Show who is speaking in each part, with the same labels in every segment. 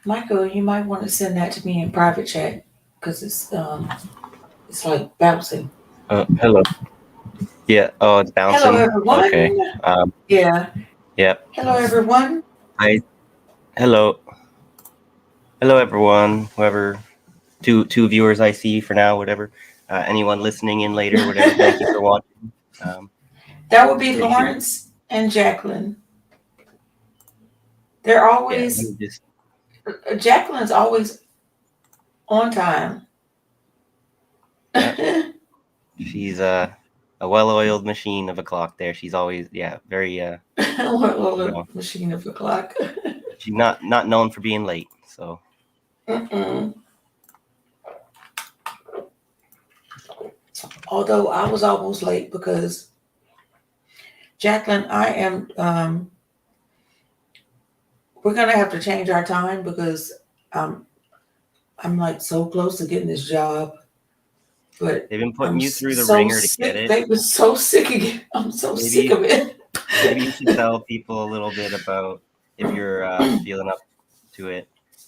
Speaker 1: Michael, you might want to send that to me in private chat because it's like bouncing.
Speaker 2: Hello. Yeah. Oh, it's
Speaker 1: Hello,
Speaker 2: bouncing.
Speaker 1: everyone.
Speaker 2: Okay.
Speaker 1: Yeah.
Speaker 2: Yeah.
Speaker 1: Hello, everyone.
Speaker 2: Hello. Hello, everyone. Whoever, two viewers I see for now, whatever. Anyone listening in later, whatever. Thank you for watching.
Speaker 1: That would be
Speaker 2: Pretty sure.
Speaker 1: Lawrence and Jacqueline. They're
Speaker 2: Yeah.
Speaker 1: always Jacqueline's always on time.
Speaker 2: Yeah. She's a well-oiled machine of a clock. There, she's always very
Speaker 1: Machine of a clock.
Speaker 2: She's not known for being late. So.
Speaker 1: Although I was almost late because Jacqueline, I am. We're gonna have to change our time because I'm like so close to getting this job, but
Speaker 2: They've been putting
Speaker 1: I'm
Speaker 2: you through the
Speaker 1: so
Speaker 2: ringer to
Speaker 1: sick.
Speaker 2: get it.
Speaker 1: They were so sick of it. I'm so sick of it.
Speaker 2: Maybe you should tell people a little bit about if you're feeling up to it.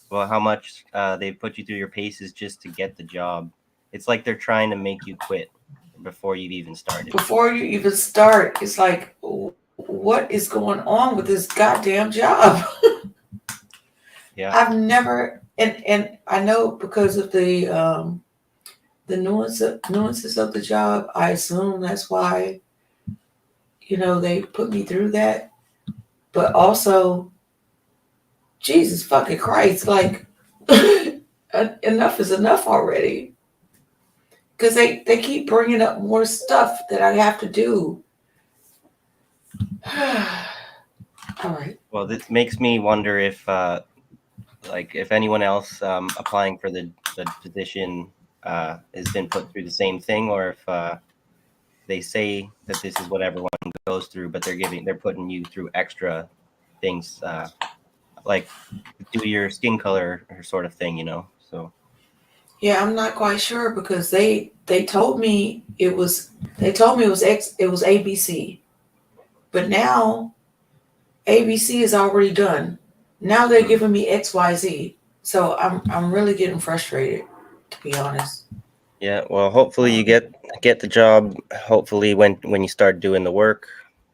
Speaker 2: Well, how much they put you through your paces just to get the job. It's like they're trying to make you quit before you've even started.
Speaker 1: Before you even start, it's like, what is going on with this goddamn job?
Speaker 2: Yeah.
Speaker 1: I've never, and I know because of the nuances of the job. I assume that's why, they put me through that. But also, Jesus fucking Christ, like enough is enough already. Because they keep bringing up more stuff that I have to do. All right.
Speaker 2: Well, this makes me wonder if anyone else applying for the position has been put through the same thing, or if they say that this is what everyone goes through, but they're putting you through extra things, like do your skin color or sort of thing, So.
Speaker 1: Yeah, I'm not quite sure because they told me it was ABC, but now ABC is already done. Now they're giving me XYZ, so I'm really getting frustrated, to be honest.
Speaker 2: Yeah, well, hopefully you get the job. Hopefully, when you start doing the work,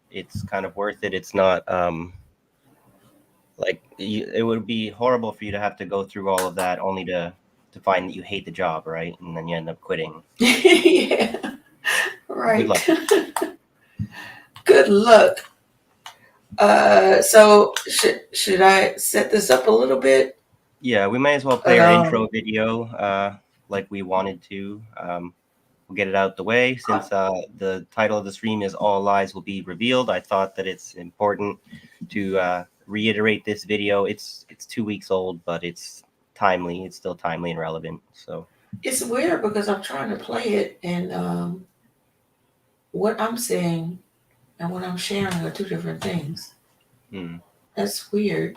Speaker 2: it's kind of worth it. It's not it would be horrible for you to have to go through all of that only to find that you hate the job, right? And then you end up quitting.
Speaker 1: Yeah, right.
Speaker 2: Good luck.
Speaker 1: Good luck. So should I set this up a little bit?
Speaker 2: Yeah, we may as well play our intro video like we wanted to. We'll get it out the way since the title of the stream is All Lies Will Be Revealed. I thought that it's important to reiterate this video. It's 2 weeks old, but it's timely. It's still timely and relevant. So
Speaker 1: it's weird because I'm trying to play it and what I'm saying and what I'm sharing are two different things. That's weird.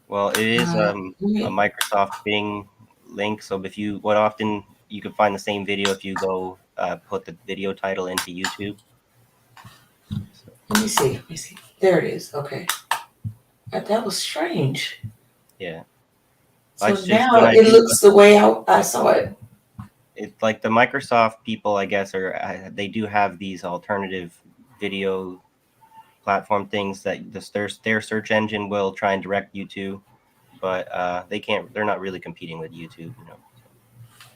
Speaker 2: Well, it is a Microsoft Bing link. So often you can find the same video if you go put the video title into YouTube. So,
Speaker 1: Let me see. Let me see. There it is. Okay. That was strange.
Speaker 2: yeah.
Speaker 1: So
Speaker 2: It's just when
Speaker 1: now
Speaker 2: I
Speaker 1: it
Speaker 2: do
Speaker 1: looks the way I saw it.
Speaker 2: it's like the Microsoft people, I guess, they do have these alternative video platform things that their search engine will try and direct you to, but they can't. They're not really competing with YouTube, you know.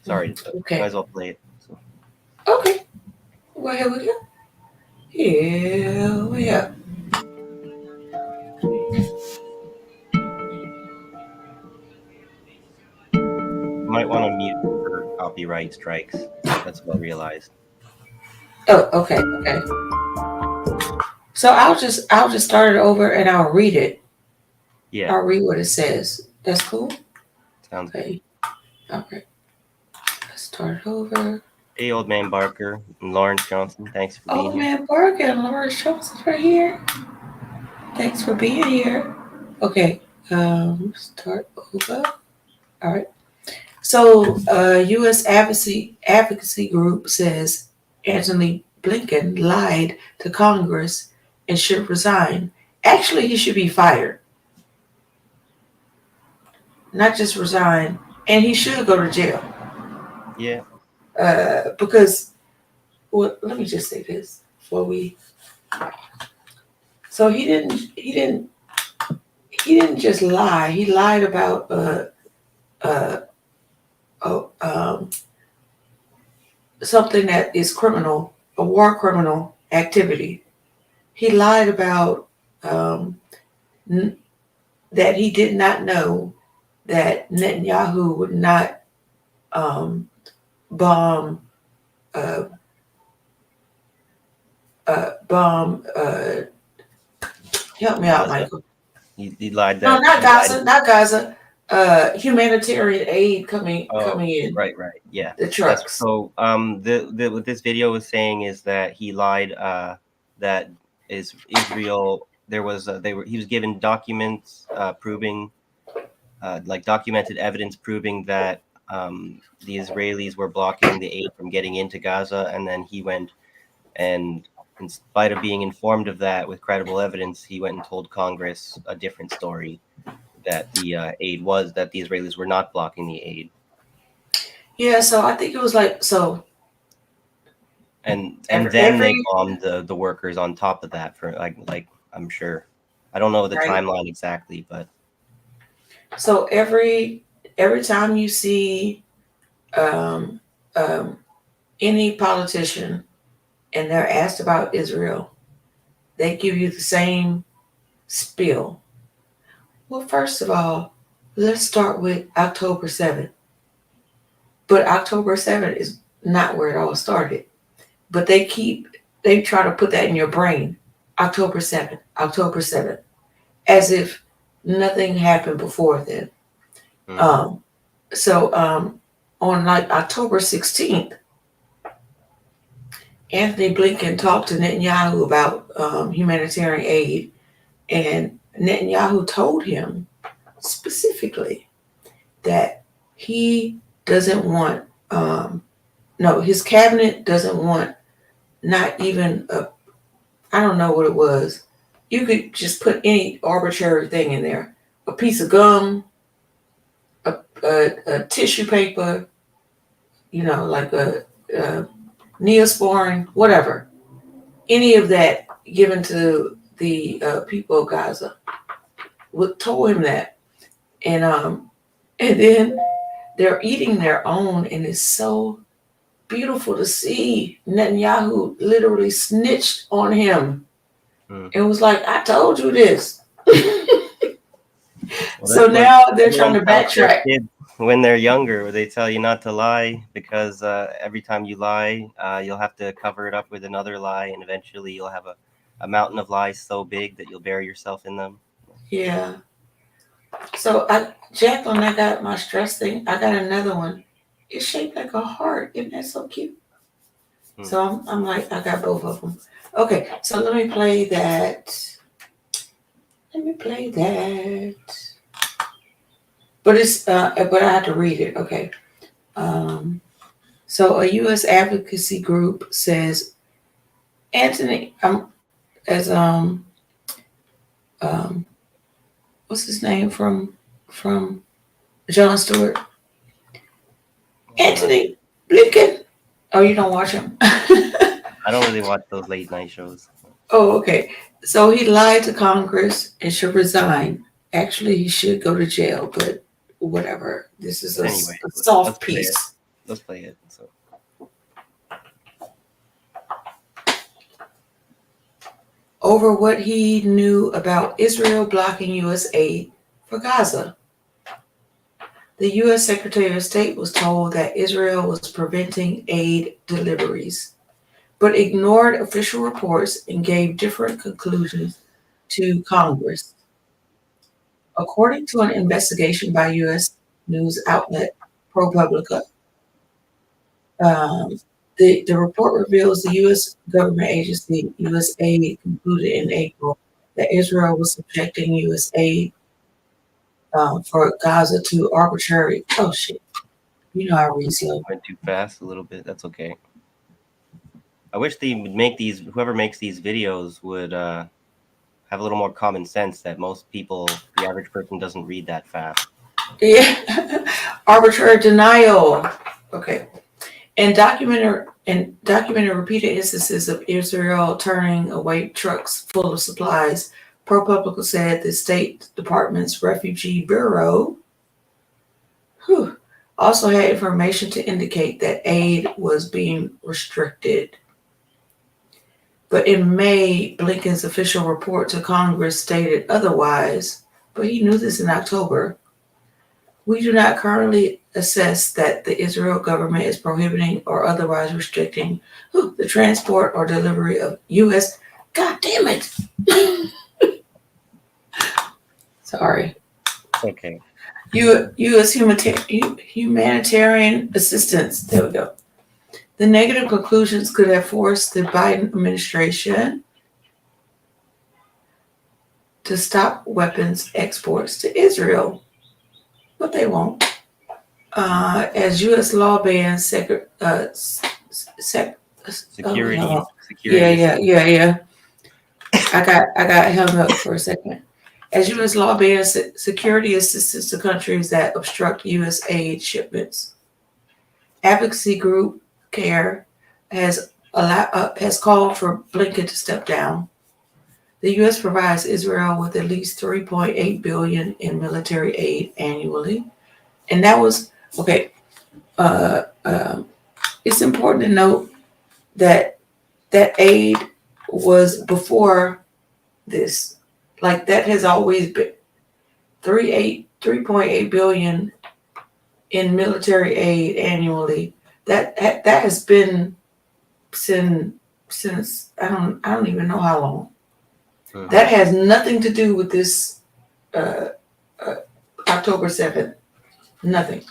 Speaker 2: So, sorry, but might
Speaker 1: Okay.
Speaker 2: as well play it. So,
Speaker 1: Okay. Well, here we go. Here we go.
Speaker 2: you might want to mute for copyright strikes. That's what I realized.
Speaker 1: Oh, okay. Okay. So I'll just start it over and I'll read it.
Speaker 2: Yeah,
Speaker 1: I'll read what it says. That's cool.
Speaker 2: sounds good.
Speaker 1: Okay. Okay. Let's start it over.
Speaker 2: Hey, old man Barker and Lawrence Johnson, thanks for being
Speaker 1: Oh
Speaker 2: here.
Speaker 1: man, Burke and Laura Schultz are here. Thanks for being here. Okay. Start over. All right. So, U.S. advocacy group says Anthony Blinken lied to Congress and should resign. Actually, he should be fired, not just resign, and he should go to jail.
Speaker 2: Yeah,
Speaker 1: Because, well, let me just say this before we. So he didn't just lie. He lied about uh, uh, um, something that is criminal, a war criminal activity. He lied about um, n- that he did not know that Netanyahu would not um, bomb uh, bomb. Help me out,
Speaker 2: Gaza.
Speaker 1: Michael.
Speaker 2: He lied
Speaker 1: No,
Speaker 2: that
Speaker 1: not
Speaker 2: he lied.
Speaker 1: Gaza, not Gaza. Humanitarian aid coming
Speaker 2: Oh,
Speaker 1: in
Speaker 2: right, yeah.
Speaker 1: the
Speaker 2: That's
Speaker 1: trucks.
Speaker 2: so. The what this video was saying is that he lied. That is Israel. There was he was given documents proving, like documented evidence proving that the Israelis were blocking the aid from getting into Gaza, and then he went and, in spite of being informed of that with credible evidence, he went and told Congress a different story, that the aid was that the Israelis were not blocking the aid.
Speaker 1: Yeah, so I think it was like so.
Speaker 2: And then they
Speaker 1: Every
Speaker 2: bombed the workers on top of that for like I'm sure. I don't know the
Speaker 1: right.
Speaker 2: timeline exactly, but
Speaker 1: So every time you see um, um, any politician and they're asked about Israel, they give you the same spiel. Well, first of all, let's start with October 7th. But October 7th is not where it all started. But they try to put that in your brain. October 7th, October 7th, as if nothing happened before then.
Speaker 2: mm,
Speaker 1: Um, so on like October 16th, Anthony Blinken talked to Netanyahu about humanitarian aid, and Netanyahu told him specifically that he doesn't want, no, his cabinet doesn't want not even I don't know what it was. You could just put any arbitrary thing in there, a piece of gum, a tissue paper, like a Neosporin, whatever. Any of that given to the people of Gaza. Told him that, and then they're eating their own, and it's so beautiful to see. Netanyahu literally snitched on him
Speaker 2: mm.
Speaker 1: and was like, "I told you this."
Speaker 2: Well,
Speaker 1: So
Speaker 2: that's what
Speaker 1: now they're trying
Speaker 2: everyone
Speaker 1: to
Speaker 2: tells their
Speaker 1: backtrack.
Speaker 2: kids when they're younger, where they tell you not to lie because every time you lie, you'll have to cover it up with another lie, and eventually you'll have a mountain of lies so big that you'll bury yourself in them.
Speaker 1: Yeah. So Jacqueline, I got my stress thing. I got another one. It's shaped like a heart. Isn't that so cute?
Speaker 2: Hmm.
Speaker 1: So I'm like, I got both of them. Okay, so let me play that. Let me play that. But I have to read it. Okay. Um, So a U.S. advocacy group says Anthony, as um, what's his name from Jon Stewart,
Speaker 2: Uh,
Speaker 1: Anthony Blinken. Oh, you don't watch him.
Speaker 2: I don't really watch those late night shows.
Speaker 1: Oh, okay. So he lied to Congress and should resign. Actually, he should go to jail, but whatever. This is
Speaker 2: Anyway,
Speaker 1: a soft
Speaker 2: let's play it.
Speaker 1: piece
Speaker 2: Let's play it. So
Speaker 1: over what he knew about Israel blocking U.S. aid for Gaza. The U.S. Secretary of State was told that Israel was preventing aid deliveries, but ignored official reports and gave different conclusions to Congress. According to an investigation by U.S. news outlet ProPublica, um, the report reveals the U.S. government agency USAID concluded in April that Israel was subjecting U.S. aid for Gaza to arbitrary. Oh shit! You know I read slow.
Speaker 2: went too fast a little bit. That's okay. I wish they would make these. Whoever makes these videos would have a little more common sense. That most people, the average person, doesn't read that fast.
Speaker 1: Yeah, arbitrary denial. Okay, and documented repeated instances of Israel turning away trucks full of supplies. ProPublica said the State Department's Refugee Bureau also had information to indicate that aid was being restricted. But in May, Blinken's official report to Congress stated otherwise. But he knew this in October. We do not currently assess that the Israel government is prohibiting or otherwise restricting the transport or delivery of U.S. God damn it! Sorry.
Speaker 2: Okay.
Speaker 1: U.S. humanitarian assistance. There we go. The negative conclusions could have forced the Biden administration to stop weapons exports to Israel, but they won't. As U.S. law bans
Speaker 2: Security.
Speaker 1: oh,
Speaker 2: Security.
Speaker 1: yeah. I got hung up for a second. As U.S. law bans security assistance to countries that obstruct U.S. aid shipments, advocacy group CARE has called for Blinken to step down. The U.S. provides Israel with at least $3.8 billion in military aid annually, and that was okay. It's important to note that that aid was before this. Like that has always been 3.8 billion in military aid annually. That has been since I don't even know how long.
Speaker 2: Mhm.
Speaker 1: That has nothing to do with this uh, October 7th. Nothing.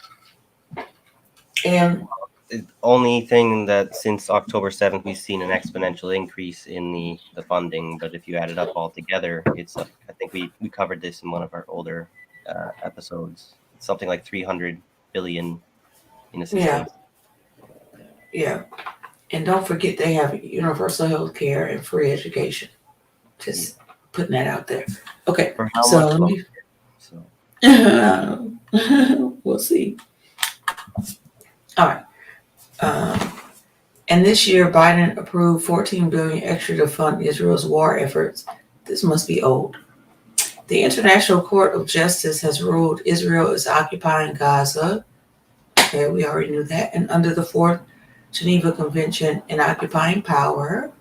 Speaker 1: And
Speaker 2: The only thing that since October 7th we've seen an exponential increase in the funding, but if you add it up all together, it's like I think we covered this in one of our older episodes. It's something like 300 billion in assistance.
Speaker 1: yeah. And don't forget they have universal health care and free education. Just putting that out there. Okay.
Speaker 2: For how
Speaker 1: So
Speaker 2: much
Speaker 1: let
Speaker 2: longer?
Speaker 1: me
Speaker 2: So
Speaker 1: we'll see. All right. And this year, Biden approved $14 billion extra to fund Israel's war efforts. This must be old. The International Court of Justice has ruled Israel is occupying Gaza. Okay, we already knew that. And under the Fourth Geneva Convention, an occupying power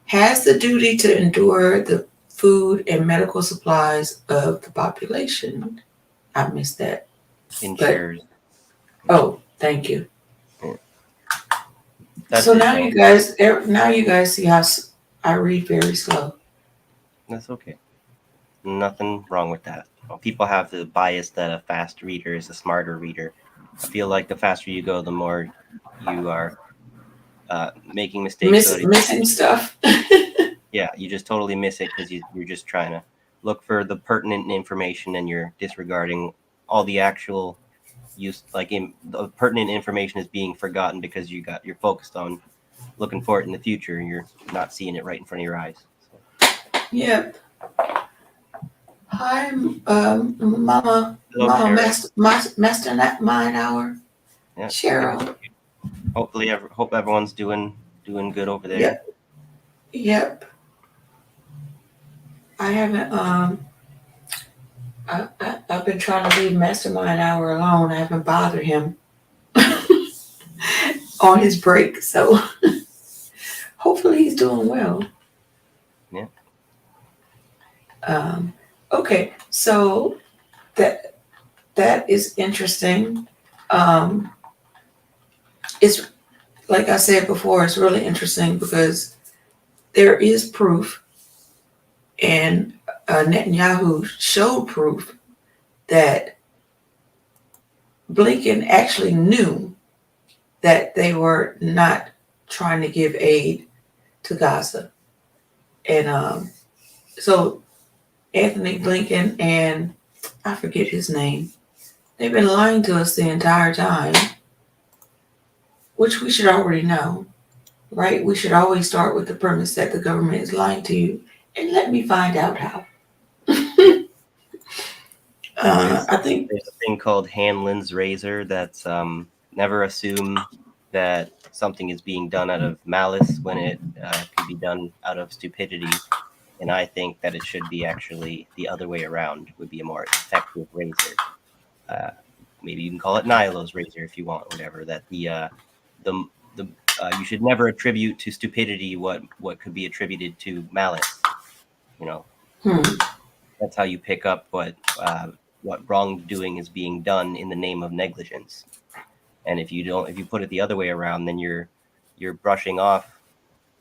Speaker 1: has the duty to endure the food and medical supplies of the population. I missed that.
Speaker 2: ensures.
Speaker 1: Oh, thank you.
Speaker 2: That's
Speaker 1: So
Speaker 2: it,
Speaker 1: now
Speaker 2: though.
Speaker 1: you guys see how I read very slow.
Speaker 2: That's okay. Nothing wrong with that. Well, people have the bias that a fast reader is a smarter reader. I feel like the faster you go, the more you are making mistakes.
Speaker 1: Missing stuff.
Speaker 2: Yeah, you just totally miss it because you're just trying to look for the pertinent information and you're disregarding all the actual the pertinent information is being forgotten because you're focused on looking for it in the future and you're not seeing it right in front of your eyes. So,
Speaker 1: Yep. Hi, Mama,
Speaker 2: hello, Cheryl.
Speaker 1: Mastermind Hour,
Speaker 2: Yeah,
Speaker 1: Cheryl.
Speaker 2: hopefully, hope everyone's doing good over there.
Speaker 1: Yep, yep. I haven't. I've been trying to leave Mastermind Hour alone. I haven't bothered him on his break, so hopefully he's doing well.
Speaker 2: Yeah.
Speaker 1: Okay, so that is interesting. Um, it's like I said before, it's really interesting because there is proof, and Netanyahu showed proof that Blinken actually knew that they were not trying to give aid to Gaza. And so Anthony Blinken and I forget his name, they've been lying to us the entire time, which we should already know, right? We should always start with the premise that the government is lying to you. And let me find out how. I think,
Speaker 2: There's a thing called Hanlon's razor that's never assume that something is being done out of malice when it could be done out of stupidity. And I think that it should be actually the other way around, would be a more effective razor. Maybe you can call it Nilo's razor if you want, whatever. That the you should never attribute to stupidity what could be attributed to malice. You know,
Speaker 1: hmm,
Speaker 2: that's how you pick up what wrongdoing is being done in the name of negligence. And if you put it the other way around, then you're brushing off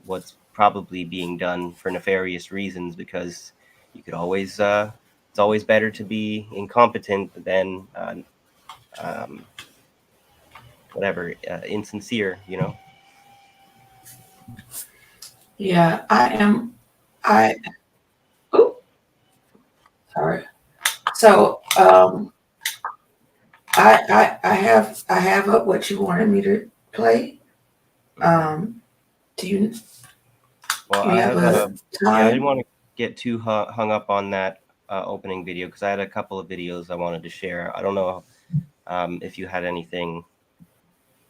Speaker 2: what's probably being done for nefarious reasons, because you could always it's always better to be incompetent than um, whatever insincere.
Speaker 1: yeah, I am. I, oh, sorry. So, I have up what you wanted me to play. Um, do you
Speaker 2: Well,
Speaker 1: you
Speaker 2: I
Speaker 1: have
Speaker 2: have
Speaker 1: a
Speaker 2: yeah, I didn't
Speaker 1: time?
Speaker 2: want to get too hung up on that opening video because I had a couple of videos I wanted to share. I don't know if you had anything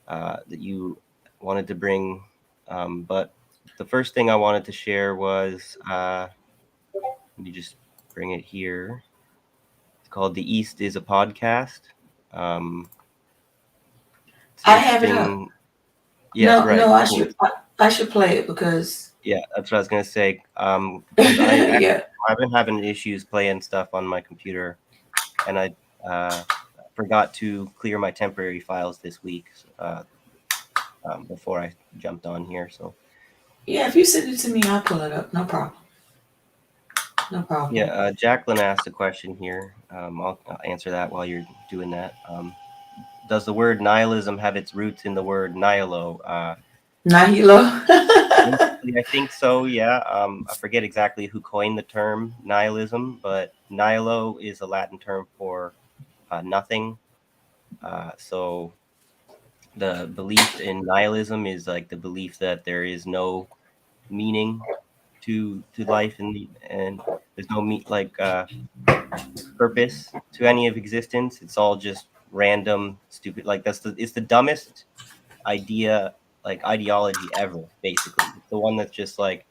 Speaker 2: that you wanted to bring, but the first thing I wanted to share was let me just bring it here. It's called "The East is a Podcast." Um, it's an
Speaker 1: I have it up.
Speaker 2: interesting. Yes,
Speaker 1: No,
Speaker 2: right,
Speaker 1: no,
Speaker 2: cool.
Speaker 1: I should play it because
Speaker 2: Yeah, that's what I was gonna say. Because
Speaker 1: yeah,
Speaker 2: I've been having issues playing stuff on my computer, and I forgot to clear my temporary files this week before I jumped on here. So
Speaker 1: yeah. If you send it to me, I'll pull it up. No problem. No
Speaker 2: yeah,
Speaker 1: problem.
Speaker 2: Jacqueline asked a question here. I'll answer that while you're doing that. Does the word nihilism have its roots in the word nihilo?
Speaker 1: Nahilo.
Speaker 2: I think so. Yeah. I forget exactly who coined the term nihilism, but nihilo is a Latin term for nothing. So the belief in nihilism is like the belief that there is no meaning to life, and there's no purpose to any of existence. It's all just random, stupid. Like it's the dumbest idea, like ideology ever. Basically, it's the one that's just like,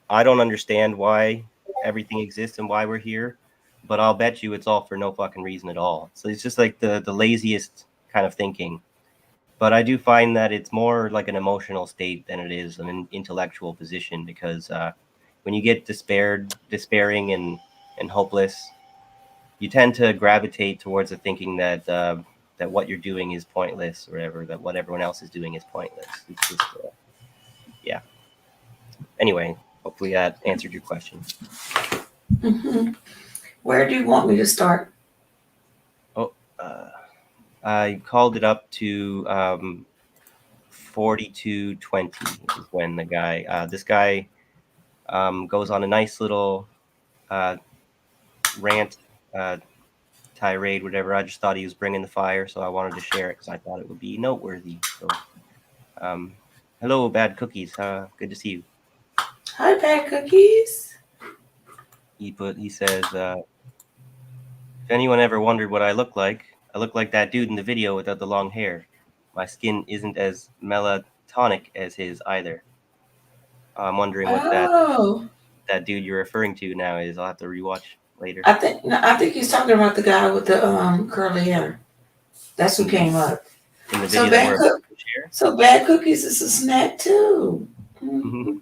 Speaker 2: I don't understand why everything exists and why we're here, but I'll bet you it's all for no fucking reason at all. So it's just like the laziest kind of thinking. But I do find that it's more like an emotional state than it is an intellectual position, because when you get despairing and hopeless, you tend to gravitate towards the thinking that that what you're doing is pointless, or whatever, that what everyone else is doing is pointless. It's just yeah. Anyway, hopefully that answered your question.
Speaker 1: hmm Where do you want me to start?
Speaker 2: Oh, I called it up to 4220 is when this guy goes on a nice little rant tirade, whatever. I just thought he was bringing the fire, so I wanted to share it because I thought it would be noteworthy. So, hello, Bad Cookies. Good to see you.
Speaker 1: Hi, Bad Cookies.
Speaker 2: He says, if anyone ever wondered what I look like that dude in the video without the long hair. My skin isn't as melaninic as his either. I'm wondering what that dude you're referring to now is. I'll have to rewatch later.
Speaker 1: I think he's talking about the guy with the curly hair. That's who came up.
Speaker 2: In the video
Speaker 1: so Bad Cookies is a snack too. Mm.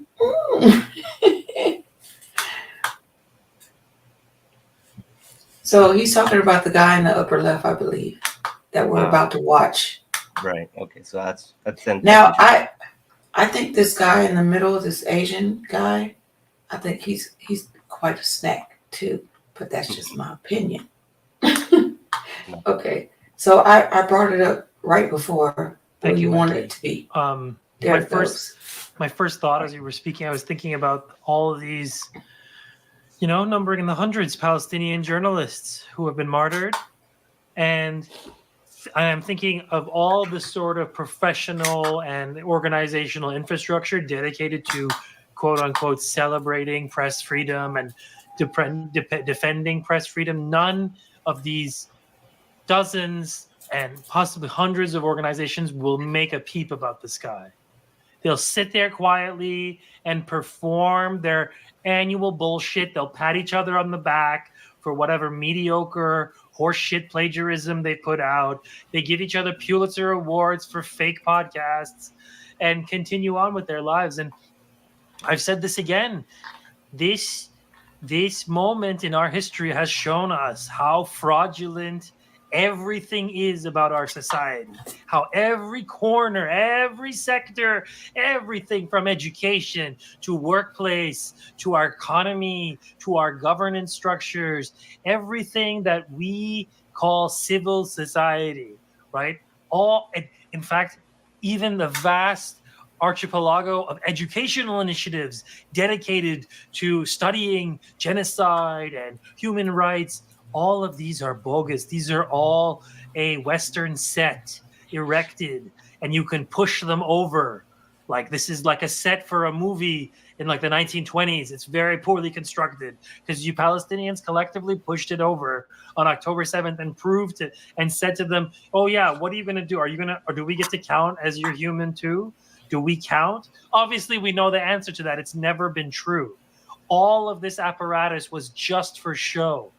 Speaker 1: So he's talking about the guy in the upper left, I believe, that we're about to watch.
Speaker 2: Right. Okay. So that's
Speaker 1: now I think this guy in the middle, this Asian guy, I think he's quite a snack too. But that's just my opinion. Okay. So I brought it up right before.
Speaker 3: Thank you.
Speaker 1: Wanted it to be.
Speaker 3: My first thought as you were speaking, I was thinking about all of these, numbering in the hundreds, Palestinian journalists who have been martyred. And I'm thinking of all the sort of professional and organizational infrastructure dedicated to, quote unquote, celebrating press freedom and defending press freedom. None of these dozens and possibly hundreds of organizations will make a peep about this guy. They'll sit there quietly and perform their annual bullshit. They'll pat each other on the back for whatever mediocre horseshit plagiarism they put out. They give each other Pulitzer Awards for fake podcasts and continue on with their lives. And I've said this again. This moment in our history has shown us how fraudulent everything is about our society, how every corner, every sector, everything from education to workplace to our economy to our governance structures, everything that we call civil society, right? In fact, even the vast archipelago of educational initiatives dedicated to studying genocide and human rights, all of these are bogus. These are all a Western set erected, and you can push them over. Like this is like a set for a movie in like the 1920s. It's very poorly constructed because you Palestinians collectively pushed it over on October 7th and proved it and said to them, oh yeah, what are you going to do? Or do we get to count as you're human too? Do we count? Obviously, we know the answer to that. It's never been true. All of this apparatus was just for show.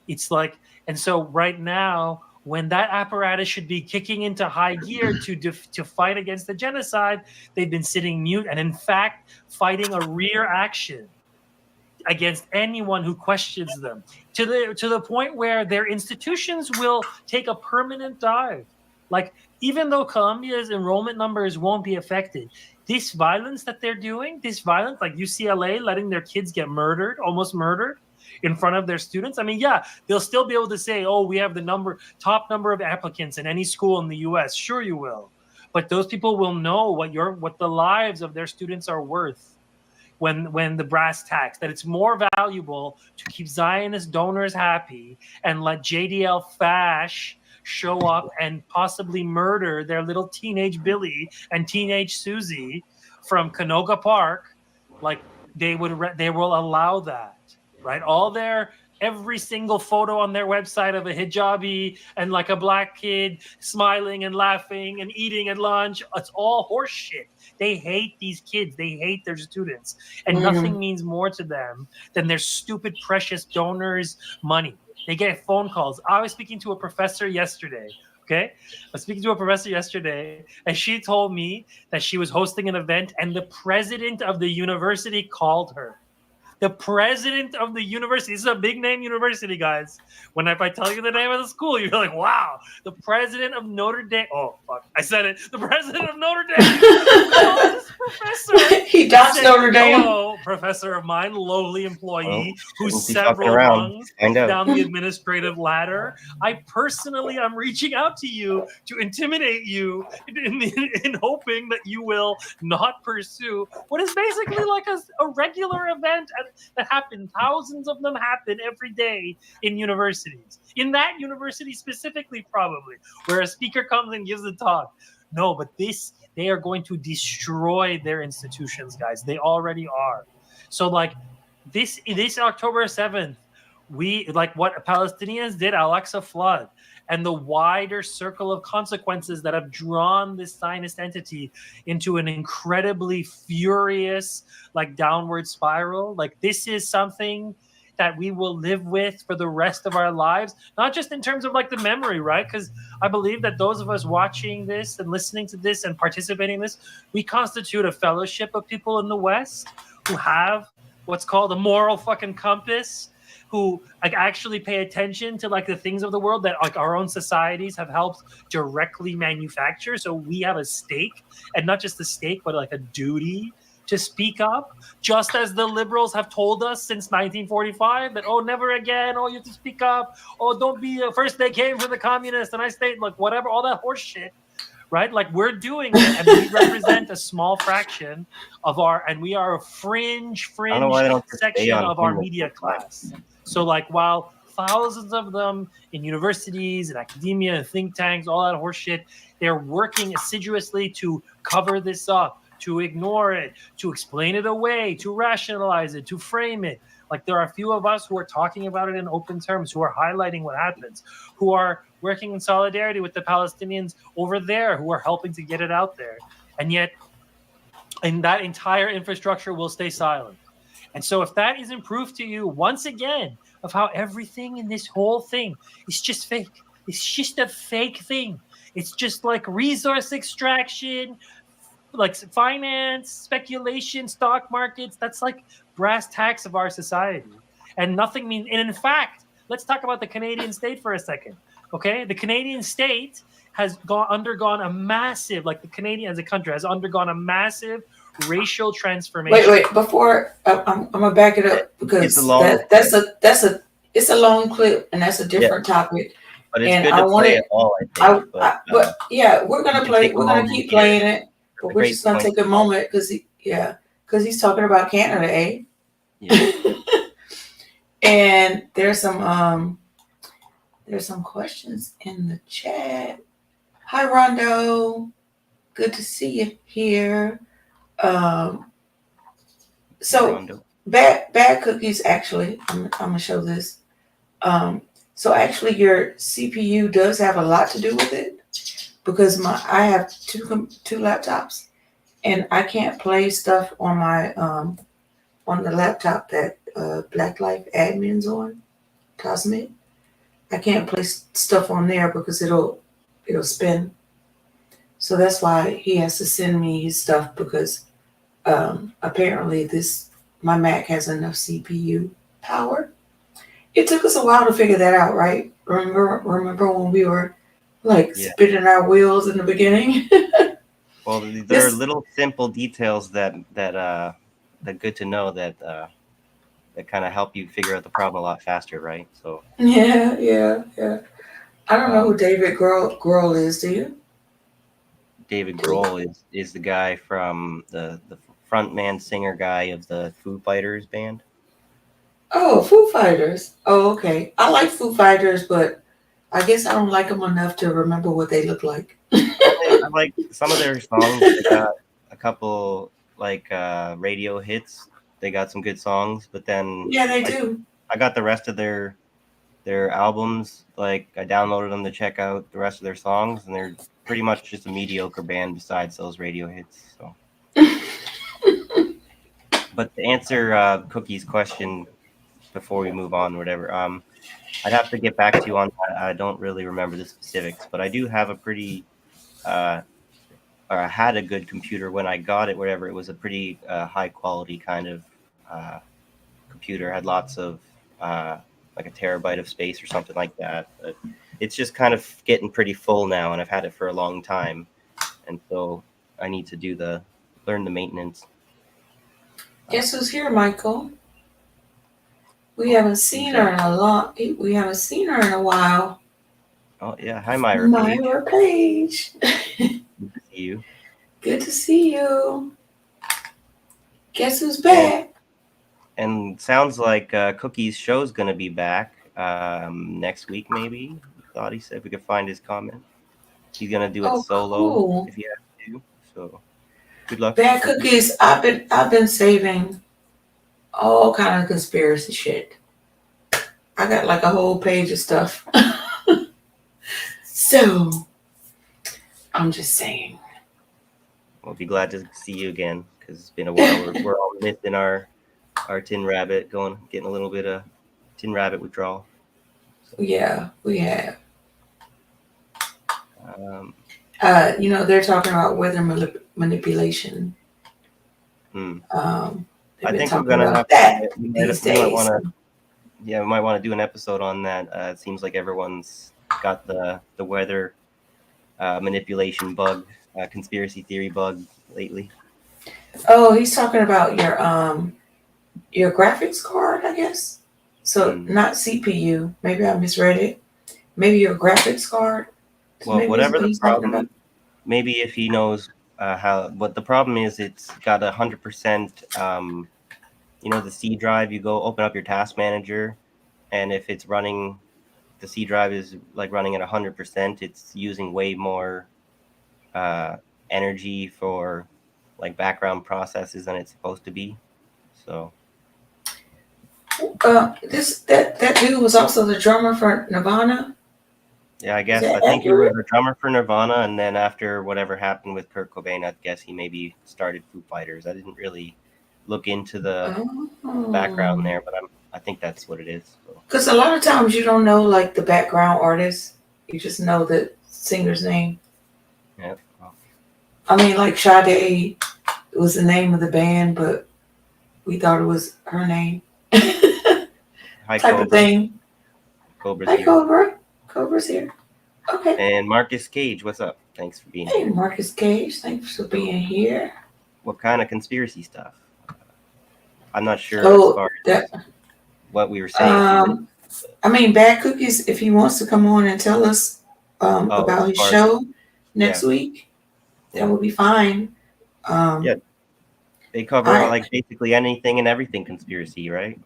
Speaker 3: It's like, and so right now, when that apparatus should be kicking into high gear to fight against the genocide, they've been sitting mute and in fact fighting a rear action against anyone who questions them to the point where their institutions will take a permanent dive. Like, even though Columbia's enrollment numbers won't be affected, this violence that they're doing, like UCLA letting their kids get murdered, almost murdered, in front of their students. I mean, yeah, they'll still be able to say, oh, we have the top number of applicants in any school in the US. Sure you will. But those people will know what the lives of their students are worth when the brass tacks, that it's more valuable to keep Zionist donors happy and let JDL Fash show up and possibly murder their little teenage Billy and teenage Susie from Canoga Park. Like they will allow that. Right, every single photo on their website of a hijabi and like a black kid smiling and laughing and eating at lunch, it's all horse shit. They hate these kids. They hate their students, and nothing means more to them than their stupid, precious donors' money. They get phone calls. I was speaking to a professor yesterday. Okay, I was speaking to a professor yesterday, and she told me that she was hosting an event, and the president of the university called her. The president of the university. This is a big name university, guys. If I tell you the name of the school, you're like, wow. The president of Notre Dame. Oh, fuck. I said it. The president of Notre Dame. Oh, this professor.
Speaker 1: He dodged Notre Dame.
Speaker 3: Oh, professor of mine, lowly employee, who's
Speaker 2: shouldn't be fucking
Speaker 3: several
Speaker 2: around.
Speaker 3: rungs
Speaker 2: Find out.
Speaker 3: down the administrative ladder. I personally am reaching out to you to intimidate you in hoping that you will not pursue what is basically like a regular event that happens. Thousands of them happen every day in universities. In that university specifically, probably, where a speaker comes and gives a talk. No, but they are going to destroy their institutions, guys. They already are. So like this October 7th, we like what Palestinians did, Al-Aqsa flood, and the wider circle of consequences that have drawn this Zionist entity into an incredibly furious, like downward spiral. Like this is something that we will live with for the rest of our lives, not just in terms of like the memory, right? Because I believe that those of us watching this and listening to this and participating in this, we constitute a fellowship of people in the West who have what's called a moral fucking compass, who like actually pay attention to like the things of the world that like our own societies have helped directly manufacture. So we have a stake, and not just a stake, but like a duty to speak up, just as the liberals have told us since 1945 that, oh, never again, oh, you have to speak up, oh, don't be first they came for the communists and I stayed, like whatever, all that horse shit, right? Like we're doing it, and we represent a small fraction of and we are a fringe section of our media class. So like while thousands of them in universities and academia and think tanks, all that horse shit, they're working assiduously to cover this up, to ignore it, to explain it away, to rationalize it, to frame it. Like there are a few of us who are talking about it in open terms, who are highlighting what happens, who are working in solidarity with the Palestinians over there, who are helping to get it out there. And yet, and that entire infrastructure will stay silent. And so if that isn't proof to you, once again, of how everything in this whole thing is just fake. It's just a fake thing. It's just like resource extraction, like finance, speculation, stock markets. That's like brass tacks of our society. And nothing means, and in fact, let's talk about the Canadian state for a second. Okay? The Canadian state has undergone a massive, like the Canadian as a country has undergone a massive racial transformation.
Speaker 1: Wait, before I'm gonna back it up, because
Speaker 2: It's a long
Speaker 1: it's a long clip, and that's a different topic.
Speaker 2: But it's
Speaker 1: And
Speaker 2: good
Speaker 1: I
Speaker 2: to
Speaker 1: wanted-
Speaker 2: play it all, I think.
Speaker 1: But yeah, we're gonna
Speaker 2: take a
Speaker 1: we're gonna
Speaker 2: moment
Speaker 1: keep
Speaker 2: here.
Speaker 1: playing it, but
Speaker 2: a
Speaker 1: we're
Speaker 2: great
Speaker 1: just gonna
Speaker 2: point.
Speaker 1: take a moment because he's talking about Canada, eh?
Speaker 2: Yeah.
Speaker 1: And there's some questions in the chat. Hi, Rondo. Good to see you here. So
Speaker 2: Rondo.
Speaker 1: bad cookies. Actually, I'm gonna show this. So actually, your CPU does have a lot to do with it, because I have two laptops, and I can't play stuff on my on the laptop that Black Life Admin's on, Cosmic. I can't play stuff on there because it'll spin. So that's why he has to send me his stuff, because apparently my Mac has enough CPU power. It took us a while to figure that out, right? Remember when we were like spinning our wheels in the beginning?
Speaker 2: Well, there are little simple details that good to know that kind of help you figure out the problem a lot faster, right? So
Speaker 1: Yeah. I don't know who David Grohl is. Do you?
Speaker 2: David Grohl is the guy from the frontman singer guy of the Foo Fighters band.
Speaker 1: Oh, Foo Fighters. Oh, okay. I like Foo Fighters, but I guess I don't like them enough to remember what they look like.
Speaker 2: I like some of their songs. They got a couple like radio hits. They got some good songs, but then
Speaker 1: Yeah, they do.
Speaker 2: I got the rest of their albums. Like I downloaded them to check out the rest of their songs, and they're pretty much just a mediocre band besides those radio hits. So, but to answer Cookie's question before we move on, or whatever, I'd have to get back to you on that. I don't really remember the specifics, but I do have a pretty, or I had a good computer when I got it. Whatever, it was a pretty high quality kind of computer. Had lots of like a terabyte of space or something like that. But it's just kind of getting pretty full now, and I've had it for a long time, and so I need to learn the maintenance.
Speaker 1: Guess who's here, Michael? We haven't seen her in a long. We haven't seen her in a while.
Speaker 2: Oh yeah, hi Myra Page.
Speaker 1: Myra Page.
Speaker 2: Good to see you.
Speaker 1: Good to see you. Guess who's back?
Speaker 2: And sounds like Cookie's show's gonna be back next week, maybe. Thought he said if we could find his comment. He's gonna do it solo
Speaker 1: cool.
Speaker 2: if he has to. So good luck.
Speaker 1: Bad Cookies. I've been saving all kind of conspiracy shit. I got like a whole page of stuff. So I'm just saying.
Speaker 2: We'll be glad to see you again because it's been a while. We're all missing our Tin Rabbit, getting a little bit of Tin Rabbit withdrawal. So,
Speaker 1: yeah, we have. They're talking about weather manipulation.
Speaker 2: I think we're
Speaker 1: gonna
Speaker 2: have
Speaker 1: that
Speaker 2: we might want to do an episode on that. It seems like everyone's got the weather manipulation bug, conspiracy theory bug lately.
Speaker 1: Oh, he's talking about your graphics card, I guess. So not CPU. Maybe I misread it. Maybe your graphics card.
Speaker 2: Well, whatever the problem, maybe if he knows what the problem is, it's got 100%. The C drive. You go open up your task manager, and if it's running, the C drive is like running at 100%. It's using way more energy for like background processes than it's supposed to be. So
Speaker 1: that dude was also the drummer for Nirvana.
Speaker 2: Yeah, I guess I think he was a drummer for Nirvana, and then after whatever happened with Kurt Cobain, I guess he maybe started Foo Fighters. I didn't really look into the background there, but I think that's what it is.
Speaker 1: Because a lot of times you don't know like the background artist, you just know the singer's name.
Speaker 2: Yeah. Well.
Speaker 1: I mean, like Sade was the name of the band, but we thought it was her name.
Speaker 2: Hi,
Speaker 1: type
Speaker 2: Cobra.
Speaker 1: Of thing.
Speaker 2: Cobra's
Speaker 1: Hi,
Speaker 2: here.
Speaker 1: Cobra. Cobra's here. Okay.
Speaker 2: And Marcus Cage, what's up? Thanks for being
Speaker 1: here.
Speaker 2: Hey,
Speaker 1: Marcus Cage. Thanks for being here.
Speaker 2: What kind of conspiracy stuff? I'm not sure as far as what we were saying.
Speaker 1: I mean, Bad Cookies, if he wants to come on and tell us about his show next week, that would be fine.
Speaker 2: They cover like basically anything and everything conspiracy, right?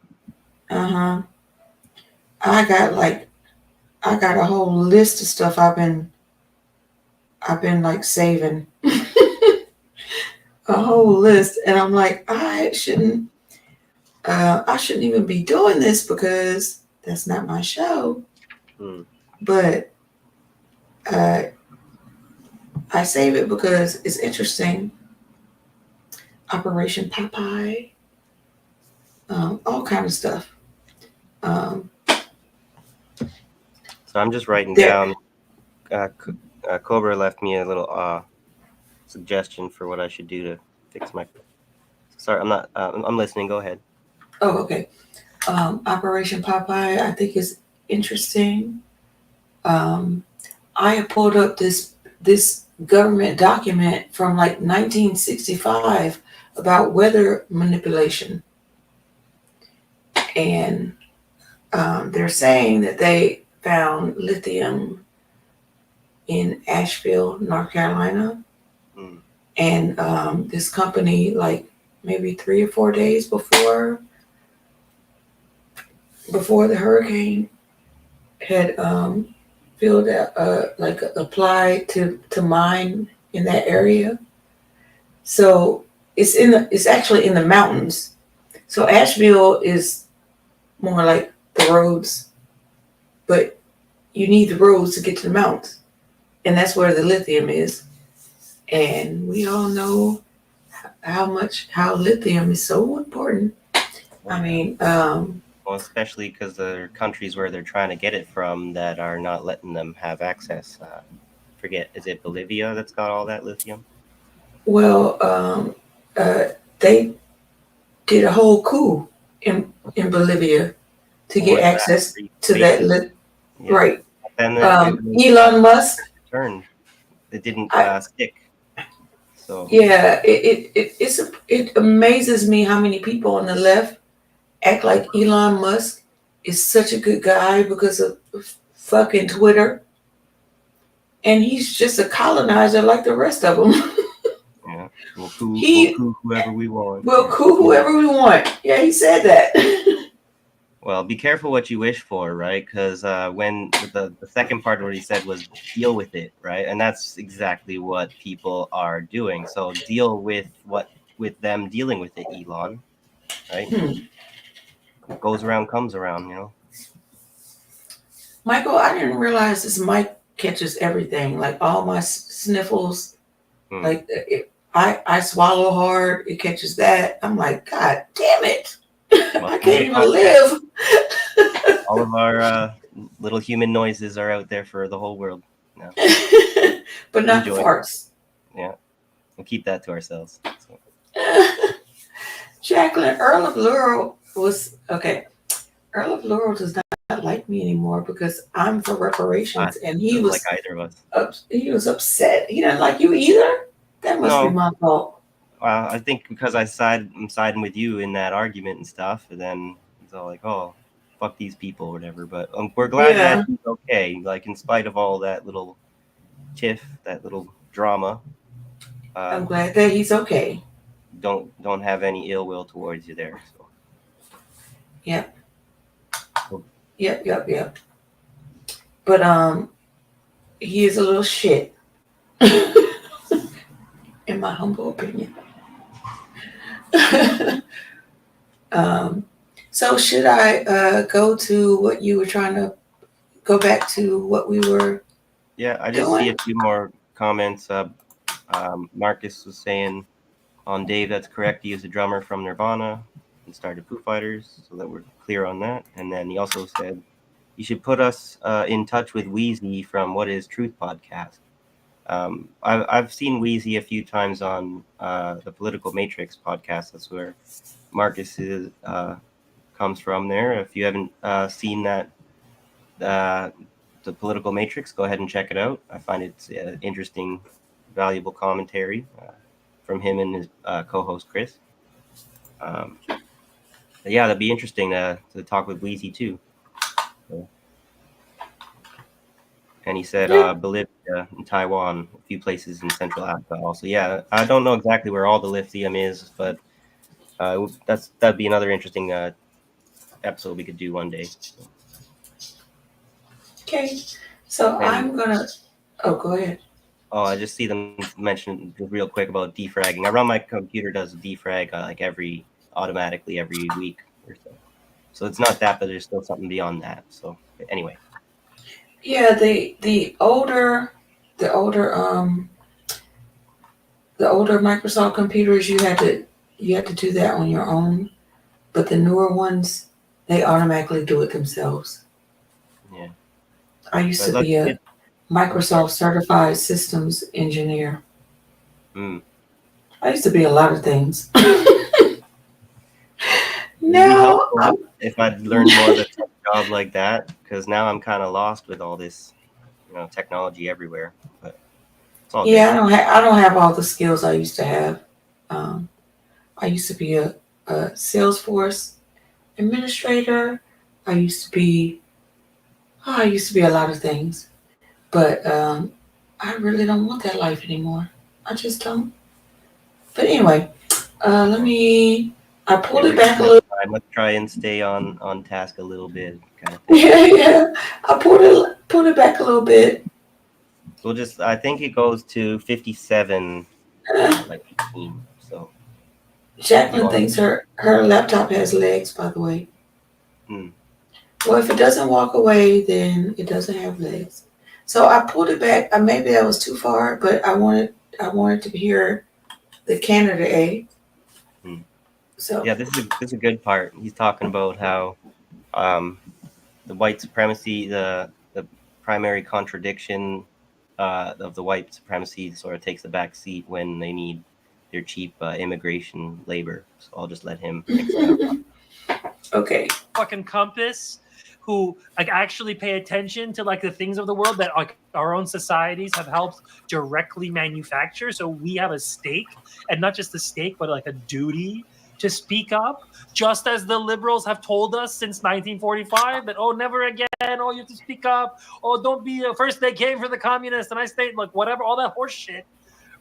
Speaker 1: I got a whole list of stuff I've been like saving. A whole list, and I'm like, I shouldn't even be doing this because that's not my show. But I save it because it's interesting. Operation Popeye, all kind of stuff.
Speaker 2: So I'm just writing down. Cobra left me a little suggestion for what I should do to fix my. Sorry, I'm not. I'm listening. Go ahead.
Speaker 1: Oh, okay. Operation Popeye, I think is interesting. I pulled up this government document from like 1965 about weather manipulation, and they're saying that they found lithium in Asheville, North Carolina, and this company, like maybe 3 or 4 days before the hurricane, had applied to mine in that area. So it's actually in the mountains. So Asheville is more like the roads, but you need the roads to get to the mountains, and that's where the lithium is. And we all know how lithium is so important. I mean,
Speaker 2: well, especially because there are countries where they're trying to get it from that are not letting them have access. Forget, is it Bolivia that's got all that lithium?
Speaker 1: Well, they did a whole coup in Bolivia to get access to that. Right.
Speaker 2: And
Speaker 1: Elon Musk.
Speaker 2: It didn't stick. So
Speaker 1: Yeah, it amazes me how many people on the left act like Elon Musk is such a good guy because of fucking Twitter, and he's just a colonizer like the rest of them.
Speaker 2: yeah, we'll
Speaker 1: He
Speaker 2: coup whoever we want.
Speaker 1: will coup whoever we want. Yeah, he said that.
Speaker 2: Well, be careful what you wish for, right? Because when the second part of what he said was deal with it, right? And that's exactly what people are doing. So deal with them dealing with it, Elon, right? What goes around comes around, you know.
Speaker 1: Michael, I didn't realize this mic catches everything, like all my sniffles.
Speaker 2: Hmm.
Speaker 1: Like I swallow hard, it catches that. I'm like, God damn it!
Speaker 2: Well,
Speaker 1: I can't
Speaker 2: the
Speaker 1: even
Speaker 2: podcast,
Speaker 1: live.
Speaker 2: all of our little human noises are out there for the whole world now.
Speaker 1: But not the
Speaker 2: Enjoy.
Speaker 1: farts.
Speaker 2: Yeah, we'll keep that to ourselves. So.
Speaker 1: Jacqueline, Earl of Laurel was okay. Earl of Laurel does not like me anymore because I'm for reparations, and he
Speaker 2: Doesn't like
Speaker 1: was
Speaker 2: either of us.
Speaker 1: he was upset. He doesn't like you either. That must be
Speaker 2: No,
Speaker 1: my fault.
Speaker 2: I think because I'm siding with you in that argument and stuff, and then he's all like, "Oh, fuck these people" or whatever. But we're glad
Speaker 1: Yeah,
Speaker 2: that he's okay. Like in spite of all that little tiff, that little drama,
Speaker 1: I'm
Speaker 2: uh,
Speaker 1: glad that he's okay.
Speaker 2: don't have any ill will towards you there. So
Speaker 1: Yep,
Speaker 2: Cool.
Speaker 1: yep. But he is a little shit, in my humble opinion. um, so should I go to what you were trying to go back to what we were
Speaker 2: yeah, I just see a
Speaker 1: doing?
Speaker 2: few more comments. Marcus was saying on Dave, that's correct. He is a drummer from Nirvana and started Foo Fighters, so that we're clear on that. And then he also said, you should put us in touch with Wheezy from What Is Truth podcast. I've seen Wheezy a few times on the Political Matrix podcast. That's where Marcus comes from there. If you haven't seen that, the Political Matrix, go ahead and check it out. I find it's interesting, valuable commentary from him and his co-host Chris. Yeah, that'd be interesting to talk with Wheezy too. So. And he said
Speaker 1: Yeah.
Speaker 2: Bolivia and Taiwan, a few places in Central Africa also. Yeah, I don't know exactly where all the lithium is, but that'd be another interesting episode we could do one day. So.
Speaker 1: Okay. So
Speaker 2: And
Speaker 1: I'm gonna. Oh, go ahead.
Speaker 2: oh, I just see them mention real quick about defragging. I run my computer does a defrag like automatically every week or so. So it's not that, but there's still something beyond that. So anyway.
Speaker 1: Yeah, the older the older Microsoft computers you had to do that on your own, but the newer ones they automatically do it themselves.
Speaker 2: Yeah.
Speaker 1: I used
Speaker 2: But
Speaker 1: to be a
Speaker 2: I'm sorry.
Speaker 1: Microsoft certified systems engineer.
Speaker 2: Mm.
Speaker 1: I used to be a lot of things.
Speaker 2: It'd be
Speaker 1: Now
Speaker 2: helpful if I'd learned more of a tech job like that, because now I'm kind of lost with all this, technology everywhere. But it's all
Speaker 1: yeah,
Speaker 2: good.
Speaker 1: I don't have all the skills I used to have. I used to be a Salesforce administrator. I used to be a lot of things, but I really don't want that life anymore. I just don't. But anyway, let me. I pulled it back a little.
Speaker 2: Let's try and stay on task a little bit, kind of thing.
Speaker 1: Yeah. I pulled it back a little bit.
Speaker 2: We'll I think it goes to 57, like 18. So
Speaker 1: Jacqueline thinks her laptop has legs. By the way.
Speaker 2: Hmm.
Speaker 1: Well, if it doesn't walk away, then it doesn't have legs. So I pulled it back. Maybe that was too far, but I wanted to hear the Canada A. So
Speaker 2: yeah, this is a good part. He's talking about how the white supremacy, the primary contradiction of the white supremacy sort of takes the back seat when they need their cheap immigration labor. So I'll just let him expound.
Speaker 1: Okay.
Speaker 3: Fucking Compass, who like actually pay attention to like the things of the world that like our own societies have helped directly manufacture. So we have a stake, and not just a stake, but like a duty to speak up, just as the liberals have told us since 1945 that, oh, never again, oh, you have to speak up, oh, don't be first they came for the communists and I stayed, like whatever, all that horse shit,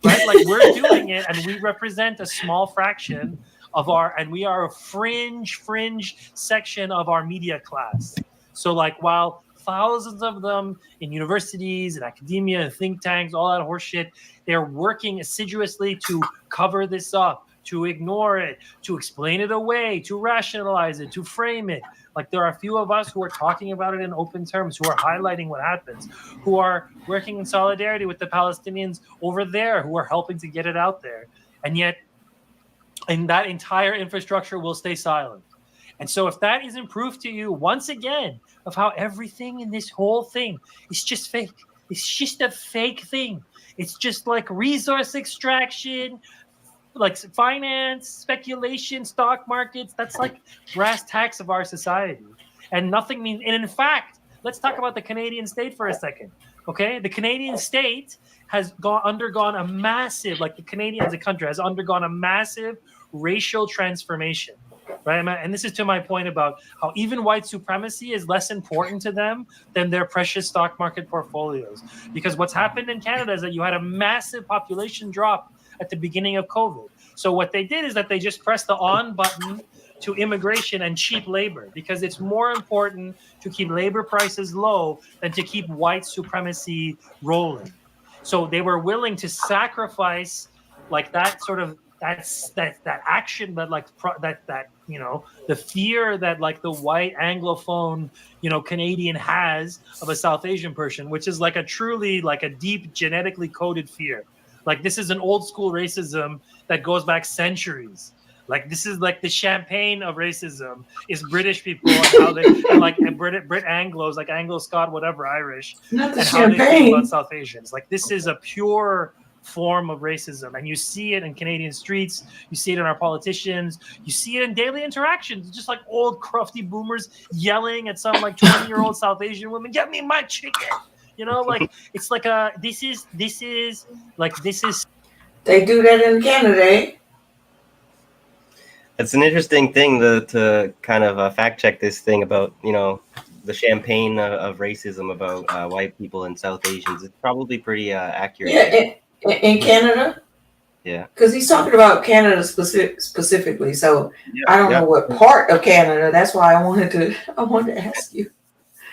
Speaker 3: right? Like we're doing it, and we represent a small fraction of our, and we are a fringe section of our media class. So like while thousands of them in universities and academia and think tanks, all that horse shit, they're working assiduously to cover this up, to ignore it, to explain it away, to rationalize it, to frame it. Like there are a few of us who are talking about it in open terms, who are highlighting what happens, who are working in solidarity with the Palestinians over there, who are helping to get it out there. And yet, and that entire infrastructure will stay silent. And so if that isn't proof to you, once again, of how everything in this whole thing is just fake, it's just a fake thing. It's just like resource extraction, like finance, speculation, stock markets. That's like brass tacks of our society. And nothing means, and in fact, let's talk about the Canadian state for a second. Okay, the Canadian state has undergone a massive, like the Canadian as a country has undergone a massive racial transformation, right? And this is to my point about how even white supremacy is less important to them than their precious stock market portfolios. Because what's happened in Canada is that you had a massive population drop at the beginning of COVID. So what they did is that they just pressed the on button to immigration and cheap labor, because it's more important to keep labor prices low than to keep white supremacy rolling. So they were willing to sacrifice like that sort of that action, but like that you know, the fear that like the white Anglophone, you know, Canadian has of a South Asian person, which is like a truly like a deep genetically coded fear. Like this is an old school racism that goes back centuries. Like this is like the champagne of racism is British people and how they and like and Brit Anglos, like Anglo Scot, whatever, Irish,
Speaker 1: Not the
Speaker 3: and how they feel
Speaker 1: champagne.
Speaker 3: about South Asians. Like this is a pure form of racism, and you see it in Canadian streets, you see it in our politicians, you see it in daily interactions, just like old crufty boomers yelling at some like 20-year-old South Asian woman, "Get me my chicken." You know, like it's like a this is
Speaker 1: They do that in Canada, eh?
Speaker 2: It's an interesting thing to kind of fact check this thing about, you know, the champagne of racism about white people and South Asians. It's probably pretty accurate.
Speaker 1: Yeah, in Canada.
Speaker 2: Yeah.
Speaker 1: Because he's talking about Canada specifically, so
Speaker 2: Yeah,
Speaker 1: I don't
Speaker 2: yeah.
Speaker 1: know what part of Canada. That's why I wanted to ask you.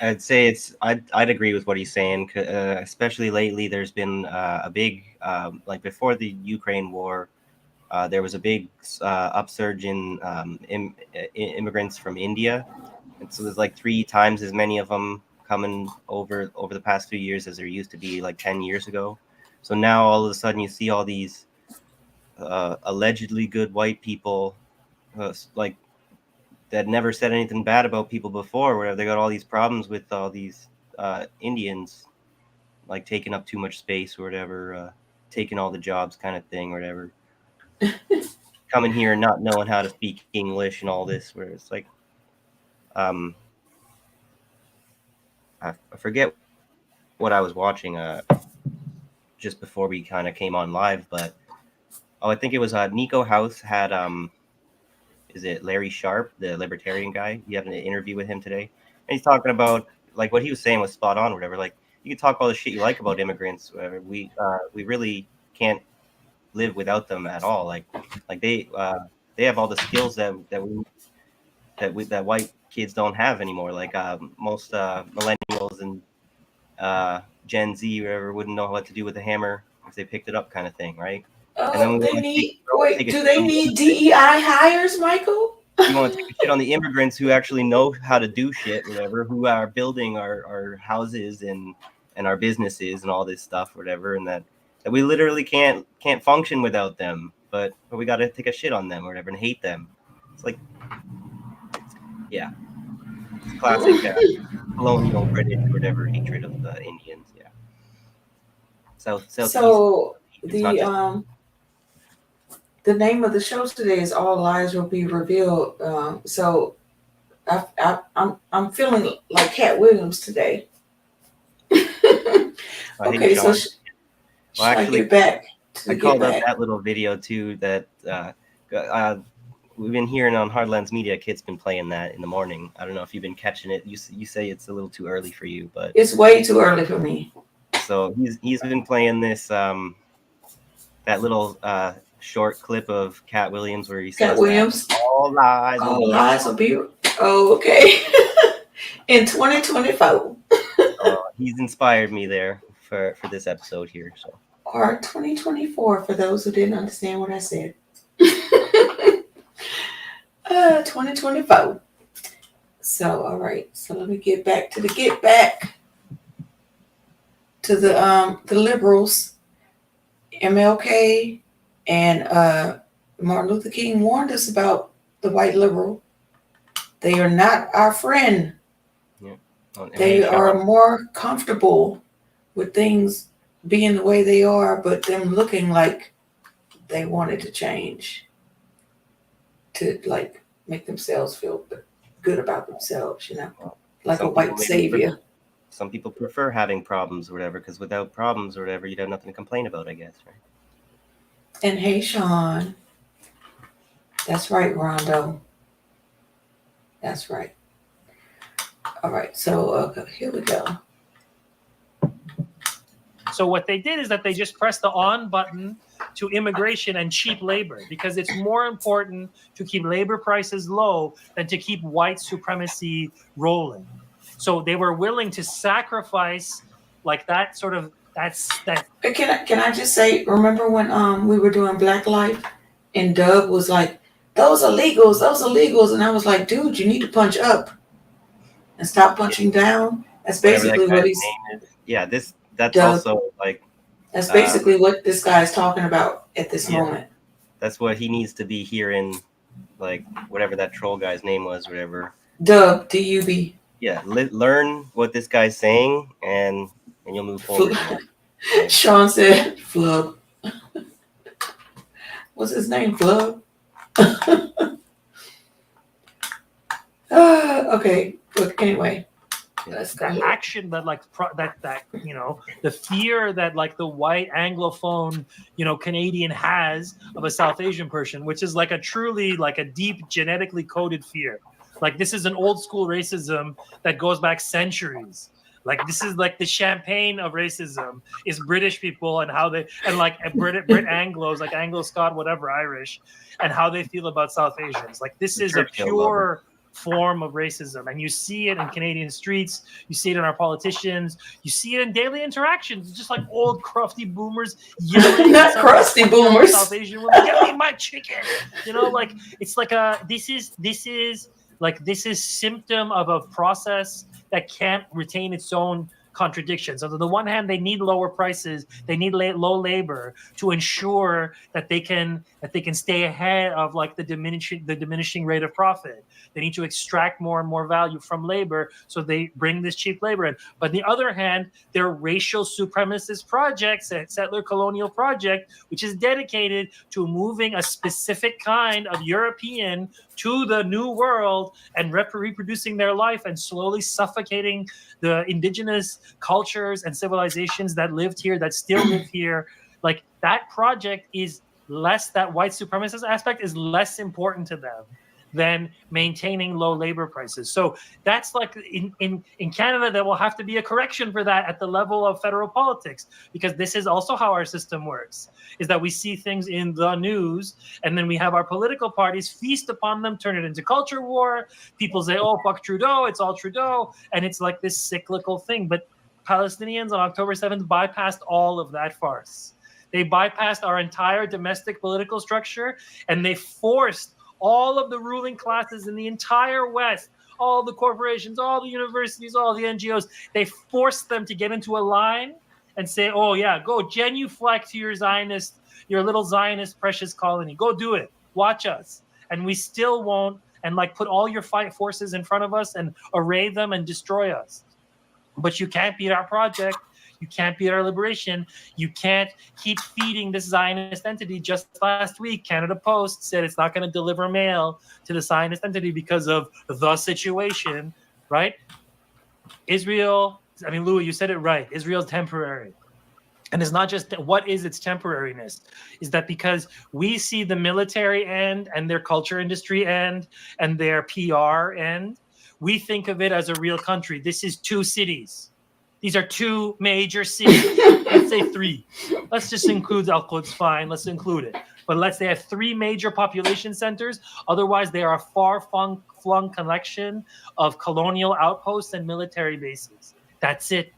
Speaker 2: I'd say it's. I'd agree with what he's saying, especially lately. There's been a big, like before the Ukraine war, there was a big upsurge in immigrants from India, and so there's like 3 times as many of them coming over the past few years as there used to be like 10 years ago. So now all of a sudden you see all these allegedly good white people, like that never said anything bad about people before, where they got all these problems with all these Indians, like taking up too much space or whatever, taking all the jobs kind of thing or whatever. Coming here and not knowing how to speak English and all this, where it's like, I forget what I was watching just before we kind of came on live, but I think it was Nico House had is it Larry Sharp, the libertarian guy? You have an interview with him today, and he's talking about like what he was saying was spot on, or whatever. Like you can talk all the shit you like about immigrants, whatever. We really can't live without them at all. Like they have all the skills that white kids don't have anymore. Like most millennials and Gen Z or whatever wouldn't know what to do with a hammer if they picked it up, kind of thing, right? And then
Speaker 1: Do they need DEI hires, Michael?
Speaker 2: You want to take a shit on the immigrants who actually know how to do shit, whatever, who are building our houses and our businesses and all this stuff, whatever, and that we literally can't function without them, but we got to take a shit on them or whatever and hate them. It's like, yeah, it's classic colonial British or whatever hatred of the Indians. Yeah.
Speaker 1: So the name of the show today is All Lies Will Be Revealed. So I'm feeling like Cat Williams today.
Speaker 2: Hey,
Speaker 1: Okay, so
Speaker 2: Sean. Well,
Speaker 1: should I
Speaker 2: actually,
Speaker 1: get back to
Speaker 2: I
Speaker 1: the get
Speaker 2: called up
Speaker 1: back?
Speaker 2: that little video too. That we've been hearing on Hardlands Media. Kit's been playing that in the morning. I don't know if you've been catching it. You say it's a little too early for you, but
Speaker 1: It's way too early for me.
Speaker 2: so he's been playing this that little short clip of Cat Williams where he
Speaker 1: Cat
Speaker 2: says that
Speaker 1: Williams,
Speaker 2: all lies will
Speaker 1: all
Speaker 2: be
Speaker 1: lies will be. Oh, okay. In 2024
Speaker 2: so he's inspired me there for this episode here. So
Speaker 1: or 2024 for those who didn't understand what I said. 2024. So, all right. So let me get back to the liberals. MLK and Martin Luther King warned us about the white liberal. They are not our friend. They are more comfortable with things being the way they are, but them looking like they wanted to change to like make themselves feel good about themselves, like a white savior.
Speaker 2: Some people prefer having problems or whatever, because without problems or whatever, you'd have nothing to complain about, I guess, right?
Speaker 1: And hey, Sean. That's right, Rondo. That's right. All right, so here we go.
Speaker 3: So what they did is that they just pressed the on button to immigration and cheap labor, because it's more important to keep labor prices low than to keep white supremacy rolling. So they were willing to sacrifice like that sort of that.
Speaker 1: Can I just say, remember when we were doing Black Life and Doug was like, those are legals, and I was like, dude, you need to punch up and stop punching down. That's basically what he's
Speaker 2: name is. Yeah, that's
Speaker 1: Doug,
Speaker 2: also like
Speaker 1: that's basically what this guy is talking about at this moment.
Speaker 2: That's what he needs to be hearing, like whatever that troll guy's name was, whatever.
Speaker 1: Doug, D-U-B.
Speaker 2: Yeah, learn what this guy's saying, and you'll move forward.
Speaker 1: Sean said, "Flub." What's his name? Flub. Okay, but anyway.
Speaker 3: The action that that the fear that like the white Anglophone Canadian has of a South Asian person, which is like a truly like a deep genetically coded fear. Like this is an old school racism that goes back centuries. Like this is like the champagne of racism is British people and how they and like Brit Anglos, like Anglo Scot, whatever, Irish, and how they feel about South Asians. Like this is a pure form of racism, and you see it in Canadian streets, you see it in our politicians, you see it in daily interactions, just like old crusty boomers yelling
Speaker 1: not crusty boomers,
Speaker 3: South Asian women, get me my chicken, like it's like this is symptom of a process that can't retain its own contradictions. On the one hand, they need lower prices, they need low labor to ensure that they can stay ahead of like the diminishing rate of profit. They need to extract more and more value from labor, so they bring this cheap labor in. But on the other hand, their racial supremacist project, settler colonial project, which is dedicated to moving a specific kind of European to the new world and reproducing their life and slowly suffocating the indigenous cultures and civilizations that lived here, that still live here. Like that project is less, that white supremacist aspect is less important to them than maintaining low labor prices. So that's like in Canada, there will have to be a correction for that at the level of federal politics, because this is also how our system works, is that we see things in the news and then we have our political parties feast upon them, turn it into culture war. People say, oh, fuck Trudeau, it's all Trudeau. And it's like this cyclical thing. But Palestinians on October 7th bypassed all of that farce. They bypassed our entire domestic political structure, and they forced all of the ruling classes in the entire West, all the corporations, all the universities, all the NGOs, they forced them to get into a line and say, oh yeah, go genuflect to your little Zionist precious colony. Go do it. Watch us. And we still won't, and like put all your fight forces in front of us and array them and destroy us. But you can't beat our project. You can't beat our liberation. You can't keep feeding this Zionist entity. Just last week, Canada Post said it's not going to deliver mail to the Zionist entity because of the situation, right? Israel, I mean, Louis, you said it right. Israel's temporary. And it's not just what is its temporariness, is that because we see the military end and their culture industry end and their PR end, we think of it as a real country. This is 2 cities. These are 2 major cities. Let's say 3. Let's just include Al-Quds, fine. Let's include it. But let's say 3 major population centers. Otherwise, they are a far-flung collection of colonial outposts and military bases. That's it.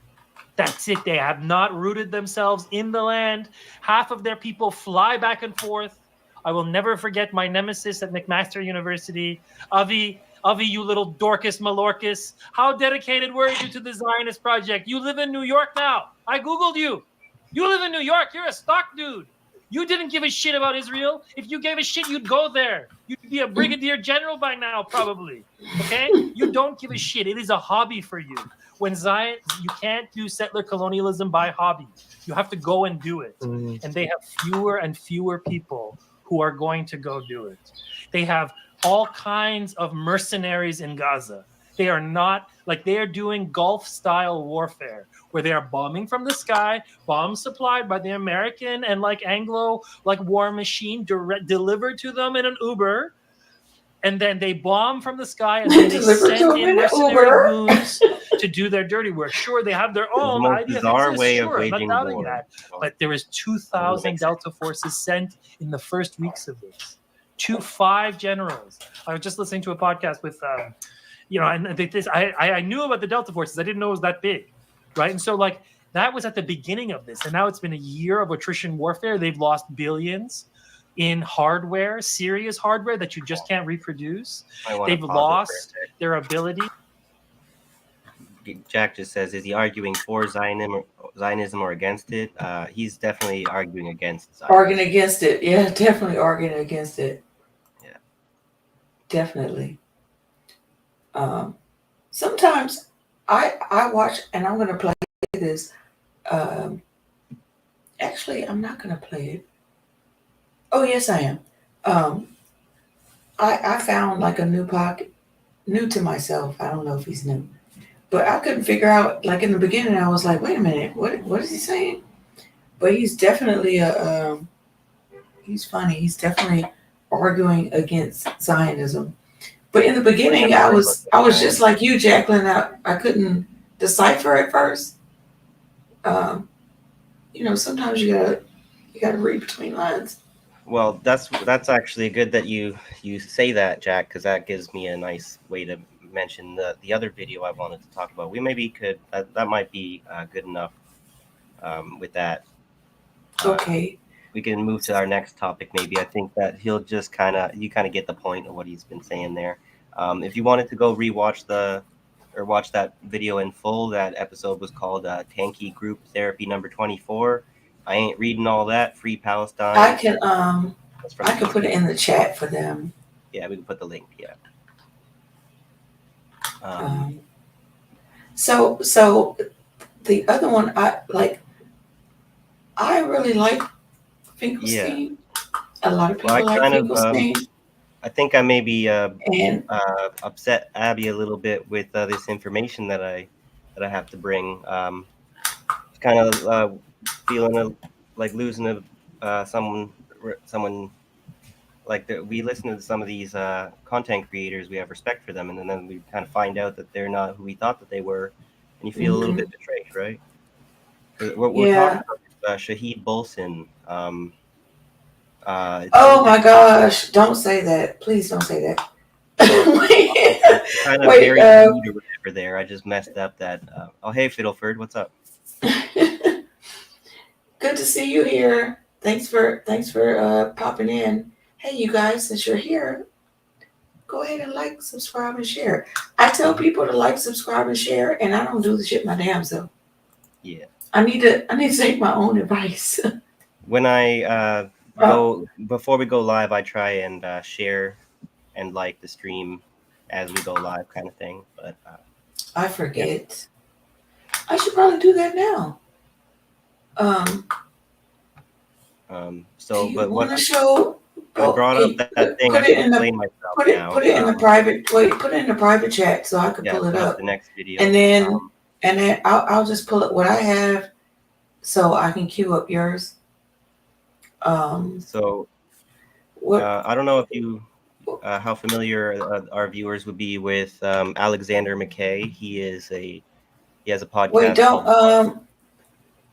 Speaker 3: That's it. They have not rooted themselves in the land. Half of their people fly back and forth. I will never forget my nemesis at McMaster University, Avi, you little Dorcas Malorcas. How dedicated were you to the Zionist project? You live in New York now. I Googled you. You live in New York. You're a stock dude. You didn't give a shit about Israel. If you gave a shit, you'd go there. You'd be a brigadier general by now, probably. Okay? You don't give a shit. It is a hobby for you. When Zion, you can't do settler colonialism by hobby. You have to go and do it. And they have fewer and fewer people who are going to go do it. They have all kinds of mercenaries in Gaza. They are not like they are doing Gulf-style warfare, where they are bombing from the sky, bombs supplied by the American and like Anglo like war machine delivered to them in an Uber, and then they bomb from the sky and then they send in mercenary goons to do their dirty work. Sure, they have their own
Speaker 2: the most bizarre way of
Speaker 3: sure,
Speaker 2: waging
Speaker 3: I'm not doubting
Speaker 2: war.
Speaker 3: that. But there was 2,000 Delta forces sent in the first weeks of this. 5 generals. I was just listening to a podcast with, and I knew about the Delta forces. I didn't know it was that big, right? And so like that was at the beginning of this, and now it's been a year of attrition warfare. They've lost billions in hardware, serious hardware that you just can't reproduce. They've lost their ability.
Speaker 2: Jack just says, is he arguing for Zionism or against it? He's definitely arguing against Zionism.
Speaker 1: Arguing against it. Yeah, definitely arguing against it.
Speaker 2: Yeah.
Speaker 1: Definitely. Sometimes I watch, and I'm going to play this. Actually, I'm not going to play it. Oh, yes, I am. I found like a new pocket, new to myself. I don't know if he's new. But I couldn't figure out, like in the beginning, I was like, wait a minute, what is he saying? But he's definitely he's funny. He's definitely arguing against Zionism. But in the beginning, I was just like you, Jacqueline. I couldn't decipher at first. Sometimes you gotta read between lines.
Speaker 2: Well, that's actually good that you say that, Jack, because that gives me a nice way to mention the other video I wanted to talk about. We maybe could that might be good enough with that.
Speaker 1: Okay.
Speaker 2: We can move to our next topic. Maybe I think that he'll just kind of get the point of what he's been saying there. If you wanted to go watch that video in full, that episode was called Tanky Group Therapy number 24. I ain't reading all that. Free Palestine.
Speaker 1: I can put it in the chat for them.
Speaker 2: Yeah, we can put the link. Yeah.
Speaker 1: So the other one I really like Finkelstein. Yeah. A lot of people like Finkelstein.
Speaker 2: I think I maybe upset Abby a little bit with this information that I have to bring. Kind of feeling like losing someone like that. We listen to some of these content creators, we have respect for them, and then we kind of find out that they're not who we thought that they were, and you feel a little bit betrayed, right? We're talking about Shahid Bolson.
Speaker 1: Oh my gosh! Don't say that, please. Don't say that.
Speaker 2: Kind of very or whatever there. I just messed up that. Oh, hey, Fiddleford, what's up?
Speaker 1: Good to see you here. Thanks for popping in. Hey, you guys, since you're here, go ahead and like, subscribe, and share. I tell people to like, subscribe, and share, and I don't do the shit my damn self.
Speaker 2: Yeah.
Speaker 1: I need to take my own advice.
Speaker 2: When I before we go live, I try and share and like the stream as we go live, kind of thing. But
Speaker 1: I forget. Yeah. I should probably do that now. Um,
Speaker 2: So,
Speaker 1: do you
Speaker 2: but what
Speaker 1: want to show?
Speaker 2: I brought up that thing, I
Speaker 1: Put it
Speaker 2: should
Speaker 1: in the
Speaker 2: explain myself now.
Speaker 1: put it in the private. Wait, put it in the private chat so I can
Speaker 2: Yeah,
Speaker 1: pull it
Speaker 2: put up the
Speaker 1: up,
Speaker 2: next video.
Speaker 1: and then I'll just pull up what I have so I can queue up yours.
Speaker 2: So
Speaker 1: What?
Speaker 2: I don't know if you how familiar our viewers would be with Alexander McKay. He has a
Speaker 1: Wait,
Speaker 2: podcast called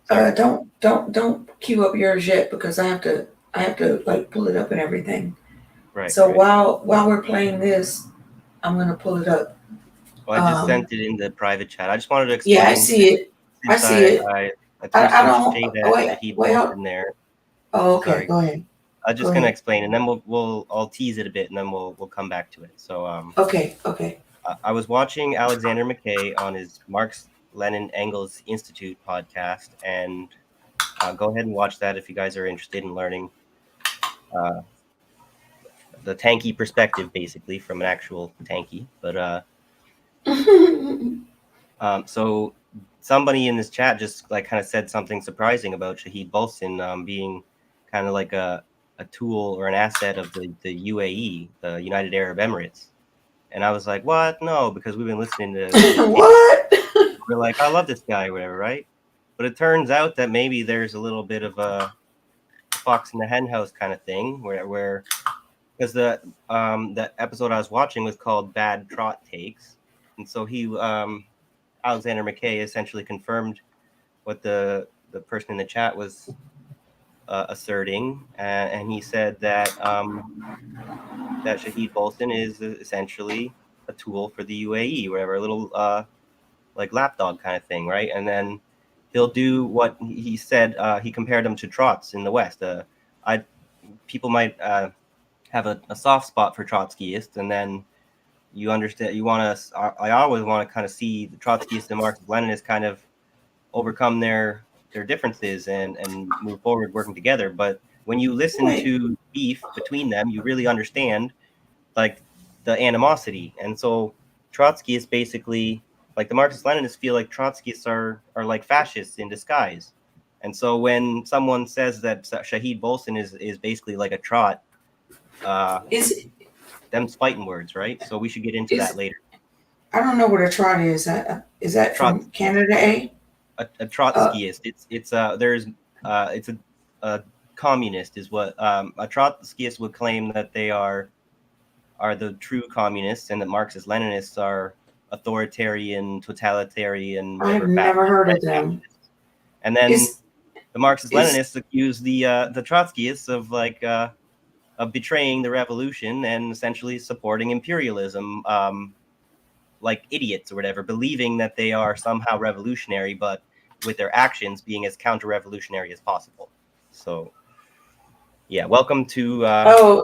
Speaker 2: Sorry.
Speaker 1: don't queue up yours yet because I have to like pull it up and everything.
Speaker 2: Right.
Speaker 1: So
Speaker 2: Right.
Speaker 1: while we're playing this, I'm gonna pull it up.
Speaker 2: Well, I just sent it in the private chat. I just wanted to explain.
Speaker 1: Yeah, I see it. I
Speaker 2: Since
Speaker 1: see it.
Speaker 2: I threw
Speaker 1: I
Speaker 2: some
Speaker 1: don't.
Speaker 2: shade
Speaker 1: Wait,
Speaker 2: at Shahid
Speaker 1: wait.
Speaker 2: Bose in there.
Speaker 1: Oh, okay.
Speaker 2: Sorry.
Speaker 1: Go ahead.
Speaker 2: I'm just
Speaker 1: Go
Speaker 2: gonna
Speaker 1: ahead.
Speaker 2: explain, and then I'll tease it a bit, and then we'll come back to it. So
Speaker 1: Okay.
Speaker 2: I was watching Alexander McKay on his Marx Lenin Engels Institute podcast, and go ahead and watch that if you guys are interested in learning the tanky perspective, basically from an actual tanky. But so somebody in this chat just like kind of said something surprising about Shahid Bolsin being kind of like a tool or an asset of the UAE, the United Arab Emirates. And I was like, what? No, because we've been listening to
Speaker 1: What?
Speaker 2: we're like, I love this guy or whatever, right? But it turns out that maybe there's a little bit of a fox in the hen house kind of thing where because the episode I was watching was called Bad Trot Takes. And so he Alexander McKay essentially confirmed what the person in the chat was asserting, and he said that that Shahid Bolsin is essentially a tool for the UAE, whatever, a little like lapdog kind of thing, right? And then he'll do what he said. He compared them to Trots in the West. People might have a soft spot for Trotskyists, and then you understand. I always want to kind of see the Trotskyists and Marxist Leninists kind of overcome their differences and move forward working together. But when you listen to beef between them, you really understand like the animosity. And so Trotsky is basically like the Marxist Leninists feel like Trotskyists are like fascists in disguise. And so when someone says that Shahid Bolsin is basically like a trot, them's fighting words, right? So we should get into that later.
Speaker 1: I don't know what a trot is. Is that from Canada, A?
Speaker 2: A Trotskyist. It's a communist is what a Trotskyist would claim that they are the true communists, and that Marxist Leninists are authoritarian, totalitarian.
Speaker 1: I've never heard of them.
Speaker 2: And then the Marxist Leninists accuse the Trotskyists of like of betraying the revolution and essentially supporting imperialism, like idiots or whatever, believing that they are somehow revolutionary, but with their actions being as counter-revolutionary as possible. So, yeah, welcome to.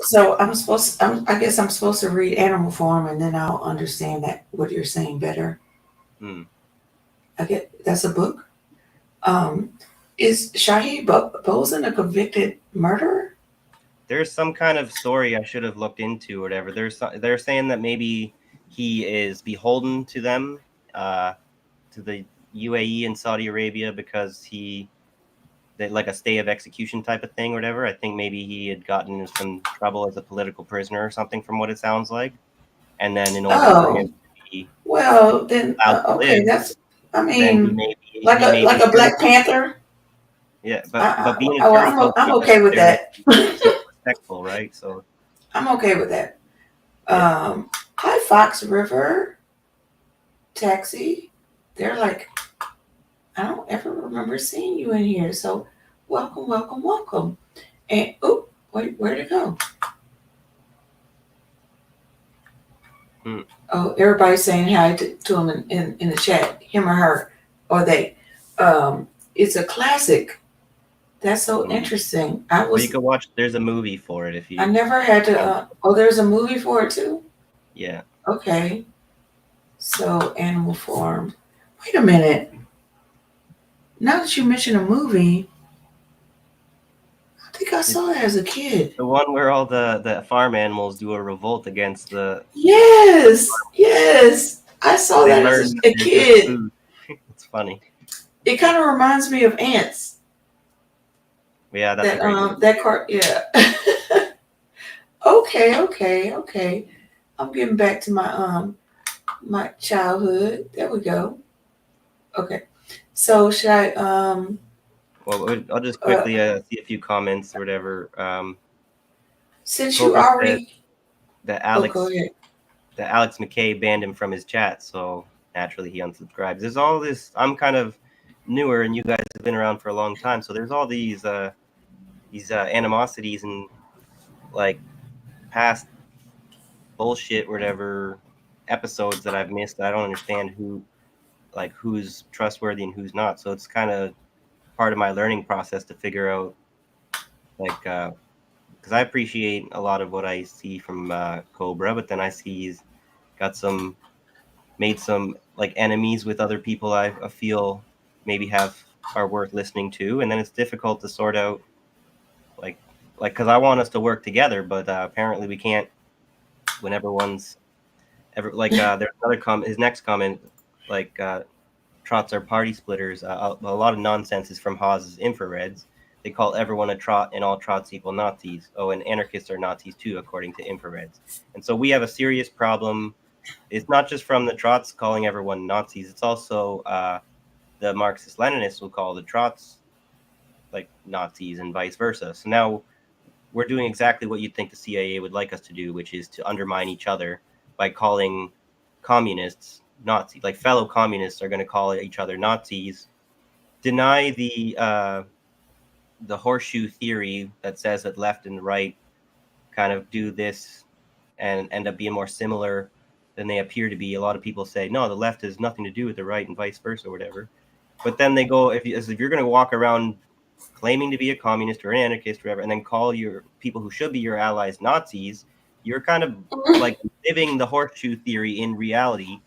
Speaker 1: So I guess I'm supposed to read Animal Farm, and then I'll understand that what you're saying better. I get that's a book. Is Shahid Bolsin a convicted murderer?
Speaker 2: There's some kind of story I should have looked into, or whatever. They're saying that maybe he is beholden to them, to the UAE and Saudi Arabia, because like a stay of execution type of thing or whatever. I think maybe he had gotten into some trouble as a political prisoner or something, from what it sounds like. And then in order for him to be
Speaker 1: then
Speaker 2: live,
Speaker 1: that's like
Speaker 2: maybe
Speaker 1: a Black Panther.
Speaker 2: Yeah, but being
Speaker 1: I'm okay with that.
Speaker 2: Respectful, right? So
Speaker 1: I'm okay with that. Hi, Fox River Taxi. They're like, I don't ever remember seeing you in here. So welcome. And wait, where'd it go? Oh, everybody's saying hi to him in the chat, him or her, or they. It's a classic. That's so interesting.
Speaker 2: You can watch. There's a movie for it if you.
Speaker 1: I never had to. There's a movie for it too.
Speaker 2: Yeah.
Speaker 1: Okay. So Animal Farm. Wait a minute. Now that you mention a movie, I think I saw it as a kid.
Speaker 2: The one where all the farm animals do a revolt against the.
Speaker 1: Yes. I saw that as a kid.
Speaker 2: It's funny.
Speaker 1: It kind of reminds me of Ants.
Speaker 2: Yeah, that's a
Speaker 1: That
Speaker 2: great movie.
Speaker 1: that card, yeah. Okay. I'm getting back to my childhood. There we go. Okay. So should I
Speaker 2: Well, I'll just
Speaker 1: uh
Speaker 2: quickly see a few comments or whatever.
Speaker 1: since you
Speaker 2: Cobra said
Speaker 1: already
Speaker 2: that
Speaker 1: oh go
Speaker 2: Alex
Speaker 1: ahead.
Speaker 2: that Alex McKay banned him from his chat, so naturally he unsubscribes. There's all this. I'm kind of newer, and you guys have been around for a long time, so there's all these animosities and like past bullshit, whatever episodes that I've missed. I don't understand who's trustworthy and who's not. So it's kind of part of my learning process to figure out like because I appreciate a lot of what I see from Cobra, but then I see he's got made some like enemies with other people I feel maybe are worth listening to, and then it's difficult to sort out like because I want us to work together, but apparently we can't when everyone's ever like there's another comment. His next comment like trots are party splitters. A lot of nonsense is from Hawes's infrareds. They call everyone a trot, and all trots equal Nazis. Oh, and anarchists are Nazis too, according to infrareds. And so we have a serious problem. It's not just from the trots calling everyone Nazis. It's also the Marxist-Leninists will call the trots like Nazis and vice versa. So now we're doing exactly what you'd think the CIA would like us to do, which is to undermine each other by calling communists Nazis. Like fellow communists are going to call each other Nazis, deny the horseshoe theory that says that left and right kind of do this and end up being more similar than they appear to be. A lot of people say, no, the left has nothing to do with the right and vice versa or whatever. But then they go, if you're going to walk around claiming to be a communist or an anarchist or whatever, and then call your people who should be your allies Nazis, you're kind of like living the horseshoe theory in reality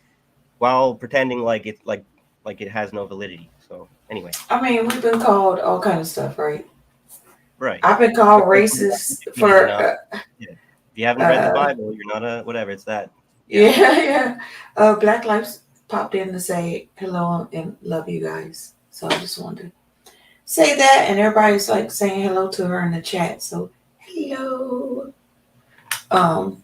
Speaker 2: while pretending like it has no validity. So anyway,
Speaker 1: I mean, we've been called all kind of stuff, right?
Speaker 2: right.
Speaker 1: I've been called
Speaker 2: Because
Speaker 1: racist
Speaker 2: means you're
Speaker 1: for
Speaker 2: not. Yeah. If you haven't read the Bible, you're not a whatever. It's that. Yeah.
Speaker 1: yeah. Black Lives popped in to say hello and love you guys. So I just wanted to say that, and everybody's like saying hello to her in the chat. So hello. Um,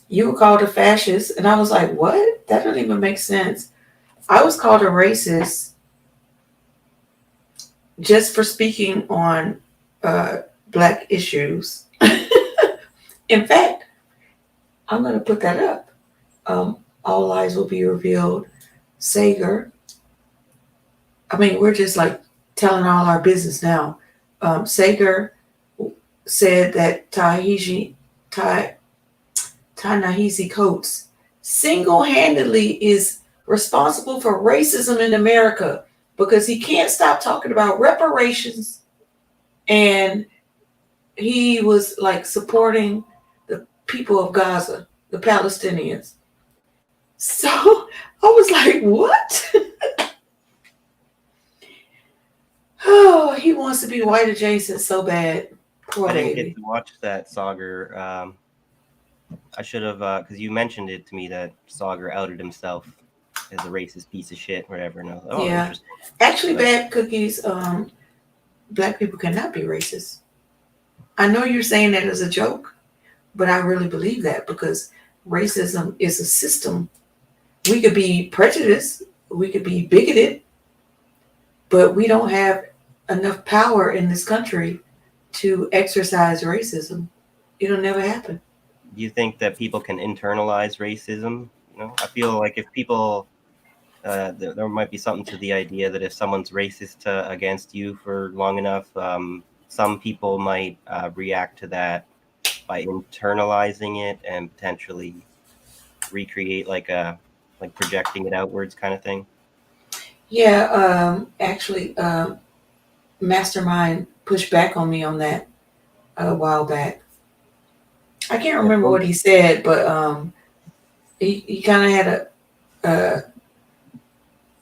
Speaker 1: you were called a fascist, and I was like, what? That doesn't even make sense. I was called a racist just for speaking on black issues. In fact, I'm going to put that up. All lies will be revealed. Sager. I mean, we're just like telling all our business now. Sager said that Ta-Nehisi Coates single-handedly is responsible for racism in America because he can't stop talking about reparations, and he was like supporting the people of Gaza, the Palestinians. So I was like, what? Oh, he wants to be white adjacent so bad. Poor
Speaker 2: I didn't
Speaker 1: baby.
Speaker 2: get to watch that Sagar. I should have, because you mentioned it to me that Sagar outed himself as a racist piece of shit, whatever. And I was like, oh,
Speaker 1: Yeah.
Speaker 2: interesting.
Speaker 1: Actually, Bad Cookies, black people cannot be racist. I know you're saying that as a joke, but I really believe that because racism is a system. We could be prejudiced, we could be bigoted, but we don't have enough power in this country to exercise racism. It'll never happen.
Speaker 2: Do you think that people can internalize racism? I feel like if people, there might be something to the idea that if someone's racist against you for long enough, some people might react to that by internalizing it and potentially recreate like projecting it outwards kind of thing.
Speaker 1: Yeah, actually, Mastermind pushed back on me on that a while back. I can't remember what he said, but he kind of had a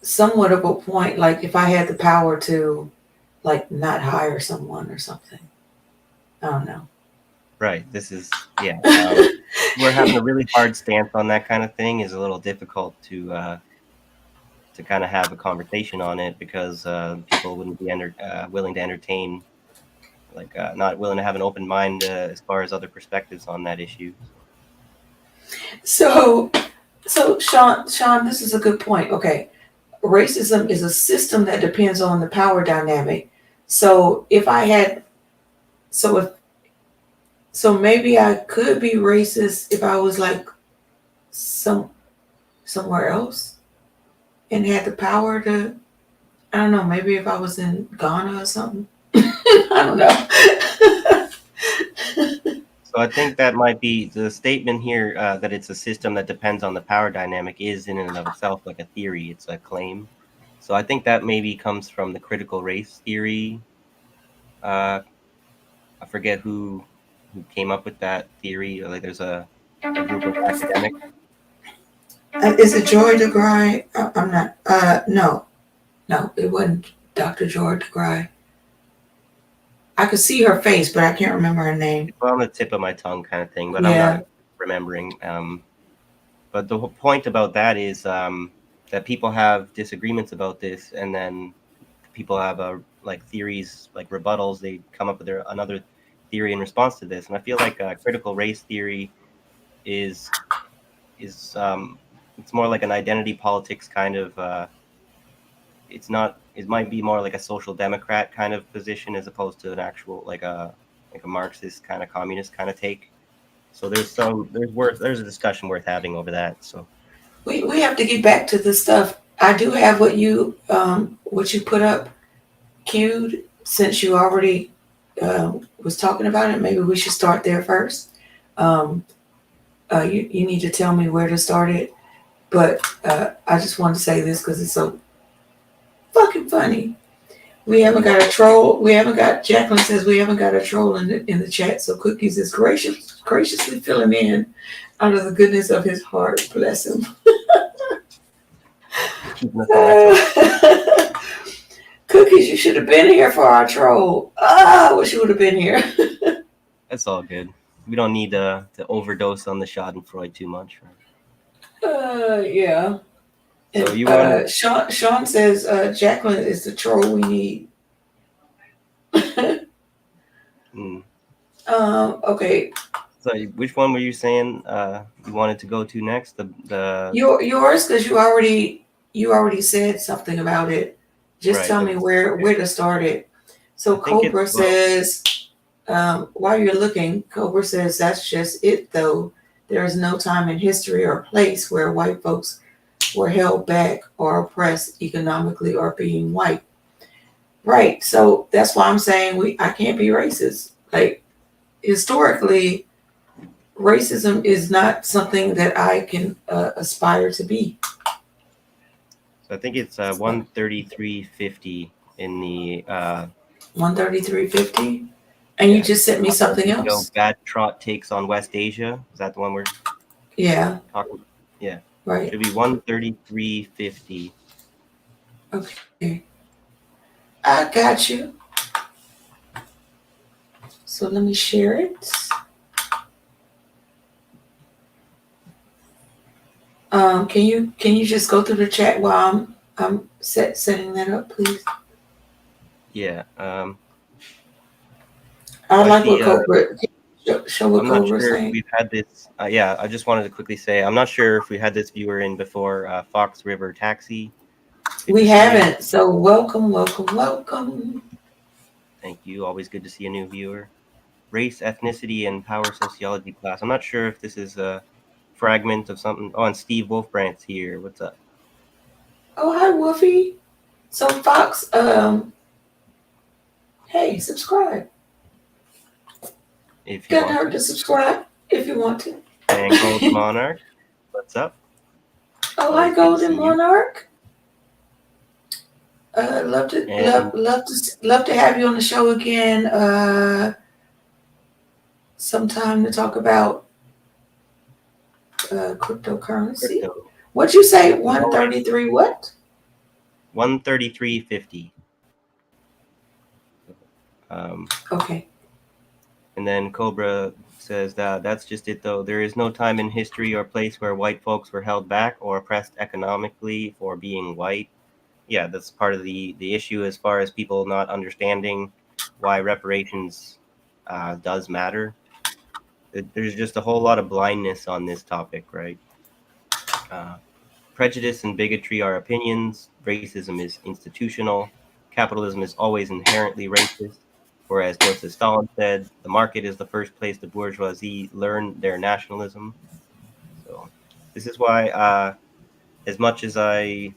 Speaker 1: somewhat of a point. Like if I had the power to, like, not hire someone or something. I don't know.
Speaker 2: Right. This is we're having a really hard stance on that kind of thing. Is a little difficult to kind of have a conversation on it because people wouldn't be willing to entertain not willing to have an open mind as far as other perspectives on that issue.
Speaker 1: So Sean, this is a good point. Okay, racism is a system that depends on the power dynamic. So if I had, so if, so maybe I could be racist if I was like somewhere else and had the power to. I don't know. Maybe if I was in Ghana or something. I don't know.
Speaker 2: So I think that might be the statement here that it's a system that depends on the power dynamic is in and of itself like a theory. It's a claim. So I think that maybe comes from the critical race theory. I forget who came up with that theory. Like there's a group of academics.
Speaker 1: Is it Joy DeGruy? I'm not. No, it wasn't Dr. Joy DeGruy. I could see her face, but I can't remember her name.
Speaker 2: It's on the tip of my tongue, kind of thing, but
Speaker 1: Yeah.
Speaker 2: I'm not remembering. But the whole point about that is that people have disagreements about this, and then people have like theories, like rebuttals. They come up with another theory in response to this, and I feel like critical race theory is it's more like an identity politics kind of. It's not. It might be more like a social democrat kind of position as opposed to an actual like a Marxist kind of communist kind of take. So there's a discussion worth having over that. So
Speaker 1: We have to get back to the stuff. I do have what you put up queued since you already was talking about it. Maybe we should start there first. You need to tell me where to start it, but I just want to say this because it's so fucking funny. We haven't got a troll. Jacqueline says we haven't got a troll in the chat. So Cookies is graciously filling in out of the goodness of his heart. Bless him. Cookies, you should have been here for our troll. I wish you would have been here.
Speaker 2: that's all good. We don't need to overdose on the Schadenfreude too much.
Speaker 1: Yeah.
Speaker 2: So you
Speaker 1: Sean says Jacqueline is the troll we need. Okay.
Speaker 2: So which one were you saying you wanted to go to next? The
Speaker 1: yours, because you already said something about it. Just
Speaker 2: right,
Speaker 1: tell me where to start it. So Cobra says, while you're looking, Cobra says that's just it though. There is no time in history or place where white folks were held back or oppressed economically or being white. Right. So that's why I'm saying I can't be racist. Like historically, racism is not something that I can aspire to be.
Speaker 2: So I think it's 133.50 in the
Speaker 1: 133.50, and you just sent me something else.
Speaker 2: Bad Trot takes on West Asia. Is that the one we're
Speaker 1: talking?
Speaker 2: Yeah.
Speaker 1: Right.
Speaker 2: It should be 133.50.
Speaker 1: Okay. I got you. So let me share it. Can you just go through the chat while I'm setting that up, please?
Speaker 2: Yeah.
Speaker 1: I like what Cobra. Show what
Speaker 2: I'm not
Speaker 1: Cobra's
Speaker 2: sure
Speaker 1: saying.
Speaker 2: if we've had this. Yeah, I just wanted to quickly say I'm not sure if we had this viewer in before. Fox River Taxi.
Speaker 1: We haven't. So welcome.
Speaker 2: Thank you. Always good to see a new viewer. Race, ethnicity, and power sociology class. I'm not sure if this is a fragment of something. Oh, and Steve Wolfbrandt's here. What's up?
Speaker 1: Oh, hi, Wolfie. So Fox, hey, subscribe.
Speaker 2: If you
Speaker 1: Doesn't hurt to subscribe if you want to.
Speaker 2: And Gold Monarch, what's up?
Speaker 1: Oh, hi, Golden Monarch. Love to have you on the show again. Sometime to talk about cryptocurrency. What'd you say? 133 what?
Speaker 2: 133.50.
Speaker 1: Okay.
Speaker 2: And then Cobra says that's just it though. There is no time in history or place where white folks were held back or oppressed economically for being white. Yeah, that's part of the issue as far as people not understanding why reparations does matter. There's just a whole lot of blindness on this topic, right? Prejudice and bigotry are opinions. Racism is institutional. Capitalism is always inherently racist. Whereas Joseph Stalin said, the market is the first place the bourgeoisie learn their nationalism. So this is why, as much as I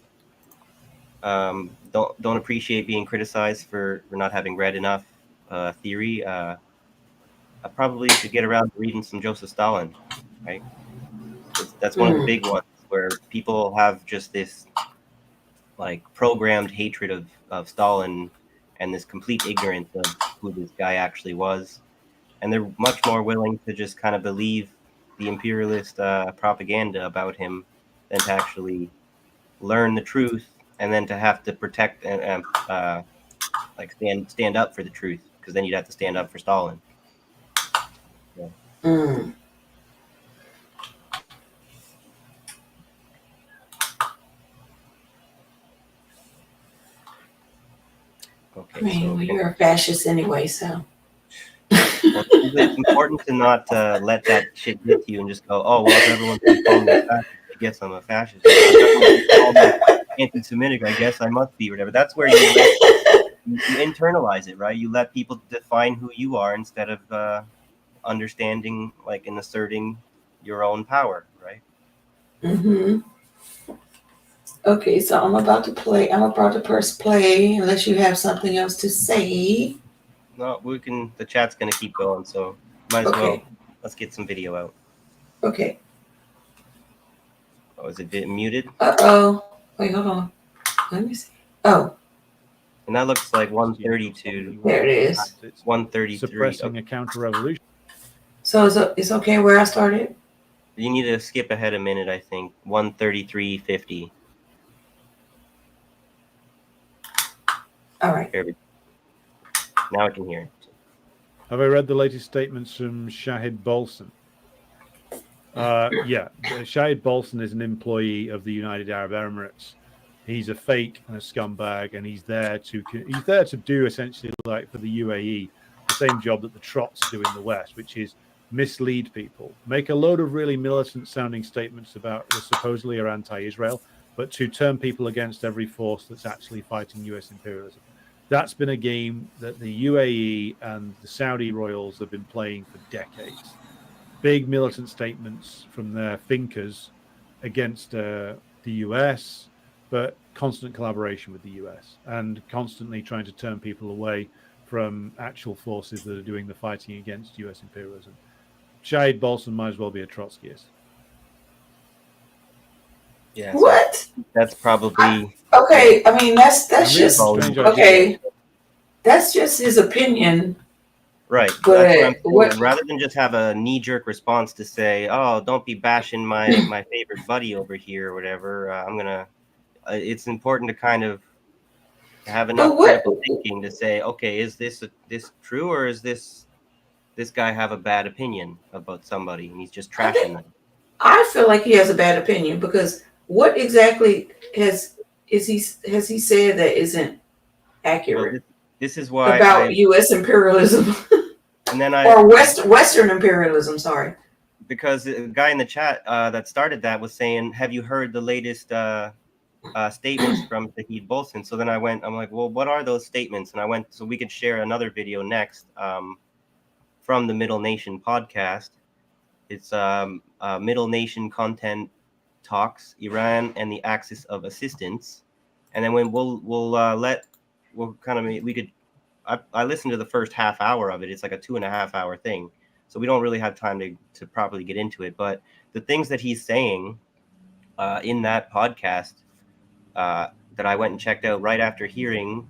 Speaker 2: don't appreciate being criticized for not having read enough theory, I probably should get around to reading some Joseph Stalin, right? That's one of the
Speaker 1: Mm.
Speaker 2: big ones where people have just this like programmed hatred of Stalin and this complete ignorance of who this guy actually was. And they're much more willing to just kind of believe the imperialist propaganda about him than to actually learn the truth and then to have to protect and like stand up for the truth, because then you'd have to stand up for Stalin. Yeah.
Speaker 1: Mm.
Speaker 2: Okay,
Speaker 1: I mean,
Speaker 2: so
Speaker 1: well, you're a fascist anyway, so.
Speaker 2: well, it's important to not let that shit get to you and just go, oh, well, if everyone's going to call me a fascist, I guess I'm a fascist. If everyone's going to call me anti-Semitic, I guess I must be, whatever. That's where you internalize it, right? You let people define who you are instead of understanding, like, and asserting your own power, right?
Speaker 1: Mm-hmm. Okay, so I'm about to press play unless you have something else to say.
Speaker 2: No, the chat's going to keep going, so might as well,
Speaker 1: Okay.
Speaker 2: let's get some video out.
Speaker 1: Okay.
Speaker 2: Oh, is it muted?
Speaker 1: Uh-oh. Wait, hold on. Let me see. Oh,
Speaker 2: And that looks like 132,
Speaker 1: there it is.
Speaker 2: 133.
Speaker 4: Suppressing
Speaker 2: Okay.
Speaker 4: a counter-revolution.
Speaker 1: So it's okay where I started?
Speaker 2: You need to skip ahead a minute, I think. 133.50.
Speaker 1: All right.
Speaker 2: There we go. Now I can hear.
Speaker 4: Have I read the latest statements from Shahid Bolson? Yeah, Shahid Bolson is an employee of the United Arab Emirates. He's a fake and a scumbag, and he's there to do essentially, like for the UAE, the same job that the Trots do in the West, which is mislead people, make a load of really militant-sounding statements about that supposedly are anti-Israel, but to turn people against every force that's actually fighting U.S. imperialism. That's been a game that the UAE and the Saudi royals have been playing for decades. Big militant statements from their thinkers against the US, but constant collaboration with the US and constantly trying to turn people away from actual forces that are doing the fighting against US imperialism. Shahid Bolson might as well be a Trotskyist.
Speaker 2: Yeah.
Speaker 1: What?
Speaker 2: That's probably
Speaker 1: Okay, I mean that's just
Speaker 4: strange
Speaker 1: okay. That's just his opinion.
Speaker 2: right.
Speaker 1: But
Speaker 2: That's what I'm saying.
Speaker 1: what-
Speaker 2: Rather than just have a knee-jerk response to say, "Oh, don't be bashing my favorite buddy over here" or whatever, I'm gonna. It's important to kind of have enough critical thinking to say, "Okay, is this true, or is this guy have a bad opinion about somebody and he's just trashing them?"
Speaker 1: I feel like he has a bad opinion because what exactly has he said that isn't accurate?
Speaker 2: Well, this is why
Speaker 1: about U.S. imperialism
Speaker 2: and then
Speaker 1: or Western imperialism. Sorry,
Speaker 2: because the guy in the chat that started that was saying, "Have you heard the latest statements from Shahid Bolson?" So then I'm like, "Well, what are those statements?" And I went so we could share another video next from the Middle Nation podcast. It's Middle Nation Content Talks Iran and the Axis of Assistance, and then when I listened to the first half hour of it. It's like a 2.5 hour thing. So we don't really have time to properly get into it. But the things that he's saying in that podcast that I went and checked out right after hearing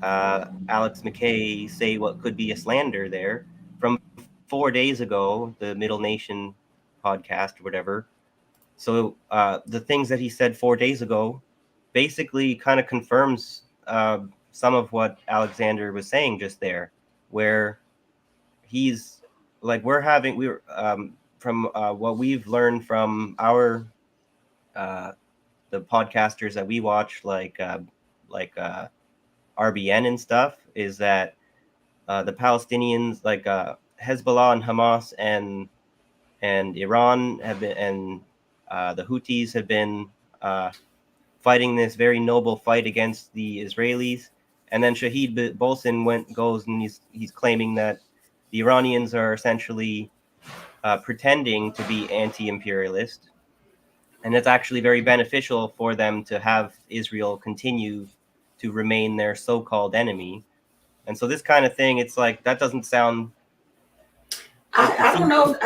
Speaker 2: Alex McKay say what could be a slander there from 4 days ago, the Middle Nation podcast or whatever. So the things that he said 4 days ago basically kind of confirms some of what Alexander was saying just there, where he's like we're from what we've learned from our the podcasters that we watch like RBN and stuff, is that the Palestinians, like Hezbollah and Hamas and Iran have been, and the Houthis have been fighting this very noble fight against the Israelis. And then Shahid Bolson goes and he's claiming that the Iranians are essentially pretending to be anti-imperialist, and it's actually very beneficial for them to have Israel continue to remain their so-called enemy. And so this kind of thing, it's like that doesn't sound.
Speaker 1: I don't know.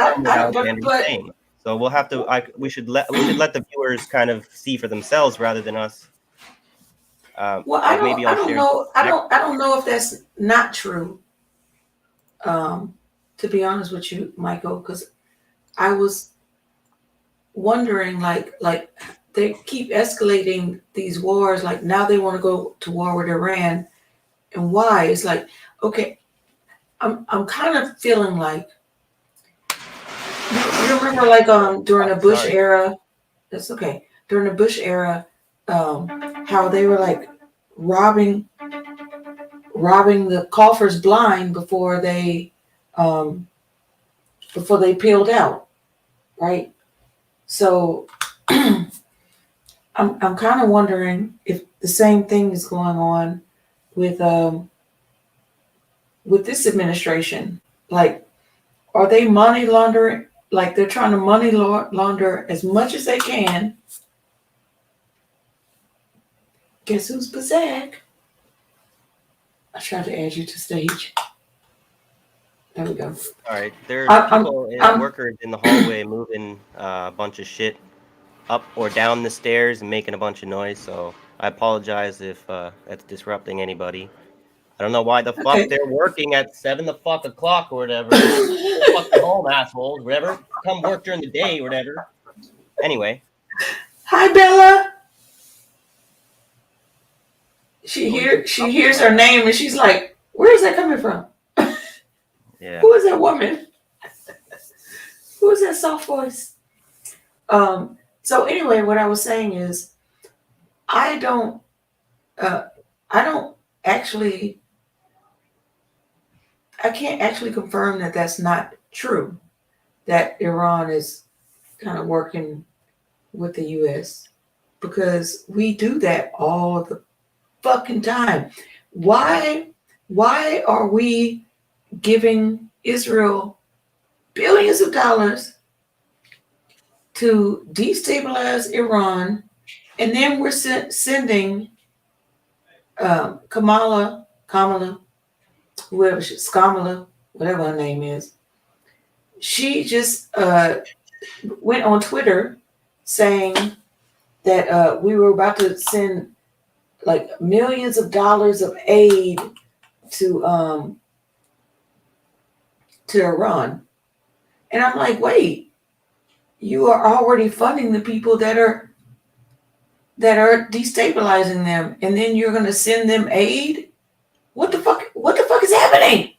Speaker 1: But
Speaker 2: So we'll have to. We should let the viewers kind of see for themselves rather than us.
Speaker 1: Well, I don't know. I don't know if that's not true. To be honest with you, Michael, because I was wondering, like they keep escalating these wars. Like now they want to go to war with Iran, and why? It's like, okay, I'm kind of feeling like you remember, like during the Bush era. That's okay. During the Bush era, how they were like robbing the coffers blind before they peeled out, right? So I'm kind of wondering if the same thing is going on with this administration. Like, are they money laundering? Like they're trying to money launder as much as they can. Guess who's Bazak? I tried to add you to stage. There we go.
Speaker 2: All right, there's workers in the hallway moving a bunch of shit up or down the stairs and making a bunch of noise. So I apologize if that's disrupting anybody. I don't know why the fuck they're working at 7 o'clock or whatever. Fuck the home, assholes, whatever. Come work during the day or whatever. Anyway.
Speaker 1: Hi, Bella. She hears her name and she's like, where is that coming from?
Speaker 2: Yeah.
Speaker 1: Who is that woman? Who is that soft voice? So anyway, what I was saying is I don't actually, I can't actually confirm that that's not true, that Iran is kind of working with the U.S. because we do that all the fucking time. Why are we giving Israel billions of dollars to destabilize Iran, and then we're sending Kamala, whoever Skamala, whatever her name is, she just went on Twitter saying that we were about to send like millions of dollars of aid to Iran. And I'm like, wait, you are already funding the people that are destabilizing them, and then you're going to send them aid? What the fuck is happening?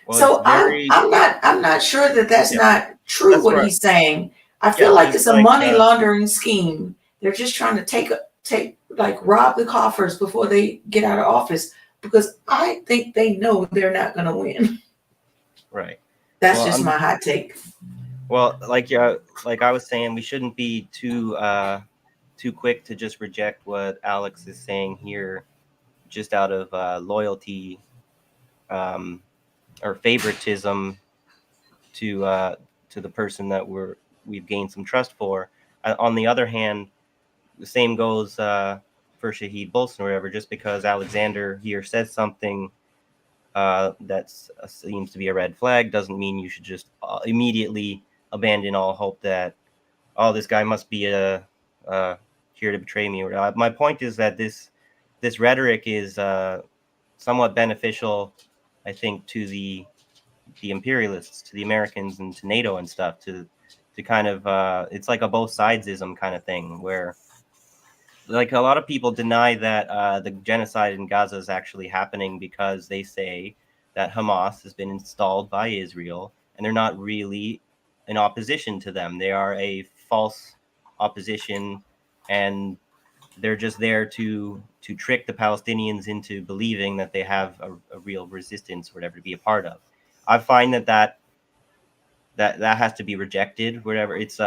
Speaker 1: Well, so I'm not sure that that's not true. That's what he's saying. I feel like it's a money laundering scheme. They're just trying to rob the coffers before they get out of office, because I think they know they're not going to win.
Speaker 2: Right.
Speaker 1: That's just my hot take.
Speaker 2: Well, like I was saying, we shouldn't be too quick to just reject what Alex is saying here, just out of loyalty or favoritism to the person that we've gained some trust for. On the other hand, the same goes for Shahid Bolson or whatever. Just because Alexander here says something that seems to be a red flag doesn't mean you should just immediately abandon all hope that, oh, this guy must be here to betray me. My point is that this rhetoric is somewhat beneficial, I think, to the imperialists, to the Americans, and to NATO and stuff, to kind of it's like a both sidesism kind of thing, where like a lot of people deny that the genocide in Gaza is actually happening because they say that Hamas has been installed by Israel and they're not really in opposition to them. They are a false opposition, and they're just there to trick the Palestinians into believing that they have a real resistance or whatever to be a part of. I find that has to be rejected. Whatever it's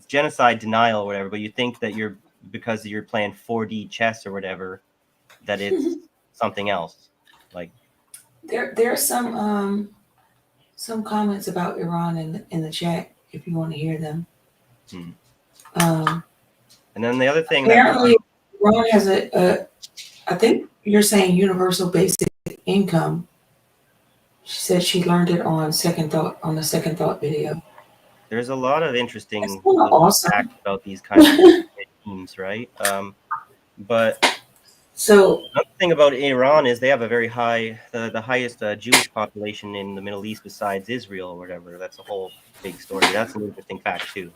Speaker 2: genocide denial or whatever. But you think that because you're playing 4D chess or whatever, that it's something else. Like
Speaker 1: There's some comments about Iran in the chat if you want to hear them.
Speaker 2: And then the other thing
Speaker 1: apparently Iran has I think you're saying universal basic income. She said she learned it on the Second Thought video.
Speaker 2: there's a lot of interesting
Speaker 1: awesome
Speaker 2: facts about these kinds of teams, right? But
Speaker 1: so
Speaker 2: another thing about Iran is they have a very high, the highest Jewish population in the Middle East besides Israel or whatever. That's a whole big story. That's an interesting fact too.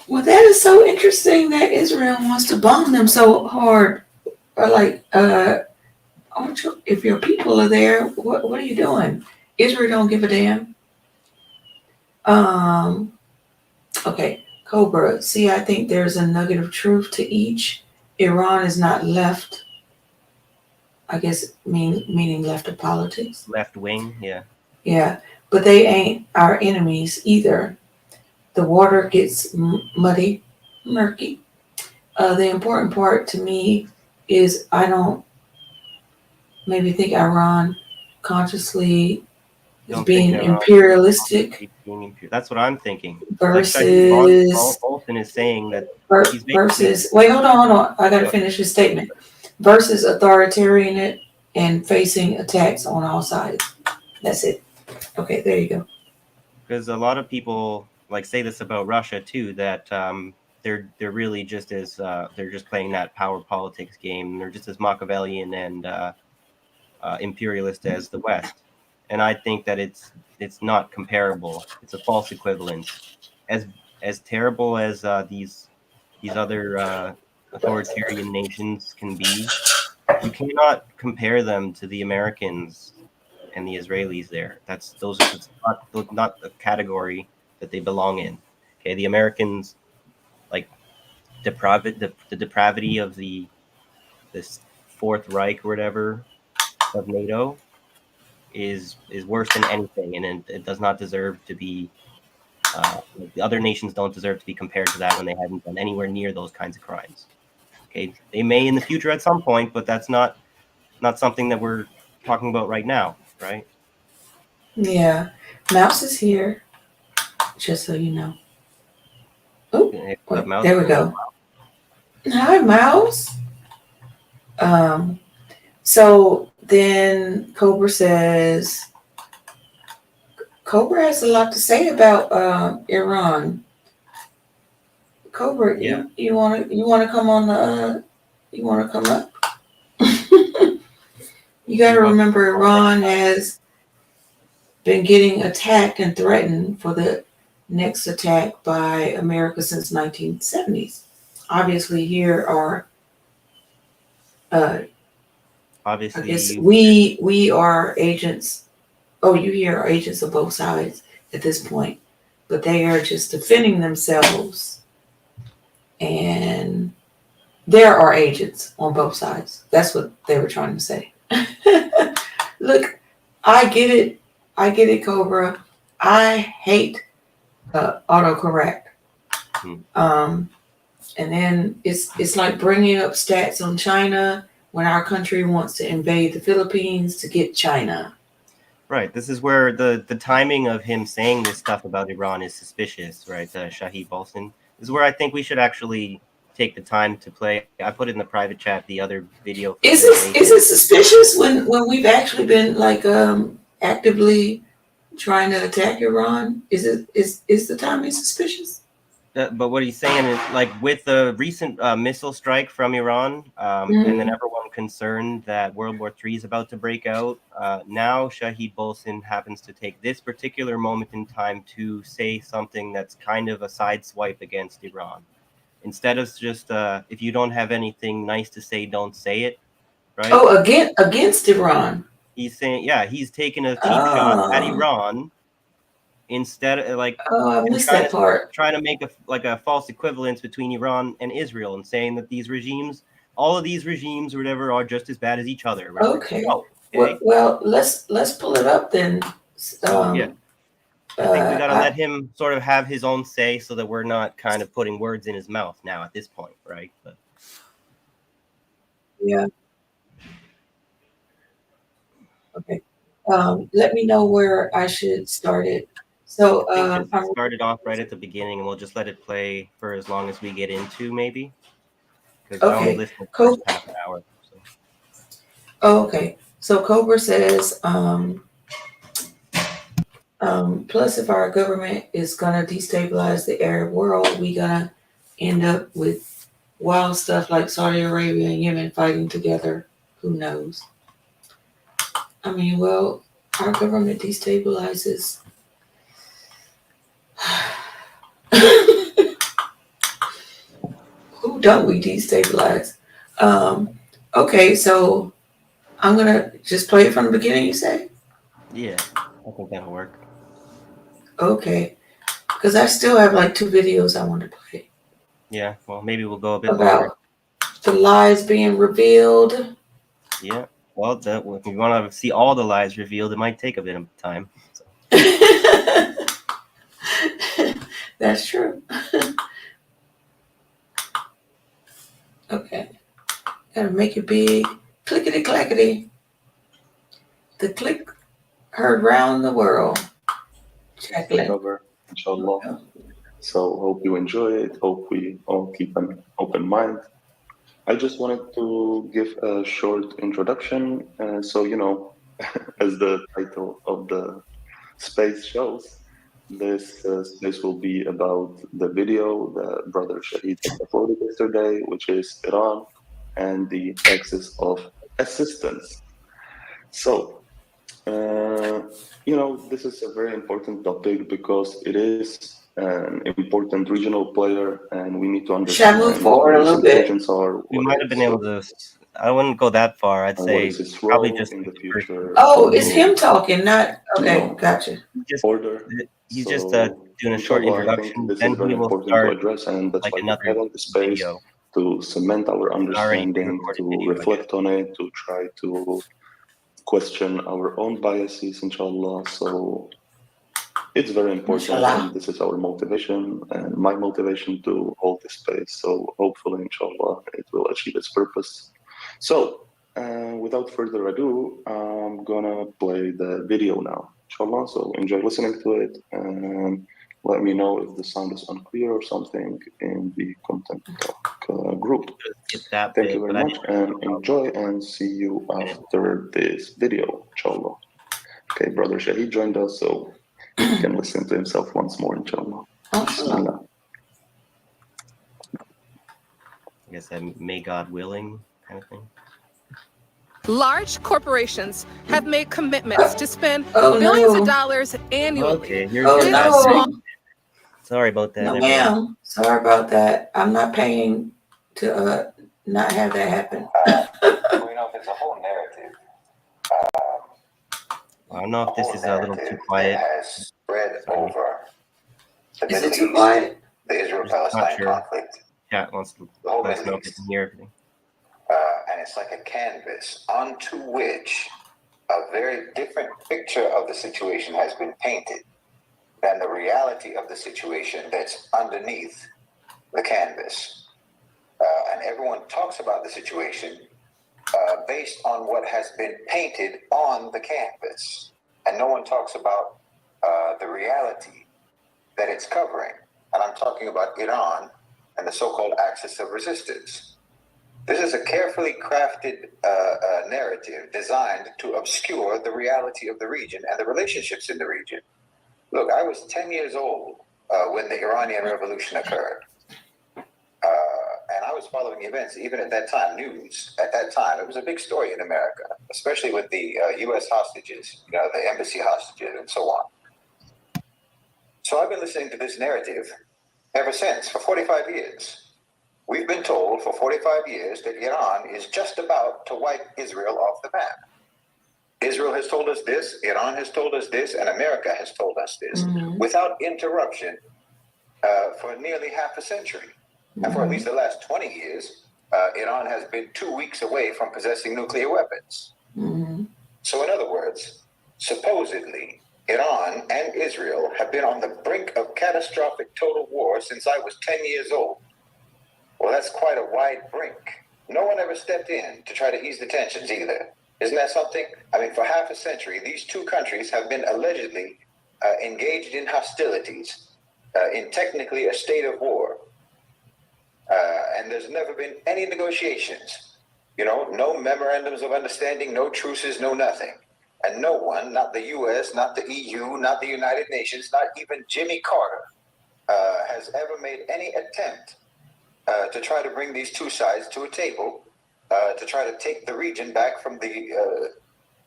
Speaker 1: Well, that is so interesting that Israel wants to bomb them so hard. Or like, if your people are there, what are you doing? Israel don't give a damn. Okay, Cobra. See, I think there's a nugget of truth to each. Iran is not left. I guess meaning left of politics.
Speaker 2: Left wing, yeah.
Speaker 1: Yeah, but they ain't our enemies either. The water gets murky. The important part to me is I don't maybe think Iran consciously is being imperialistic.
Speaker 2: That's what I'm thinking.
Speaker 1: Versus
Speaker 2: Bolton is saying that
Speaker 1: versus wait, hold on. I gotta finish his statement. Versus authoritarian and facing attacks on all sides. That's it. Okay, there you go.
Speaker 2: Because a lot of people say this about Russia too, that they're really just as they're just playing that power politics game. They're just as Machiavellian and imperialist as the West, and I think that it's not comparable. It's a false equivalence. As terrible as these other authoritarian nations can be, you cannot compare them to the Americans and the Israelis. Those are not the category that they belong in. Okay, the Americans, the depravity of this Fourth Reich or whatever of NATO is worse than anything, and it does not deserve to be. The other nations don't deserve to be compared to that when they haven't done anywhere near those kinds of crimes. Okay, they may in the future at some point, but that's not something that we're talking about right now, right?
Speaker 1: Yeah, Mouse is here, just so you know. Oh, there we go. Hi, Mouse. So then Cobra says, Cobra has a lot to say about Iran. Cobra,
Speaker 2: yeah.
Speaker 1: you want to come on you want to come up? You got to remember Iran has been getting attacked and threatened for the next attack by America since 1970s. Obviously, here are
Speaker 2: obviously
Speaker 1: I guess we are agents. Oh, you hear are agents of both sides at this point, but they are just defending themselves, and there are agents on both sides. That's what they were trying to say. Look, I get it, Cobra. I hate autocorrect. And then it's like bringing up stats on China when our country wants to invade the Philippines to get China.
Speaker 2: Right. This is where the timing of him saying this stuff about Iran is suspicious, right? Shahid Bolton. This is where I think we should actually take the time to play. I put it in the private chat, the other video.
Speaker 1: Is it suspicious when we've actually been actively trying to attack Iran? Is the timing suspicious?
Speaker 2: But what he's saying is, with the recent missile strike from Iran, and then everyone concerned that World War III is about to break out, now Shahid Bolton happens to take this particular moment in time to say something that's kind of a sideswipe against Iran. Instead of just, if you don't have anything nice to say, don't say it, right?
Speaker 1: Oh, against Iran.
Speaker 2: He's saying, yeah, he's taking a cheap shot at Iran instead of like
Speaker 1: Oh, I missed that part.
Speaker 2: trying to make a false equivalence between Iran and Israel and saying that these regimes, all of these regimes or whatever, are just as bad as each other. Whatever.
Speaker 1: Okay.
Speaker 2: No, okay?
Speaker 1: Well, let's pull it up then.
Speaker 4: Yeah.
Speaker 2: I think we got to let him sort of have his own say so that we're not kind of putting words in his mouth now at this point, right? But
Speaker 1: yeah. Okay. Let me know where I should start it. So
Speaker 2: I think just start it off right at the beginning, and we'll just let it play for as long as we get into, maybe. Because I only listened for half an hour. So.
Speaker 1: Oh, okay. So Cobra says, plus if our government is gonna destabilize the Arab world, we gonna end up with wild stuff like Saudi Arabia and Yemen fighting together. Who knows? I mean, well, our government destabilizes. Who don't we destabilize? Okay, so I'm gonna just play it from the beginning, you say?
Speaker 2: Yeah, I think that'll work.
Speaker 1: Okay, because I still have like 2 videos I want to play.
Speaker 2: Yeah, well, maybe we'll go a bit
Speaker 1: about
Speaker 2: longer.
Speaker 1: The lies being revealed.
Speaker 2: Yeah, well, if we want to see all the lies revealed, it might take a bit of time. So.
Speaker 1: That's true. Okay, gotta make it big. Clickety clackety. The click heard round the world. Jacqueline.
Speaker 5: Cover, inshallah. So hope you enjoy it. Hope we all keep an open mind. I just wanted to give a short introduction. So, you know, as the title of the space shows, this space will be about the video that Brother Shahid uploaded yesterday, which is Iran and the axis of assistance. So, you know, this is a very important topic because it is an important regional player, and we need to understand
Speaker 1: Should I move forward a little bit?
Speaker 2: We might have been able to. I wouldn't go that far. I'd say probably just
Speaker 5: in the future.
Speaker 1: Oh, it's him talking, not okay.
Speaker 5: You know,
Speaker 1: gotcha.
Speaker 5: Order.
Speaker 2: He's
Speaker 5: So,
Speaker 2: just doing a short introduction.
Speaker 5: This
Speaker 2: Then
Speaker 5: is very
Speaker 2: he will
Speaker 5: important
Speaker 2: start
Speaker 5: to address, and that's
Speaker 2: like
Speaker 5: why
Speaker 2: another
Speaker 5: we're having the space
Speaker 2: video.
Speaker 5: to cement our
Speaker 2: Already
Speaker 5: understanding,
Speaker 2: pre-recorded
Speaker 5: to
Speaker 2: video,
Speaker 5: reflect on it, to try to question our own biases, inshallah. So it's very important,
Speaker 1: Inshallah.
Speaker 5: and this is our motivation and my motivation to hold this space. So hopefully, inshallah, it will achieve its purpose. So without further ado, I'm gonna play the video now, inshallah. So enjoy listening to it, and let me know if the sound is unclear or something in the content group. Thank you very much, and enjoy, and see you after this video, inshallah. Okay, Brother Shahid joined us, so he can listen to himself once more, inshallah. Bismillah.
Speaker 2: I guess may God willing kind of thing.
Speaker 6: Large corporations have made commitments to spend billions of dollars annually.
Speaker 2: Okay, here's Sorry about that.
Speaker 1: No, ma'am. Sorry about that. I'm not paying to not have that happen.
Speaker 7: Well, you know, there's a whole narrative.
Speaker 2: I don't know if this is a little too quiet.
Speaker 7: Has spread over the
Speaker 1: Is
Speaker 7: Middle
Speaker 1: it too
Speaker 7: East,
Speaker 1: quiet?
Speaker 7: the Israel-Palestine conflict.
Speaker 2: Chat wants to
Speaker 7: The whole
Speaker 2: let us know
Speaker 7: Middle
Speaker 2: if they
Speaker 7: East.
Speaker 2: can hear everything.
Speaker 7: And it's like a canvas onto which a very different picture of the situation has been painted than the reality of the situation that's underneath the canvas. And everyone talks about the situation based on what has been painted on the canvas. And no one talks about the reality that it's covering. And I'm talking about Iran and the so-called axis of resistance. This is a carefully crafted narrative designed to obscure the reality of the region and the relationships in the region. Look, I was 10 years old when the Iranian Revolution occurred. And I was following events, even at that time, news. At that time, it was a big story in America, especially with the U.S. hostages, you know, the embassy hostages and so on. So I've been listening to this narrative ever since, for 45 years. We've been told for 45 years that Iran is just about to wipe Israel off the map. Israel has told us this, Iran has told us this, and America has told us this
Speaker 1: Mhm.
Speaker 7: without interruption for nearly half a century. And for at least the last 20 years, Iran has been 2 weeks away from possessing nuclear weapons.
Speaker 1: Mhm.
Speaker 7: So, in other words, supposedly, Iran and Israel have been on the brink of catastrophic total war since I was 10 years old. Well, that's quite a wide brink. No one ever stepped in to try to ease the tensions either. Isn't that something? I mean, for half a century, these two countries have been allegedly engaged in hostilities, in technically a state of war. And there's never been any negotiations. You know, no memorandums of understanding, no truces, no nothing. And no one, not the US, not the EU, not the United Nations, not even Jimmy Carter, has ever made any attempt to try to bring these two sides to a table to try to take the region back from the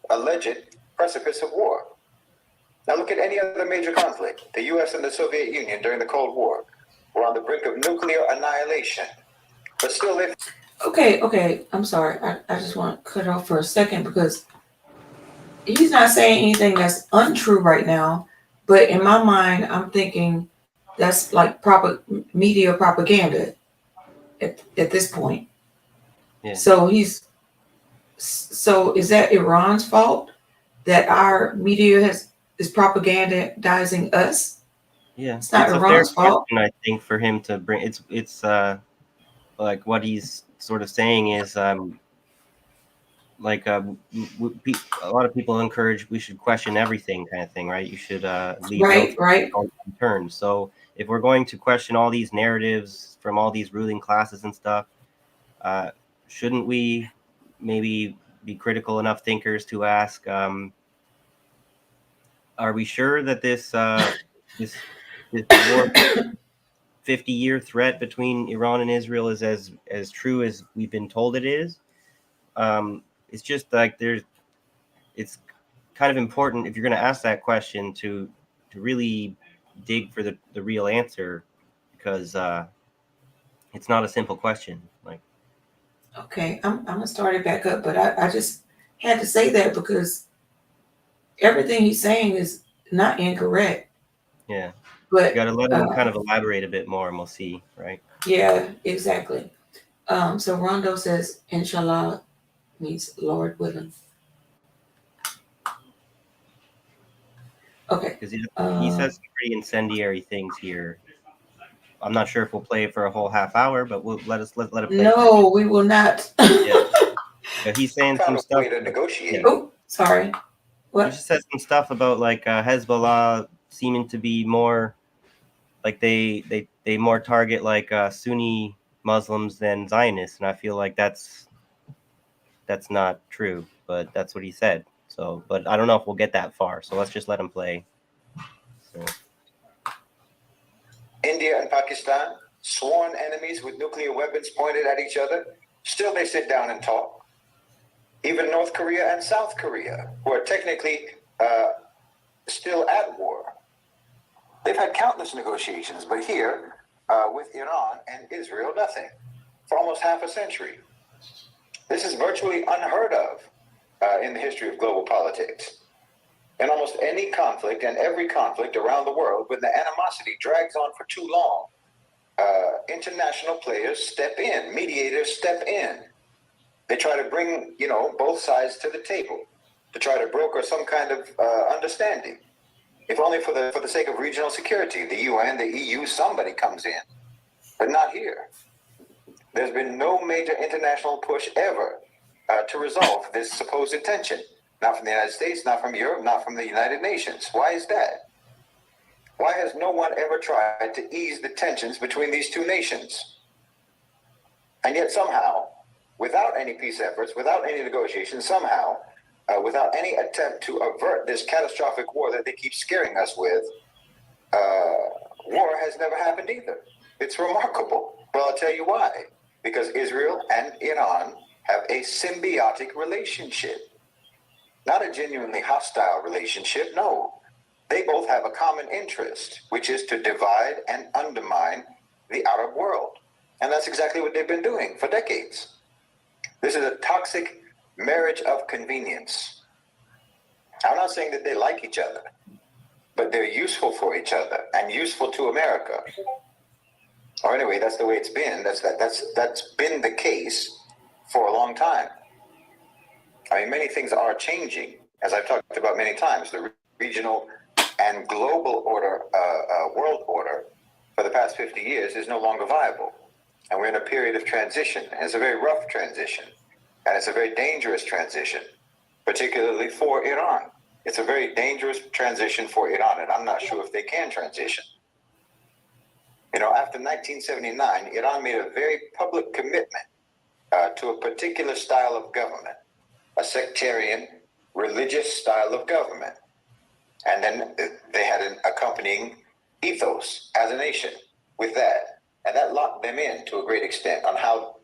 Speaker 7: alleged precipice of war. Now look at any other major conflict. The US and the Soviet Union during the Cold War were on the brink of nuclear annihilation. But still they...
Speaker 1: Okay. I'm sorry. I just want to cut off for a second because he's not saying anything that's untrue right now. But in my mind, I'm thinking that's like media propaganda at this point.
Speaker 2: Yeah.
Speaker 1: So is that Iran's fault that our media is propagandizing us?
Speaker 2: Yeah,
Speaker 1: It's not
Speaker 2: a fair
Speaker 1: Iran's fault.
Speaker 2: question, I think, for him to bring. It's like what he's sort of saying is like a lot of people encourage we should question everything kind of thing, right? You should leave no
Speaker 1: Right.
Speaker 2: stone unturned. So if we're going to question all these narratives from all these ruling classes and stuff, shouldn't we maybe be critical enough thinkers to ask, are we sure that this war 50-year threat between Iran and Israel is as true as we've been told it is? It's just like it's kind of important if you're going to ask that question to really dig for the real answer, because it's not a simple question. Like,
Speaker 1: Okay, I'm gonna start it back up, but I just had to say that because everything he's saying is not incorrect.
Speaker 2: yeah,
Speaker 1: But
Speaker 2: you got to let him kind of elaborate a bit more, and we'll see, right?
Speaker 1: yeah, exactly. So Rondo says, "Inshallah" means Lord willing. Okay.
Speaker 2: Because he says some pretty incendiary things here. I'm not sure if we'll play it for a whole half hour, but we'll let it play.
Speaker 1: No, we will not.
Speaker 2: Yeah. He's saying some stuff.
Speaker 7: Way to negotiate.
Speaker 1: Oh, sorry. What?
Speaker 2: He just said some stuff about like Hezbollah seeming to be more like they more target like Sunni Muslims than Zionists, and I feel like that's not true, but that's what he said. So, but I don't know if we'll get that far. So let's just let him play. So.
Speaker 7: India and Pakistan, sworn enemies with nuclear weapons pointed at each other, still they sit down and talk. Even North Korea and South Korea, who are technically still at war, they've had countless negotiations, but here, with Iran and Israel, nothing, for almost half a century. This is virtually unheard of in the history of global politics. In almost any conflict and every conflict around the world, when the animosity drags on for too long, international players step in, mediators step in. They try to bring, both sides to the table to try to broker some kind of understanding. If only for the sake of regional security, the UN, the EU, somebody comes in, but not here. There's been no major international push ever to resolve this supposed tension. Not from the United States, not from Europe, not from the United Nations. Why is that? Why has no one ever tried to ease the tensions between these two nations? And yet somehow, without any peace efforts, without any negotiations, somehow, without any attempt to avert this catastrophic war that they keep scaring us with, war has never happened either. It's remarkable. Well, I'll tell you why. Because Israel and Iran have a symbiotic relationship. Not a genuinely hostile relationship, no. They both have a common interest, which is to divide and undermine the Arab world. And that's exactly what they've been doing for decades. This is a toxic marriage of convenience. I'm not saying that they like each other, but they're useful for each other and useful to America. Or anyway, that's the way it's been. That's been the case for a long time. I mean, many things are changing, as I've talked about many times. The regional and global order, world order, for the past 50 years is no longer viable. And we're in a period of transition. And it's a very rough transition. And it's a very dangerous transition, particularly for Iran. It's a very dangerous transition for Iran, and I'm not sure if they can transition. You know, after 1979, Iran made a very public commitment to a particular style of government, a sectarian, religious style of government. And then they had an accompanying ethos as a nation with that. And that locked them in to a great extent on how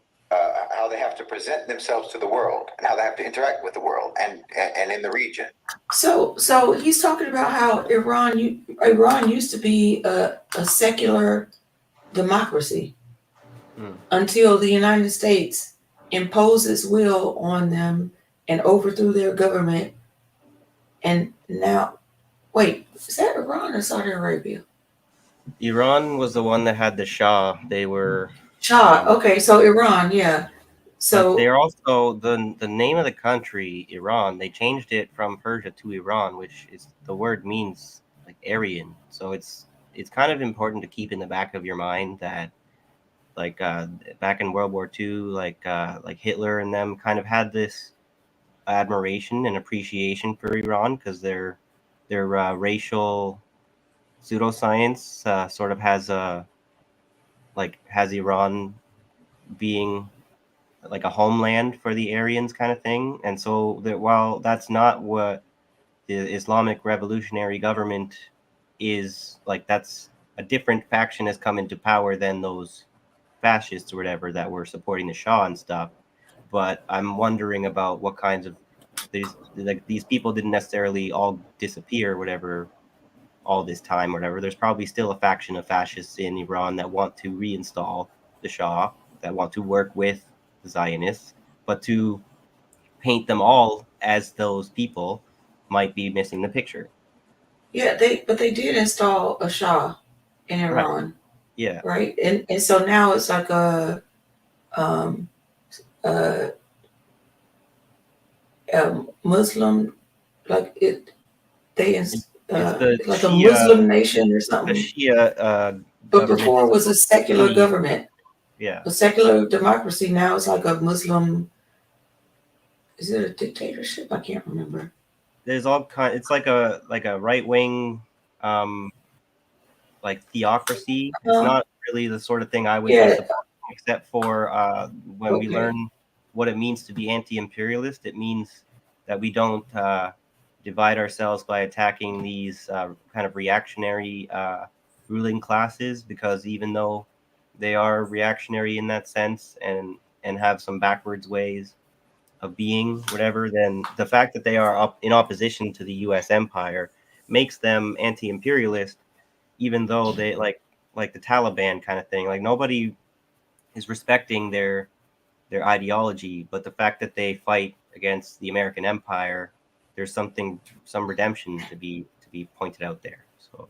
Speaker 7: they have to present themselves to the world and how they have to interact with the world and in the region.
Speaker 1: So he's talking about how Iran used to be a secular democracy until the United States imposed its will on them and overthrew their government. And now, wait, is that Iran or Saudi Arabia?
Speaker 2: Iran was the one that had the Shah. They were
Speaker 1: Shah. Okay, so Iran, yeah. So
Speaker 2: but they're also the name of the country, Iran. They changed it from Persia to Iran, which is the word means like Aryan. So it's kind of important to keep in the back of your mind that like back in World War II, like Hitler and them kind of had this admiration and appreciation for Iran because their racial pseudoscience sort of has Iran being like a homeland for the Aryans kind of thing. And so that while that's not what the Islamic Revolutionary Government is, like that's a different faction has come into power than those fascists or whatever that were supporting the Shah and stuff. But I'm wondering about what kinds of these people didn't necessarily all disappear or whatever all this time or whatever. There's probably still a faction of fascists in Iran that want to reinstall the Shah, that want to work with the Zionists, but to paint them all as those people might be missing the picture.
Speaker 1: yeah, they did install a Shah in Iran.
Speaker 2: Right. Yeah.
Speaker 1: Right. And so now it's like a Muslim, like it they
Speaker 2: It's
Speaker 1: like
Speaker 2: Shia,
Speaker 1: a Muslim nation or
Speaker 2: the
Speaker 1: something.
Speaker 2: Shia
Speaker 1: But
Speaker 2: government.
Speaker 1: before it was a secular
Speaker 2: Sunni.
Speaker 1: government.
Speaker 2: Yeah.
Speaker 1: A secular democracy. Now it's like a Muslim. Is it a dictatorship? I can't remember.
Speaker 2: There's all kind. It's like a right wing, like theocracy. It's not really the sort of thing I would be supporting, except for when we learn what it means to be anti-imperialist. It means that we don't divide ourselves by attacking these kind of reactionary ruling classes, because even though they are reactionary in that sense and have some backwards ways of being, whatever, then the fact that they are in opposition to the U.S. empire makes them anti-imperialist, even though they like the Taliban kind of thing. Like nobody is respecting their ideology, but the fact that they fight against the American empire, there's some redemption to be pointed out there. So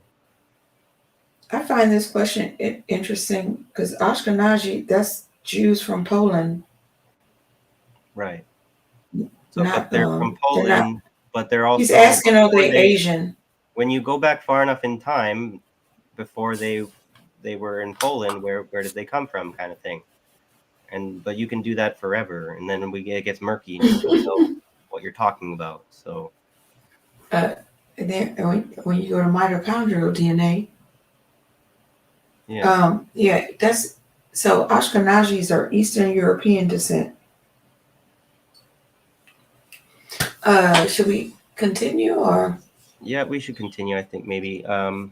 Speaker 1: I find this question interesting because Ashkenazi, that's Jews from Poland.
Speaker 2: Right. So, but they're from Poland,
Speaker 1: they're not,
Speaker 2: but they're also.
Speaker 1: He's asking, are they Asian?
Speaker 2: When you go back far enough in time, before they were in Poland, where did they come from, kind of thing. But you can do that forever, and then it gets murky, and you don't know what you're talking about. So.
Speaker 1: And then when you go to mitochondrial DNA. Yeah. That's so. Ashkenazis are Eastern European descent. Should we continue or?
Speaker 2: Yeah, we should continue. I think maybe. I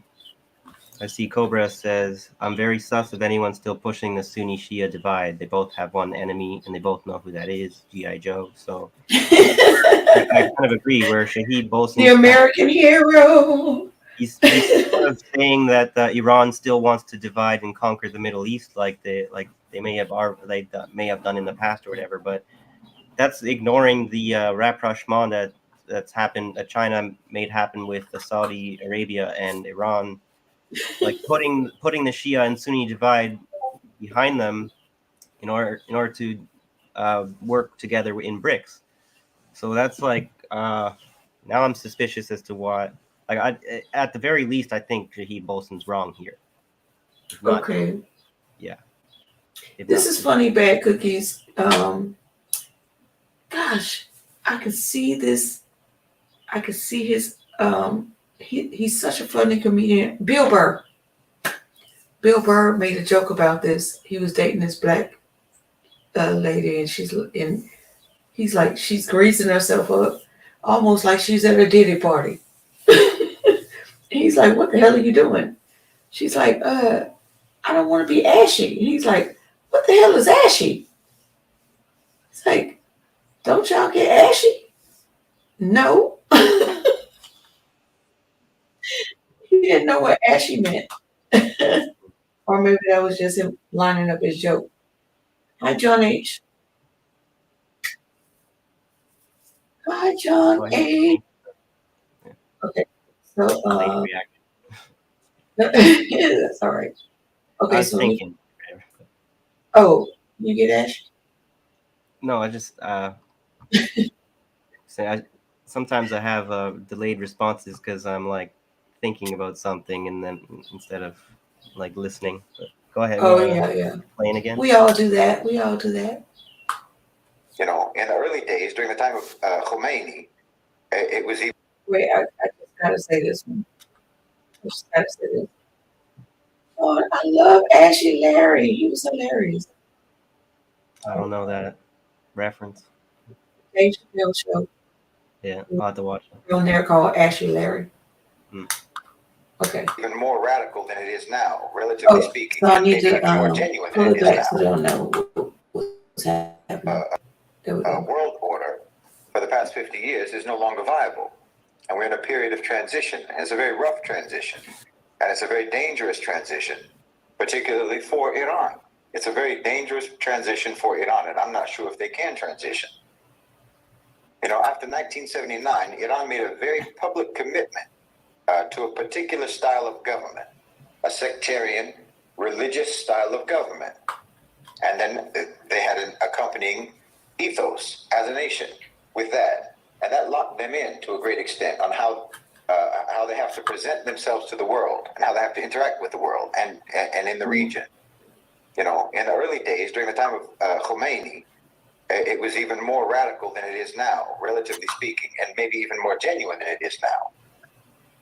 Speaker 2: see Cobra says, I'm very sus of anyone still pushing the Sunni Shia divide. They both have one enemy and they both know who that is, G.I. Joe. So I kind of agree where Shahid Bosni,
Speaker 1: the American hero.
Speaker 2: He's sort of saying that Iran still wants to divide and conquer the Middle East like they may have done in the past or whatever, but that's ignoring the rapprochement that that's happened, that China made happen with the Saudi Arabia and Iran, like putting the Shia and Sunni divide behind them in order to work together in BRICS. So that's like now I'm suspicious as to what, like, at the very least I think Shahid Bolson's wrong here. If not,
Speaker 1: Okay.
Speaker 2: yeah. If
Speaker 1: This
Speaker 2: not,
Speaker 1: is funny, bad cookies. Gosh, I could see this. I could see his. He's such a funny comedian. Bill Burr. Bill Burr made a joke about this. He was dating this black lady, and he's like, she's greasing herself up, almost like she's at a Diddy party. He's like, what the hell are you doing? She's like, I don't want to be ashy. And he's like, what the hell is ashy? It's like, don't y'all get ashy? No. He didn't know what ashy meant. Or maybe that was just him lining up his joke. Hi, John H. Hi, John H. Okay, so
Speaker 2: late reaction.
Speaker 1: that's all right.
Speaker 2: I
Speaker 1: Okay,
Speaker 2: was
Speaker 1: so
Speaker 2: thinking.
Speaker 1: you get ashy?
Speaker 2: No, I just say sometimes I have delayed responses because I'm like thinking about something and then instead of like listening. But go ahead.
Speaker 1: Oh yeah.
Speaker 2: Playing again.
Speaker 1: We all do that.
Speaker 7: You know, in the early days, during the time of Khomeini, it was even.
Speaker 1: Wait, I just gotta say this one. Oh, I love Ashy Larry. He was hilarious.
Speaker 2: I don't know that reference.
Speaker 1: Dave Chappelle show.
Speaker 2: Yeah, I'll have to watch it.
Speaker 1: On there called Ashy Larry. Okay.
Speaker 7: Even more radical than it is now, relatively speaking.
Speaker 1: So I need
Speaker 7: maybe
Speaker 1: to
Speaker 7: even more genuine
Speaker 1: pull
Speaker 7: than
Speaker 1: it
Speaker 7: it is
Speaker 1: back so
Speaker 7: now.
Speaker 1: they don't know what's happening. There we go.
Speaker 7: World order for the past 50 years is no longer viable. And we're in a period of transition. And it's a very rough transition. And it's a very dangerous transition, particularly for Iran. It's a very dangerous transition for Iran, and I'm not sure if they can transition. You know, after 1979, Iran made a very public commitment to a particular style of government, a sectarian, religious style of government. And then they had an accompanying ethos as a nation with that. And that locked them in to a great extent on how they have to present themselves to the world and how they have to interact with the world and in the region. You know, in the early days, during the time of Khomeini, it was even more radical than it is now, relatively speaking, and maybe even more genuine than it is now.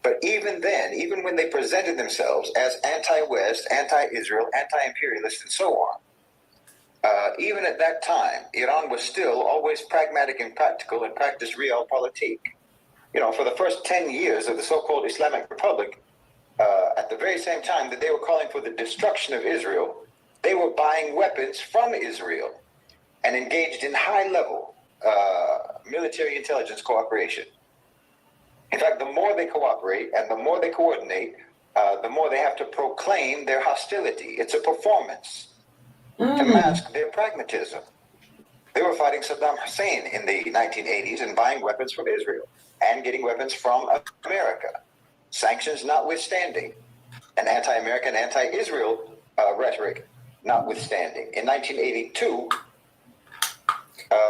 Speaker 7: But even then, even when they presented themselves as anti-West, anti-Israel, anti-imperialist, and so on, even at that time, Iran was still always pragmatic and practical and practiced realpolitik. You know, for the first 10 years of the so-called Islamic Republic, at the very same time that they were calling for the destruction of Israel, they were buying weapons from Israel and engaged in high-level military intelligence cooperation. In fact, the more they cooperate and the more they coordinate, the more they have to proclaim their hostility. It's a performance to mask their pragmatism. They were fighting Saddam Hussein in the 1980s and buying weapons from Israel and getting weapons from America. Sanctions notwithstanding, an anti-American, anti-Israel rhetoric notwithstanding. In 1982,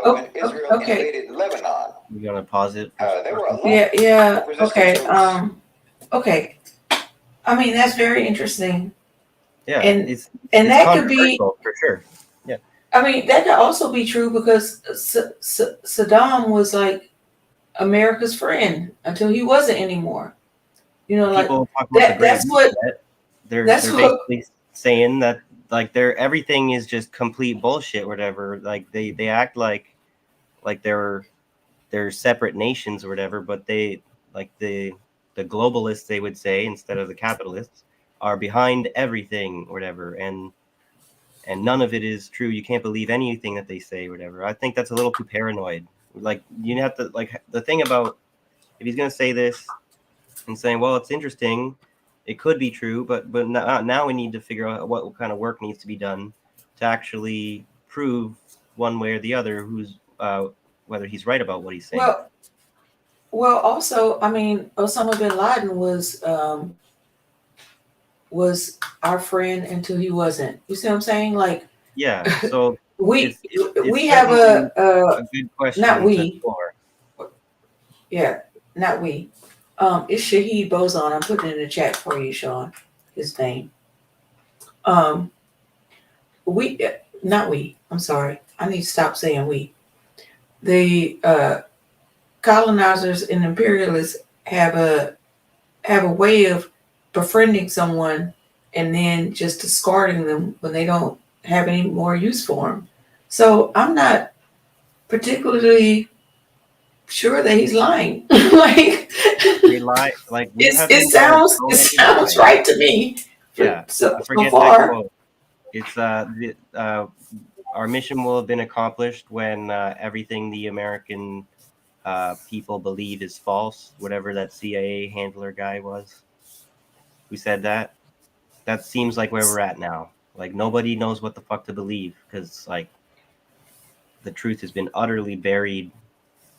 Speaker 7: when Israel invaded Lebanon,
Speaker 2: you're gonna pause it.
Speaker 7: there were a lot
Speaker 1: Yeah.
Speaker 7: of resistance
Speaker 1: Okay.
Speaker 7: groups.
Speaker 1: Okay. I mean, that's very interesting.
Speaker 2: Yeah,
Speaker 1: and
Speaker 2: it's
Speaker 1: that could be,
Speaker 2: controversial for sure. Yeah.
Speaker 1: I mean, that could also be true because Saddam was like America's friend until he wasn't anymore. You know, like
Speaker 2: People talk about
Speaker 1: that's what
Speaker 2: they're
Speaker 1: that's what-
Speaker 2: basically saying that like everything is just complete bullshit, whatever. Like they act like they're separate nations or whatever, but they like the globalists, they would say, instead of the capitalists, are behind everything or whatever, and none of it is true. You can't believe anything that they say or whatever. I think that's a little too paranoid. Like you have to, like, the thing about, if he's gonna say this and saying, well, it's interesting, it could be true, but now we need to figure out what kind of work needs to be done to actually prove one way or the other who's whether he's right about what he's saying.
Speaker 1: Well, Well, also, I mean, Osama bin Laden was our friend until he wasn't. You see what I'm saying? Like
Speaker 2: Yeah. So
Speaker 1: we
Speaker 2: it's
Speaker 1: we have
Speaker 2: certainly
Speaker 1: a
Speaker 2: a good question
Speaker 1: not
Speaker 2: to
Speaker 1: we,
Speaker 2: explore.
Speaker 1: yeah, not we. It's Shahid Bozon. I'm putting it in the chat for you, Sean. His name. Um, we not we. I'm sorry. I need to stop saying we. The colonizers and imperialists have a way of befriending someone and then just discarding them when they don't have any more use for them. So I'm not particularly sure that he's lying. Like
Speaker 2: They lie. Like we have
Speaker 1: it
Speaker 2: been told
Speaker 1: sounds
Speaker 2: so
Speaker 1: it
Speaker 2: many
Speaker 1: sounds
Speaker 2: lies.
Speaker 1: right to me.
Speaker 2: Yeah,
Speaker 1: So,
Speaker 2: I
Speaker 1: so
Speaker 2: forget that
Speaker 1: far,
Speaker 2: quote. It's our mission will have been accomplished when everything the American people believe is false. Whatever that CIA handler guy was who said that. That seems like where we're at now. Like nobody knows what the fuck to believe because like the truth has been utterly buried,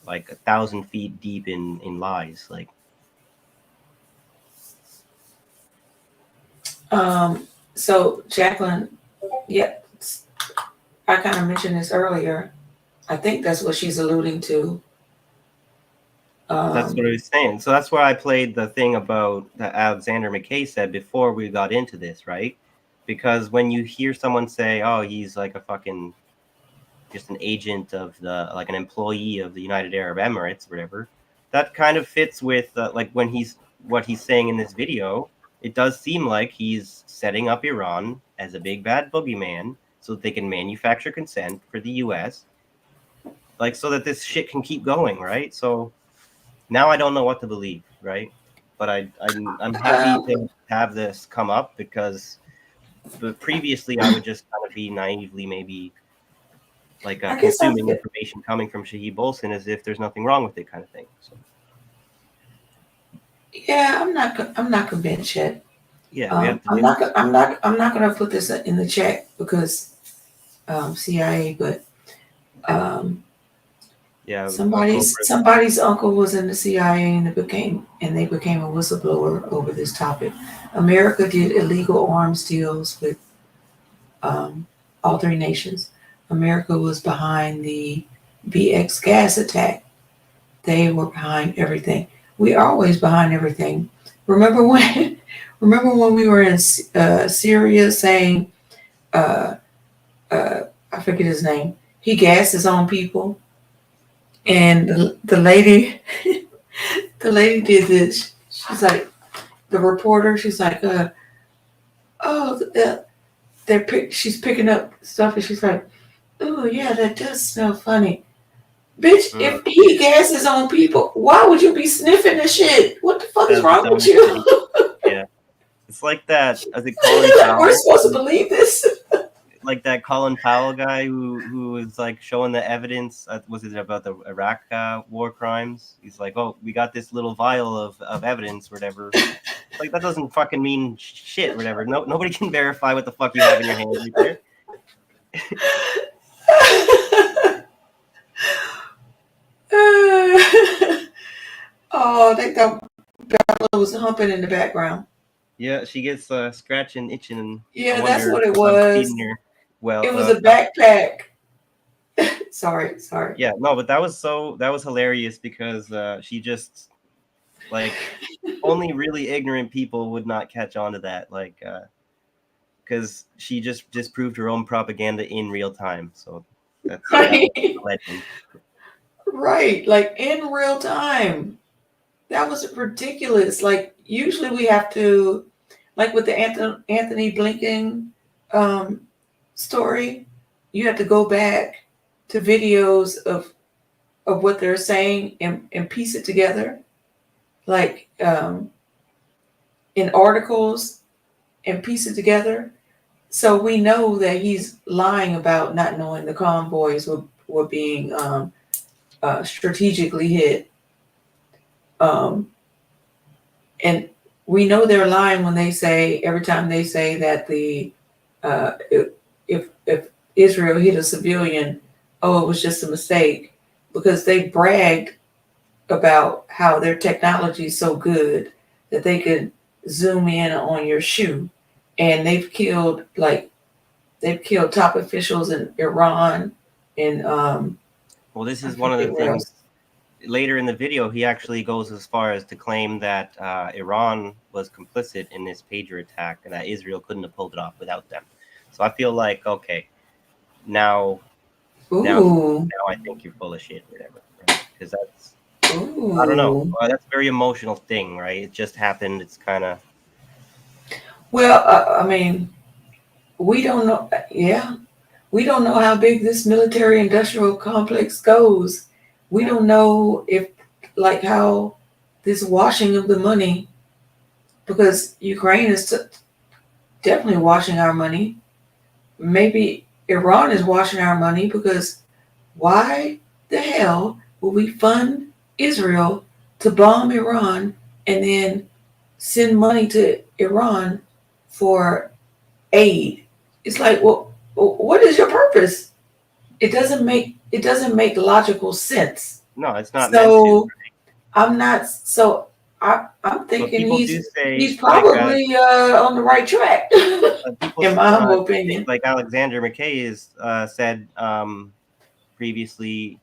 Speaker 2: like 1,000 feet deep in lies. Like
Speaker 1: so Jacqueline, yeah, I kind of mentioned this earlier. I think that's what she's alluding to.
Speaker 2: that's what I was saying. So that's why I played the thing about that Alexander McKay said before we got into this, right? Because when you hear someone say, "Oh, he's like a fucking just an agent of like an employee of the United Arab Emirates, whatever," that kind of fits with like when what he's saying in this video. It does seem like he's setting up Iran as a big bad boogeyman so that they can manufacture consent for the U.S. like so that this shit can keep going, right? So now I don't know what to believe, right? But I'm happy to have this come up because previously I would just kind of be naively maybe like
Speaker 1: I guess
Speaker 2: consuming information coming from Shahid Bolson as if there's nothing wrong with it, kind of thing. So
Speaker 1: yeah, I'm not convinced yet.
Speaker 2: yeah, we have to
Speaker 1: I'm not gonna put this in the chat because CIA, but
Speaker 2: yeah,
Speaker 1: somebody's uncle was in the CIA and they became a whistleblower over this topic. America did illegal arms deals with all three nations. America was behind the BX gas attack. They were behind everything. We are always behind everything. Remember when we were in Syria saying I forget his name. He gassed his own people, and the lady the lady did this. She's like the reporter. She's like, she's picking up stuff, and she's like, oh yeah, that does smell funny. Bitch, if he gassed his own people, why would you be sniffing the shit? What the fuck is wrong with you?
Speaker 2: Yeah. It's like that. I think Colin Powell.
Speaker 1: We're supposed to believe this.
Speaker 2: Like that Colin Powell guy who was like showing the evidence. Was it about the Iraq war crimes? He's like, oh, we got this little vial of evidence, whatever. Like that doesn't fucking mean shit, whatever. Nobody can verify what the fuck you have in your hands right there.
Speaker 1: Oh, I think that Bella was humping in the background.
Speaker 2: Yeah, she gets scratching, itching, and
Speaker 1: yeah, that's what it was.
Speaker 2: Well,
Speaker 1: it was a backpack. sorry.
Speaker 2: Yeah, no, but that was hilarious because she just like only really ignorant people would not catch on to that, like because she just disproved her own propaganda in real time. So that's
Speaker 1: right.
Speaker 2: Legend.
Speaker 1: Right, like in real time. That was ridiculous. Like usually we have to, like with the Anthony Blinken story, you have to go back to videos of what they're saying and piece it together, like in articles and piece it together. So we know that he's lying about not knowing the convoys were being strategically hit. And we know they're lying when they say, every time they say that if Israel hit a civilian, oh, it was just a mistake, because they bragged about how their technology is so good that they could zoom in on your shoe, and they've killed top officials in Iran and
Speaker 2: Well, this
Speaker 1: I
Speaker 2: is one of the
Speaker 1: forget where
Speaker 2: things.
Speaker 1: else.
Speaker 2: Later in the video, he actually goes as far as to claim that Iran was complicit in this pager attack and that Israel couldn't have pulled it off without them. So I feel like, okay, now
Speaker 1: Ooh,
Speaker 2: I think you're full of shit, whatever. Because that's,
Speaker 1: ooh.
Speaker 2: I don't know. That's a very emotional thing, right? It just happened. It's kind of.
Speaker 1: Well, I mean, we don't know. Yeah, we don't know how big this military-industrial complex goes. We don't know if, like, how this washing of the money, because Ukraine is definitely washing our money. Maybe Iran is washing our money, because why the hell would we fund Israel to bomb Iran and then send money to Iran for aid? It's like, well, what is your purpose? It doesn't make logical sense.
Speaker 2: No, it's not
Speaker 1: So
Speaker 2: meant to.
Speaker 1: I'm not. So I'm thinking
Speaker 2: people do say,
Speaker 1: he's probably on the right track,
Speaker 2: people,
Speaker 1: in my humble opinion.
Speaker 2: like Alexander McKay has said previously,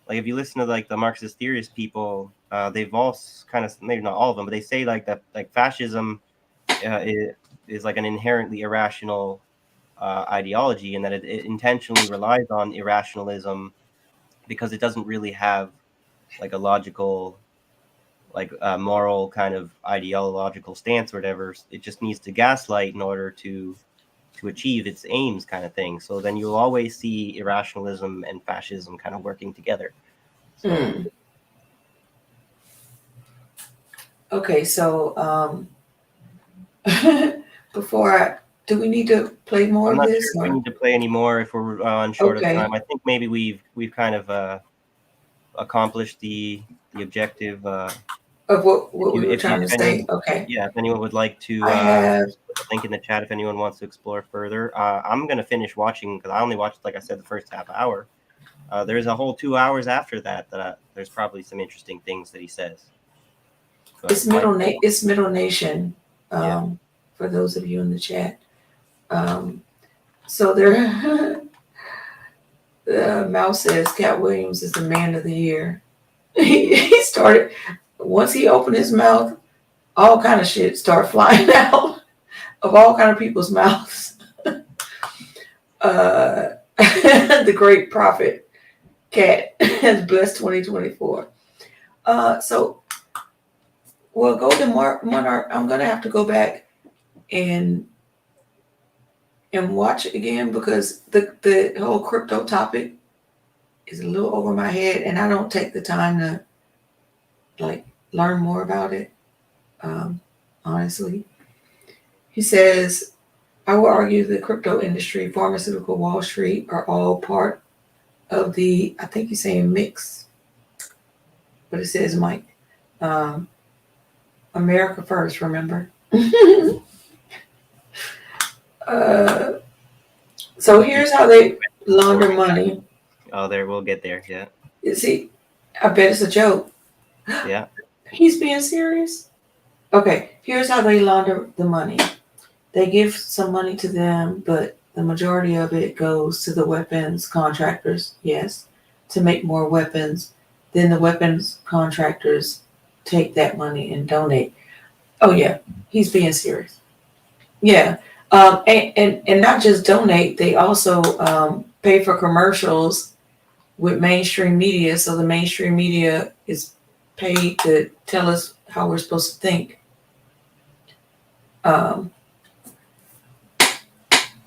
Speaker 2: like if you listen to like the Marxist theorist people, they've all kind of, maybe not all of them, but they say like that like fascism is like an inherently irrational ideology, and that it intentionally relies on irrationalism because it doesn't really have like a logical, like moral kind of ideological stance or whatever. It just needs to gaslight in order to achieve its aims, kind of thing. So then you'll always see irrationalism and fascism kind of working together. So.
Speaker 1: Okay, so do we need to play more
Speaker 2: I'm
Speaker 1: of
Speaker 2: not
Speaker 1: this?
Speaker 2: sure if we need to play any more if we're on short
Speaker 1: Okay.
Speaker 2: of time. I think maybe we've kind of accomplished the objective.
Speaker 1: Of what we were trying to say? Okay.
Speaker 2: Yeah, if anyone would like to
Speaker 1: I have.
Speaker 2: put a link in the chat if anyone wants to explore further. I'm going to finish watching because I only watched, like I said, the first half hour. There's a whole 2 hours after that there's probably some interesting things that he says. But
Speaker 1: It's Middle Nation.
Speaker 2: Yeah.
Speaker 1: For those of you in the chat. So there. Mouse says Cat Williams is the man of the year. He started, once he opened his mouth, all kind of shit started flying out of all kind of people's mouths. The great prophet Cat has blessed 2024. So, well, Golden Monarch, I'm gonna have to go back and watch it again, because the whole crypto topic is a little over my head, and I don't take the time to like learn more about it. Honestly, he says, I will argue the crypto industry, pharmaceutical, Wall Street are all part of the, I think he's saying mix, but it says Mike. America first, remember? So here's how they launder money.
Speaker 2: Oh, we'll get there. Yeah.
Speaker 1: You see, I bet it's a joke.
Speaker 2: Yeah.
Speaker 1: He's being serious? Okay, here's how they launder the money. They give some money to them, but the majority of it goes to the weapons contractors, yes, to make more weapons. Then the weapons contractors take that money and donate. Oh yeah, he's being serious. Yeah. And not just donate, they also pay for commercials with mainstream media. So the mainstream media is paid to tell us how we're supposed to think.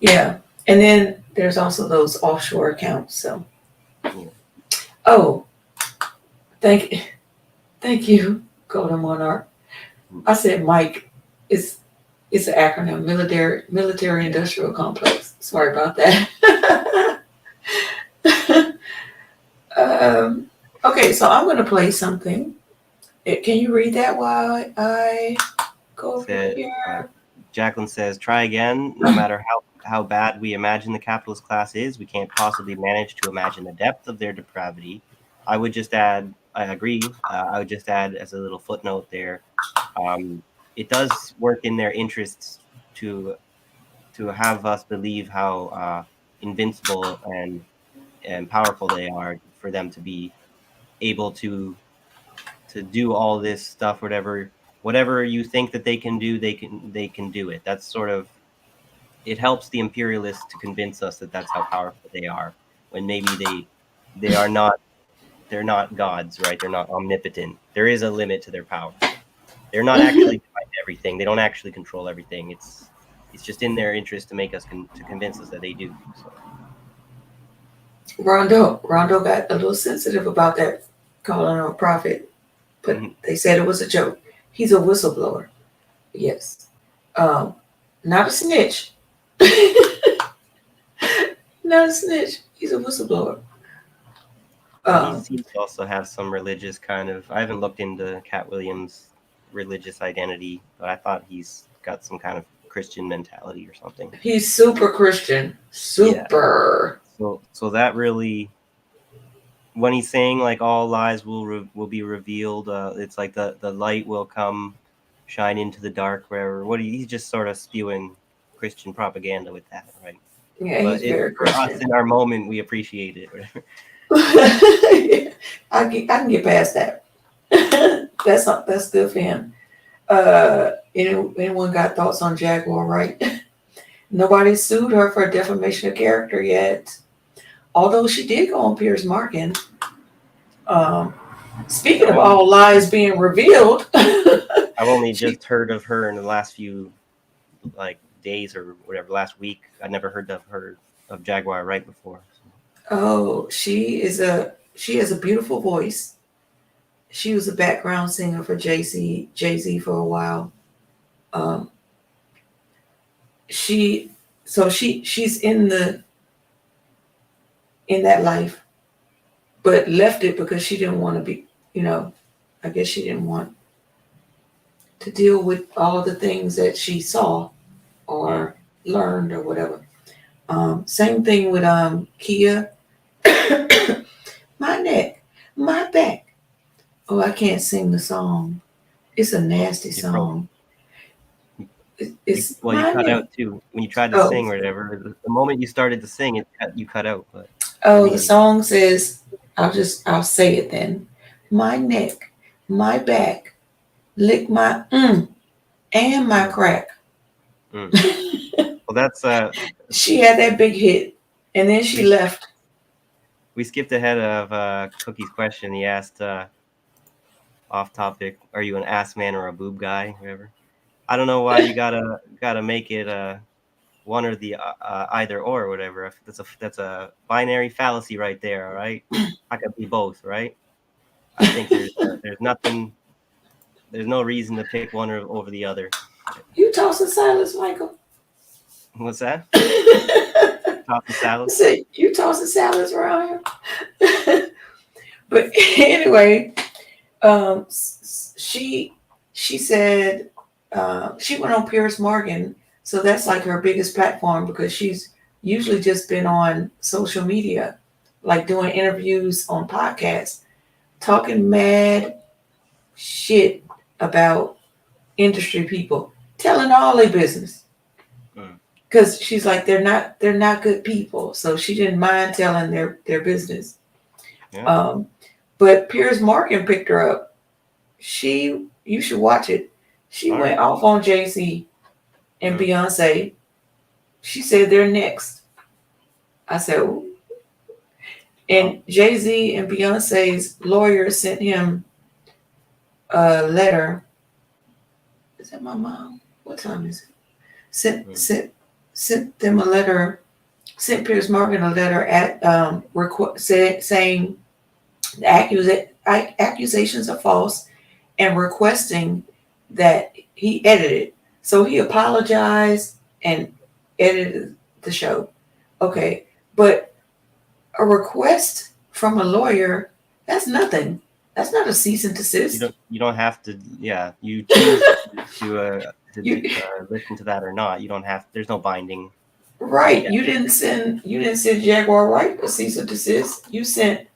Speaker 1: Yeah. And then there's also those offshore accounts. So, oh, thank you, Golden Monarch. I said Mike. It's an acronym, military industrial complex. Sorry about that. Okay, so I'm going to play something. Can you read that while I go over here?
Speaker 2: Jacqueline says, try again. No matter how bad we imagine the capitalist class is, we can't possibly manage to imagine the depth of their depravity. I would just add, I agree. I would just add as a little footnote there, it does work in their interests to have us believe how invincible and powerful they are, for them to be able to do all this stuff. Whatever you think that they can do, they can do it. That's sort of, it helps the imperialists to convince us that that's how powerful they are, when maybe they are not. They're not gods, right? They're not omnipotent. There is a limit to their power. They're not actually behind everything. They don't actually control everything. It's just in their interest to make us to convince us that they do. So.
Speaker 1: Rondo got a little sensitive about that, calling him a prophet, but they said it was a joke. He's a whistleblower. Yes. Not a snitch. Not a snitch. He's a whistleblower.
Speaker 2: He seems to also have some religious kind of. I haven't looked into Cat Williams' religious identity, but I thought he's got some kind of Christian mentality or something.
Speaker 1: He's super Christian. Super.
Speaker 2: Yeah. So that really, when he's saying like all lies will be revealed, it's like the light will come, shine into the dark, wherever. He's just sort of spewing Christian propaganda with that, right?
Speaker 1: Yeah,
Speaker 2: but
Speaker 1: he's very
Speaker 2: for us
Speaker 1: Christian.
Speaker 2: in our moment, we appreciate it. Whatever.
Speaker 1: I can get past that. That's good for him. Anyone got thoughts on Jaguar Wright? Nobody sued her for defamation of character yet, although she did go on Piers Morgan. Speaking of all lies being revealed,
Speaker 2: I've only just heard of her in the last few days or whatever, last week. I never heard of Jaguar Wright before.
Speaker 1: Oh, she has a beautiful voice. She was a background singer for Jay-Z for a while. She's in that life, but left it because she didn't want to be, I guess she didn't want to deal with all the things that she saw or learned or whatever. Same thing with Kia. My neck, my back. Oh, I can't sing the song. It's a nasty song.
Speaker 2: You cut out too when you tried to sing or whatever. The moment you started to sing, you cut out. But
Speaker 1: the song says, I'll say it then. My neck, my back, lick my and my crack.
Speaker 2: Well, that's
Speaker 1: She had that big hit, and then she left.
Speaker 2: We skipped ahead of Cookie's question. He asked, off topic, are you an ass man or a boob guy? Whatever. I don't know why you gotta make it one or the either or whatever. That's a binary fallacy right there. All right, I could be both. Right. I think there's nothing. There's no reason to pick one over the other.
Speaker 1: You tossing salads, Michael?
Speaker 2: What's that? Tossing salads?
Speaker 1: Say, you tossing salads around here? But anyway, she said she went on Piers Morgan, so that's like her biggest platform because she's usually just been on social media, like doing interviews on podcasts, talking mad shit about industry people, telling all their business. Because she's like, they're not good people. So she didn't mind telling their business.
Speaker 2: Yeah.
Speaker 1: But Piers Morgan picked her up. You should watch it. She went off on Jay-Z and Beyonce. She said they're next. I said, ooh. And Jay-Z and Beyonce's lawyer sent him a letter. Is that my mom? What time is it? Sent them a letter, sent Piers Morgan a letter at saying the accusations are false and requesting that he edit it. So he apologized and edited the show. Okay, but a request from a lawyer, that's nothing. That's not a cease and desist.
Speaker 2: You don't have to. Yeah, you choose to listen to that or not. You don't have. There's no binding.
Speaker 1: Right.
Speaker 2: Yeah.
Speaker 1: You didn't send Jaguar Wright a cease and desist. You sent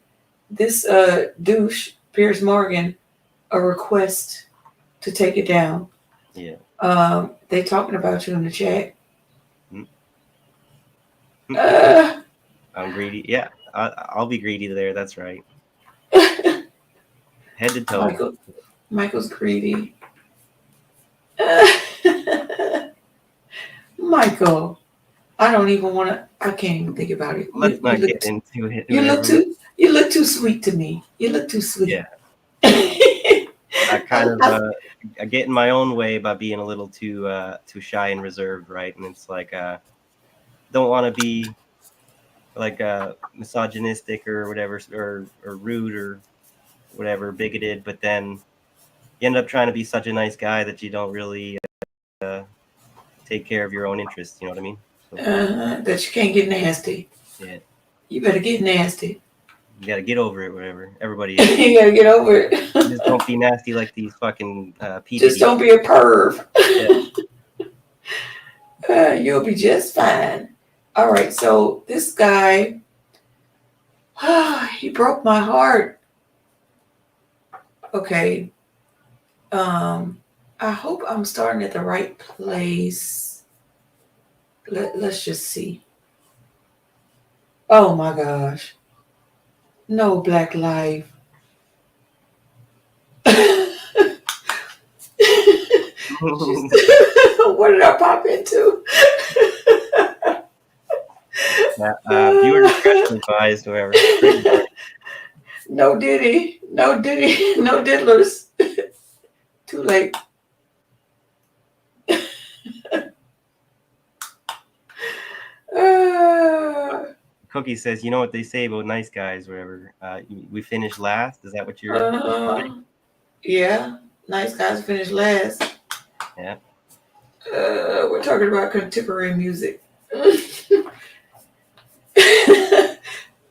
Speaker 1: this douche Piers Morgan a request to take it down.
Speaker 2: Yeah.
Speaker 1: They talking about you in the chat.
Speaker 2: Mm.
Speaker 1: Uh,
Speaker 2: I'm greedy. Yeah, I'll be greedy there. That's right. Head to toe.
Speaker 1: Michael's greedy. Michael, I don't even want to. I can't even think about it.
Speaker 2: Let's not get into it.
Speaker 1: You look too sweet to me. You look too sweet.
Speaker 2: Yeah. I kind of I get in my own way by being a little too shy and reserved, right? And it's like don't want to be like misogynistic or whatever, or rude or whatever, bigoted, but then you end up trying to be such a nice guy that you don't really take care of your own interests. You know what I mean? So,
Speaker 1: that you can't get nasty.
Speaker 2: Yeah.
Speaker 1: You better get nasty.
Speaker 2: You gotta get over it, whatever. Everybody
Speaker 1: You gotta get over it.
Speaker 2: just don't be nasty like these fucking
Speaker 1: Just don't be a perv. Yeah. You'll be just fine. All right, so this guy, he broke my heart. Okay. I hope I'm starting at the right place. Let's just see. Oh my gosh. No Black life. What did I pop into?
Speaker 2: Viewer discretion advised, whoever.
Speaker 1: No Diddy. No Diddy. No diddlers. Too late.
Speaker 2: Cookie says, you know what they say about nice guys, whatever. We finished last. Is that what you're
Speaker 1: yeah, nice guys finish last.
Speaker 2: Yeah.
Speaker 1: We're talking about contemporary music.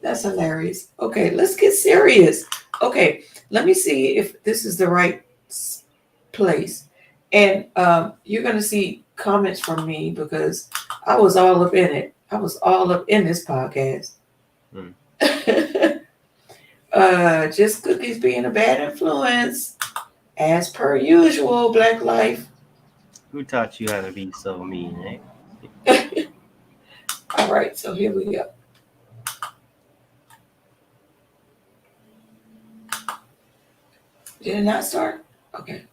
Speaker 1: That's hilarious. Okay, let's get serious. Okay, let me see if this is the right place. And you're going to see comments from me because I was all up in it. I was all up in this podcast. Just Cookies being a bad influence. As per usual, Black life.
Speaker 2: Who taught you how to be so mean, eh?
Speaker 1: All right, so here we go. Did it not start? Okay.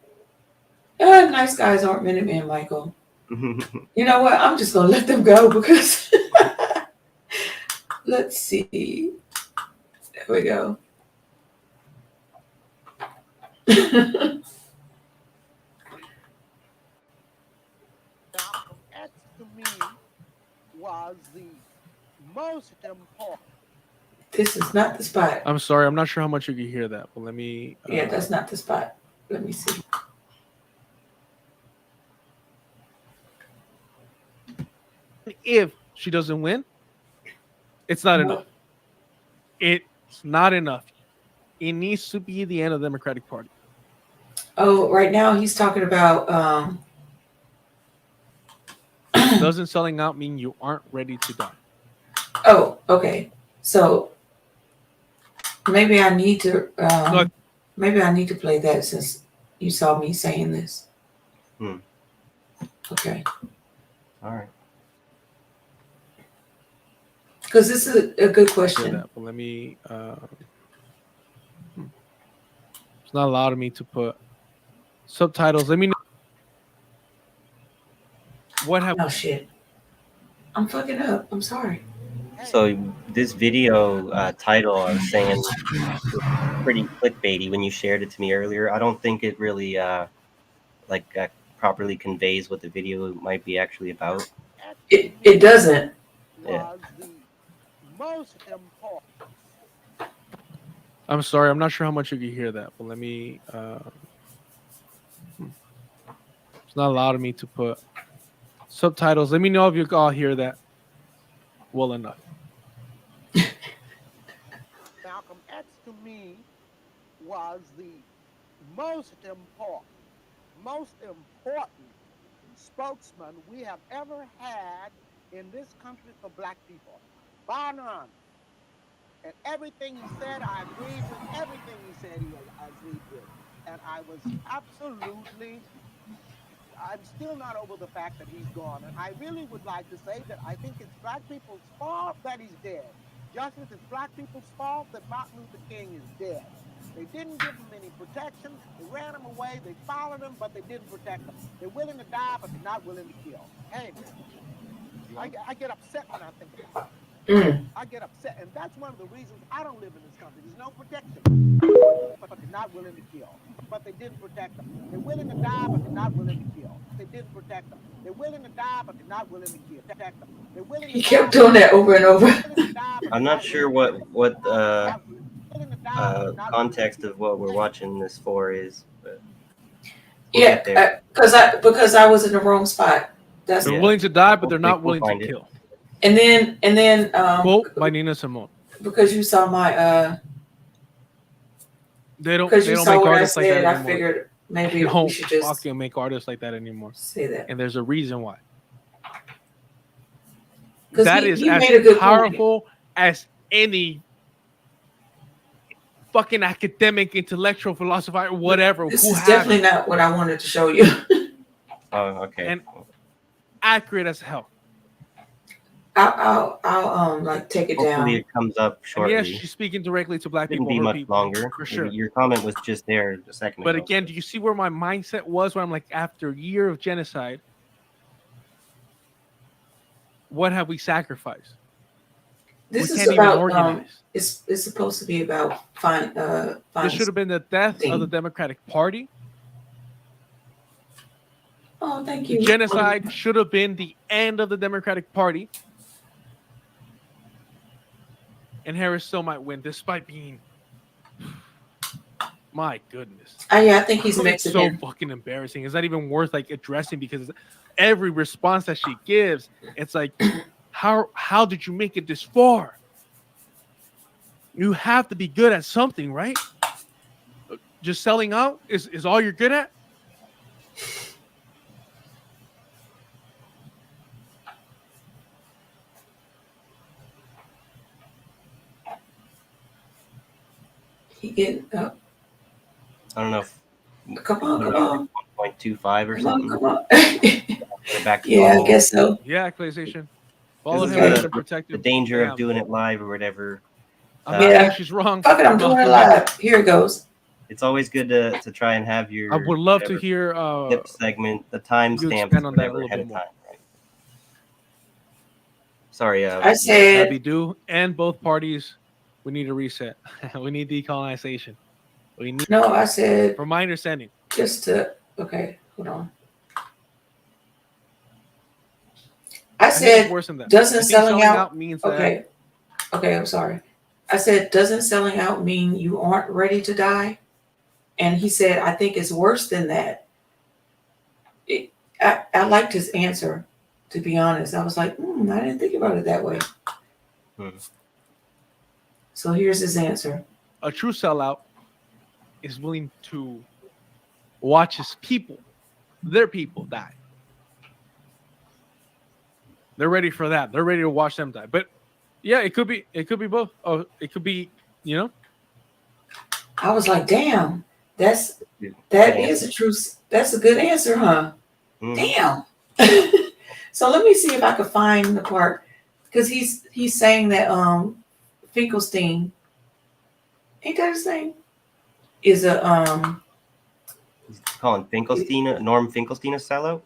Speaker 1: Nice guys aren't Minutemen, Michael. You know what? I'm just going to let them go because... Let's see. There we go.
Speaker 8: X to me was the most important.
Speaker 1: This is not the spot.
Speaker 9: I'm sorry, I'm not sure how much you can hear that, but let me.
Speaker 1: Yeah, that's not the spot. Let me see.
Speaker 9: If she doesn't win, it's not enough. It's not enough. It needs to be the end of the Democratic Party.
Speaker 1: Oh, right now he's talking about.
Speaker 9: Doesn't selling out mean you aren't ready to die?
Speaker 1: Oh, okay. So maybe I need to. Maybe I need to play that since you saw me saying this. Okay.
Speaker 2: All right.
Speaker 1: Because this is a good question.
Speaker 9: That, but let me. It's not allowed me to put subtitles. Let me know. What happened?
Speaker 1: Oh shit! I'm fucking up. I'm sorry.
Speaker 2: So this video title, I was saying, pretty clickbaity when you shared it to me earlier. I don't think it really properly conveys what the video might be actually about.
Speaker 1: It doesn't.
Speaker 2: Yeah.
Speaker 8: Most important.
Speaker 9: I'm sorry, I'm not sure how much you can hear that, but let me. It's not allowed me to put subtitles. Let me know if you all hear that well enough.
Speaker 8: Malcolm X to me was the most important spokesman we have ever had in this country for black people. Bar none. And everything he said, I agreed with. Everything he said, I agreed with. And I was absolutely, I'm still not over the fact that he's gone. And I really would like to say that I think it's black people's fault that he's dead. Just as it's black people's fault that Martin Luther King is dead. They didn't give him any protection. They ran him away. They followed him, but they didn't protect him. They're willing to die, but they're not willing to kill. Hey, man, I get upset when I think about it. I get upset, and that's one of the reasons I don't live in this country. There's no protection, but they're not willing to kill. But they didn't protect them. They're willing to die, but they're not willing to kill. They didn't protect them. They're willing to die, but they're not willing to kill. Protect them. They're willing to
Speaker 1: He kept doing that over and over.
Speaker 2: I'm not sure what context of what we're watching this for is. But we'll get there.
Speaker 1: because I was in the wrong spot. That's
Speaker 9: They're willing to die, but they're not willing to kill.
Speaker 1: And then
Speaker 9: Quote by Nina Simone.
Speaker 1: Because you saw my
Speaker 9: They don't.
Speaker 1: because
Speaker 9: They
Speaker 1: you
Speaker 9: don't
Speaker 1: saw
Speaker 9: make
Speaker 1: what I
Speaker 9: artists like that
Speaker 1: said, I
Speaker 9: anymore.
Speaker 1: figured maybe
Speaker 9: They
Speaker 1: we
Speaker 9: don't
Speaker 1: should just
Speaker 9: fucking make artists like that anymore.
Speaker 1: say that.
Speaker 9: And there's a reason why.
Speaker 1: 'Cause
Speaker 9: That
Speaker 1: he
Speaker 9: is
Speaker 1: made a
Speaker 9: as
Speaker 1: good point.
Speaker 9: powerful as any fucking academic, intellectual, philosopher, whatever.
Speaker 1: This
Speaker 9: who
Speaker 1: is
Speaker 9: have
Speaker 1: definitely
Speaker 9: it.
Speaker 1: not what I wanted to show you.
Speaker 2: Oh, okay.
Speaker 9: And accurate as hell.
Speaker 1: I'll like take it
Speaker 2: Hopefully
Speaker 1: down.
Speaker 2: it comes up
Speaker 9: And
Speaker 2: shortly.
Speaker 9: yes, she's speaking directly to black
Speaker 2: Didn't
Speaker 9: people,
Speaker 2: be
Speaker 9: her
Speaker 2: much
Speaker 9: people,
Speaker 2: longer.
Speaker 9: for sure.
Speaker 2: Your comment was just there a second
Speaker 9: But
Speaker 2: ago.
Speaker 9: again, do you see where my mindset was? Where I'm like, after a year of genocide, what have we sacrificed?
Speaker 1: This
Speaker 9: we
Speaker 1: is
Speaker 9: can't even
Speaker 1: about
Speaker 9: organize.
Speaker 1: it's supposed to be about
Speaker 9: This should have been the death of the Democratic Party.
Speaker 1: Oh, thank you.
Speaker 9: Genocide should have been the end of the Democratic Party. And Harris still might win, despite being, my goodness.
Speaker 1: Yeah, I think he's
Speaker 9: It's
Speaker 1: Mexican.
Speaker 9: so fucking embarrassing. It's not even worth like addressing because every response that she gives, it's like, how did you make it this far? You have to be good at something, right? Just selling out is all you're good at?
Speaker 1: He getting up.
Speaker 2: I don't know if
Speaker 1: Come on.
Speaker 2: 1.25 or
Speaker 1: Come
Speaker 2: something.
Speaker 1: on.
Speaker 2: Get it back to
Speaker 1: Yeah, I
Speaker 2: normal.
Speaker 1: guess so.
Speaker 9: Yeah, PlayStation. Follow
Speaker 2: This is
Speaker 9: him
Speaker 2: the-
Speaker 9: as a protective.
Speaker 2: The danger
Speaker 9: Yeah.
Speaker 2: of doing it live or whatever.
Speaker 9: I'm not
Speaker 1: Yeah.
Speaker 9: saying she's wrong.
Speaker 1: Fuck it, I'm doing it live. Here it goes.
Speaker 2: It's always good to try and have your.
Speaker 9: I would love to
Speaker 2: whatever
Speaker 9: hear
Speaker 2: tip segment, the
Speaker 9: you
Speaker 2: timestamps,
Speaker 9: expand on that a
Speaker 2: whatever
Speaker 9: little
Speaker 2: ahead
Speaker 9: bit
Speaker 2: of
Speaker 9: more.
Speaker 2: time. Right? Sorry,
Speaker 1: I said
Speaker 9: Abby do and both parties. We need a reset. We need decolonization. We need,
Speaker 1: no, I said
Speaker 9: from my understanding,
Speaker 1: just to okay, hold on. I
Speaker 9: I think it's
Speaker 1: said
Speaker 9: worse than that.
Speaker 1: doesn't
Speaker 9: I think
Speaker 1: selling out
Speaker 9: means
Speaker 1: okay. Okay, I'm sorry. I said doesn't selling out mean you aren't ready to die? And he said, I think it's worse than that. I liked his answer, to be honest. I was like, I didn't think about it that way. So here's his answer.
Speaker 9: a true sellout is willing to watch his people, their people, die. They're ready for that. They're ready to watch them die. But yeah, it could be both. Oh, it could be,
Speaker 1: I was like, damn, that's a good answer, huh? Damn. So let me see if I can find the part because he's saying that Finkelstein, ain't that his name? Is
Speaker 2: He's calling Finkelstein, Norm Finkelstein a sellout?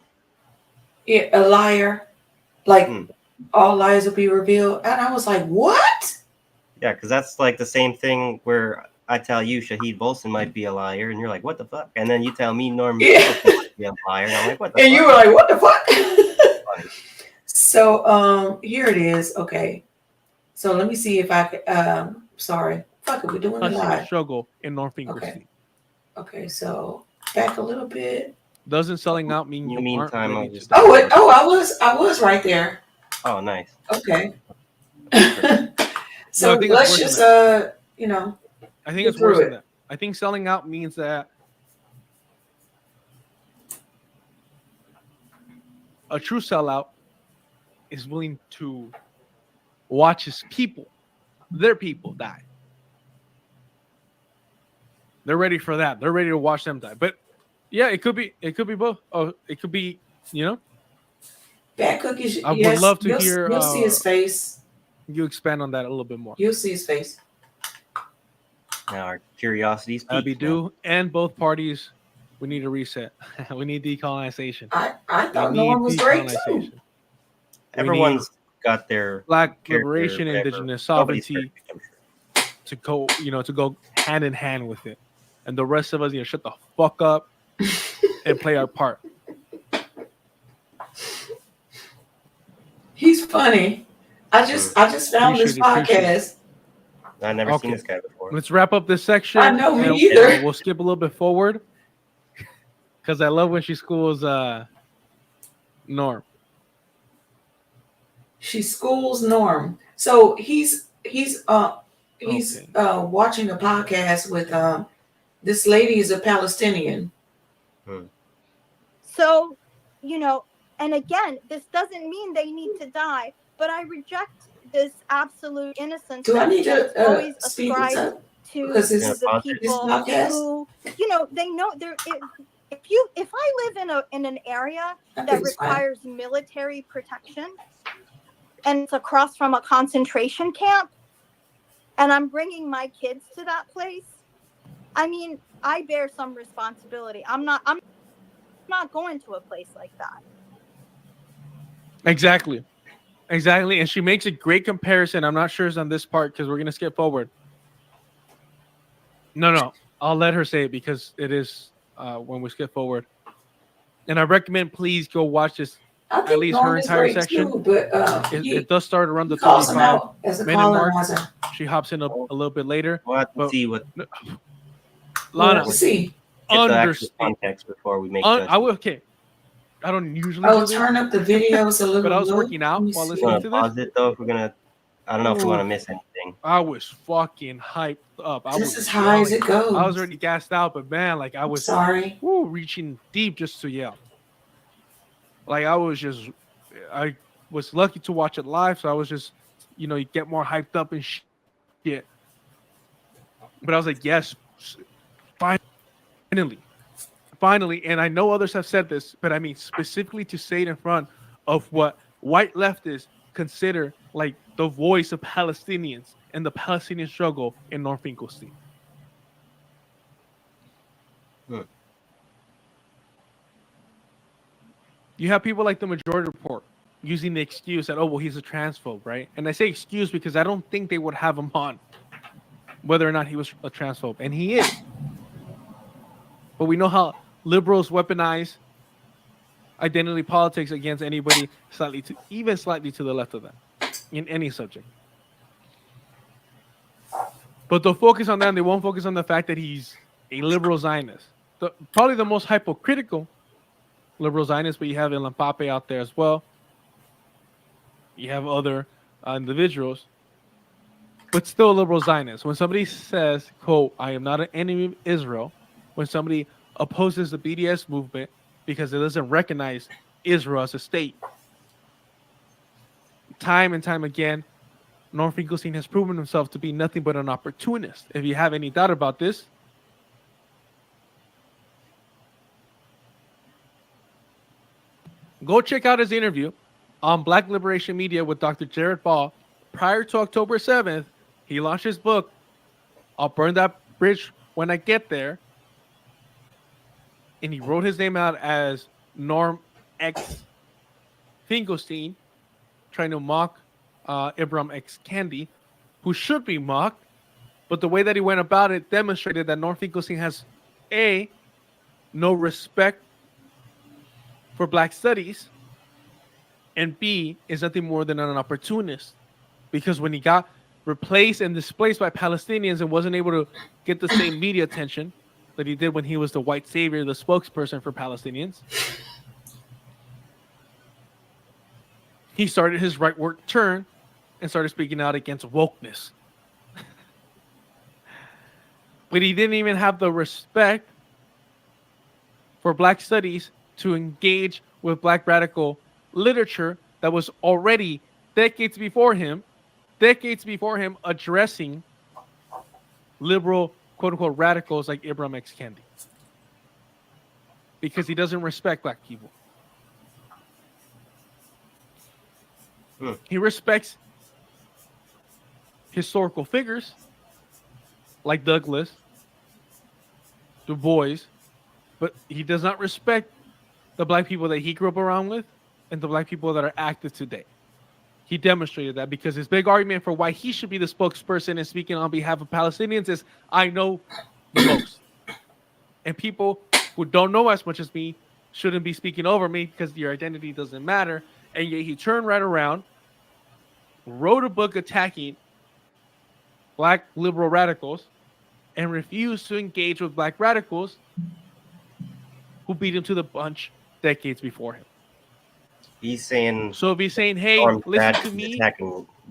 Speaker 1: a liar, like all lies will be revealed. And I was like, what?
Speaker 2: Yeah, because that's like the same thing where I tell you Shahid Bolson might be a liar, and you're like, what the fuck? And then you tell me Norm Finkelstein might be a liar, and I'm like, what the fuck?
Speaker 1: And you were like, what the fuck? So here it is. Okay. So let me see if I could sorry. Fuck it, we're doing it live.
Speaker 9: Struggle in North Finkelstein.
Speaker 1: Okay, so back a little bit.
Speaker 9: Doesn't selling out mean
Speaker 2: In
Speaker 9: you
Speaker 2: the meantime,
Speaker 9: aren't
Speaker 2: I'll
Speaker 9: ready
Speaker 2: just.
Speaker 9: to
Speaker 1: I was right there.
Speaker 2: Oh, nice.
Speaker 1: Okay.
Speaker 9: No,
Speaker 1: So
Speaker 9: I think it's
Speaker 1: let's
Speaker 9: worse
Speaker 1: just
Speaker 9: than I think
Speaker 1: get
Speaker 9: it's worse
Speaker 1: through
Speaker 9: than that. I think selling out means that a true sellout is willing to watch his people, their people die. They're ready for that. They're ready to watch them die. But yeah, it could be both. Oh, it could be, you know.
Speaker 1: Bad cookies.
Speaker 9: I
Speaker 1: Yes,
Speaker 9: would love to
Speaker 1: you'll,
Speaker 9: hear
Speaker 1: You'll see his face.
Speaker 9: you expand on that a little bit more.
Speaker 1: You'll see his face.
Speaker 2: Now our curiosities
Speaker 9: That'd be
Speaker 2: peaked now.
Speaker 9: due, and both parties, we need a reset. We need decolonization.
Speaker 1: I thought
Speaker 9: We
Speaker 1: no one
Speaker 9: need
Speaker 1: was great too.
Speaker 9: decolonization.
Speaker 2: Everyone's got their
Speaker 9: Black
Speaker 2: character,
Speaker 9: liberation,
Speaker 2: whatever.
Speaker 9: indigenous
Speaker 2: Nobody's
Speaker 9: sovereignty
Speaker 2: perfect, I'm sure.
Speaker 9: to go hand in hand with it, and the rest of us, shut the fuck up and play our part.
Speaker 1: He's funny. I just found this
Speaker 9: Appreciate it.
Speaker 1: podcast.
Speaker 2: I've never
Speaker 9: Okay.
Speaker 2: seen this guy before.
Speaker 9: Let's wrap up this section.
Speaker 1: I know, me
Speaker 9: and
Speaker 1: either.
Speaker 9: We'll skip a little bit forward because I love when she schools Norm.
Speaker 1: She schools Norm. So he's
Speaker 9: Okay.
Speaker 1: watching a podcast with this lady is a Palestinian.
Speaker 10: So, and again, this doesn't mean they need to die, but I reject this absolute innocence
Speaker 1: Do I need
Speaker 10: that's
Speaker 1: to
Speaker 10: always
Speaker 1: speed this
Speaker 10: ascribed
Speaker 1: up?
Speaker 10: to
Speaker 1: Because
Speaker 10: the
Speaker 1: this
Speaker 10: people
Speaker 1: podcast?
Speaker 10: who, they know they're. If I live in an area
Speaker 1: I
Speaker 10: that
Speaker 1: think it's fine.
Speaker 10: requires military protection, and it's across from a concentration camp, and I'm bringing my kids to that place, I mean, I bear some responsibility. I'm not going to a place like that.
Speaker 9: Exactly. And she makes a great comparison. I'm not sure it's on this part because we're going to skip forward. No. I'll let her say it because it is when we skip forward. And I recommend please go watch this,
Speaker 1: I think
Speaker 9: at least her
Speaker 1: Norm is
Speaker 9: entire
Speaker 1: great
Speaker 9: section.
Speaker 1: Too, but
Speaker 9: It does start around the
Speaker 1: he calls him
Speaker 9: 35
Speaker 1: out as a
Speaker 9: minute mark.
Speaker 1: colonizer.
Speaker 9: She hops in a little bit later.
Speaker 2: We'll have to
Speaker 9: But-
Speaker 2: see what
Speaker 9: Lana,
Speaker 1: Let's see.
Speaker 2: get the actual
Speaker 9: understand.
Speaker 2: context before we make.
Speaker 9: I will. Okay. I don't usually
Speaker 1: Oh,
Speaker 9: do this,
Speaker 1: turn up the videos a little.
Speaker 9: but I was
Speaker 1: low.
Speaker 9: working out
Speaker 1: Let me
Speaker 9: while
Speaker 1: see.
Speaker 2: You
Speaker 9: listening
Speaker 2: want
Speaker 9: to
Speaker 2: to
Speaker 9: this.
Speaker 2: pause it though? If we're gonna, I don't know if we want to miss anything.
Speaker 9: I was fucking hyped up. I
Speaker 1: This
Speaker 9: was
Speaker 1: is high as it
Speaker 9: yelling.
Speaker 1: goes.
Speaker 9: I was already gassed out, but man, like I was
Speaker 1: Sorry.
Speaker 9: reaching deep just to yell. Like I was lucky to watch it live, so I was just, you get more hyped up and shit. But I was like, yes, finally, and I know others have said this, but I mean specifically to say it in front of what white leftists consider like the voice of Palestinians and the Palestinian struggle in North Finkelstein. You have people like the Majority Report using the excuse that, he's a transphobe, right? And I say excuse because I don't think they would have him on whether or not he was a transphobe. And he is. But we know how liberals weaponize identity politics against anybody slightly to the left of them in any subject. But they'll focus on that and they won't focus on the fact that he's a liberal Zionist. Probably the most hypocritical liberal Zionist, but you have Ilan Pape out there as well. You have other individuals, but still a liberal Zionist. When somebody says, quote, I am not an enemy of Israel, when somebody opposes the BDS movement because it doesn't recognize Israel as a state, time and time again, Norm Finkelstein has proven himself to be nothing but an opportunist. If you have any doubt about this, go check out his interview on Black Liberation Media with Dr. Jared Ball. Prior to October 7th, he launched his book, I'll Burn That Bridge When I Get There. And he wrote his name out as Norm X Finkelstein, trying to mock Ibram X. Kendi, who should be mocked. But the way that he went about it demonstrated that Norm Finkelstein has A, no respect for Black studies, and B, is nothing more than an opportunist. Because when he got replaced and displaced by Palestinians and wasn't able to get the same media attention that he did when he was the white savior, the spokesperson for Palestinians, he started his rightward turn and started speaking out against wokeness. But he didn't even have the respect for Black studies to engage with Black radical literature that was already decades before him decades before him addressing liberal, quote unquote, radicals like Ibram X. Kendi. Because he doesn't respect black people. He respects historical figures like Douglass, Du Bois, but he does not respect the black people that he grew up around with and the black people that are active today. He demonstrated that because his big argument for why he should be the spokesperson and speaking on behalf of Palestinians is, I know the most. And people who don't know as much as me shouldn't be speaking over me because your identity doesn't matter. And yet he turned right around, wrote a book attacking black liberal radicals, and refused to engage with black radicals who beat him to the punch decades before him.
Speaker 2: He's saying...
Speaker 9: So if he's saying, hey, listen to me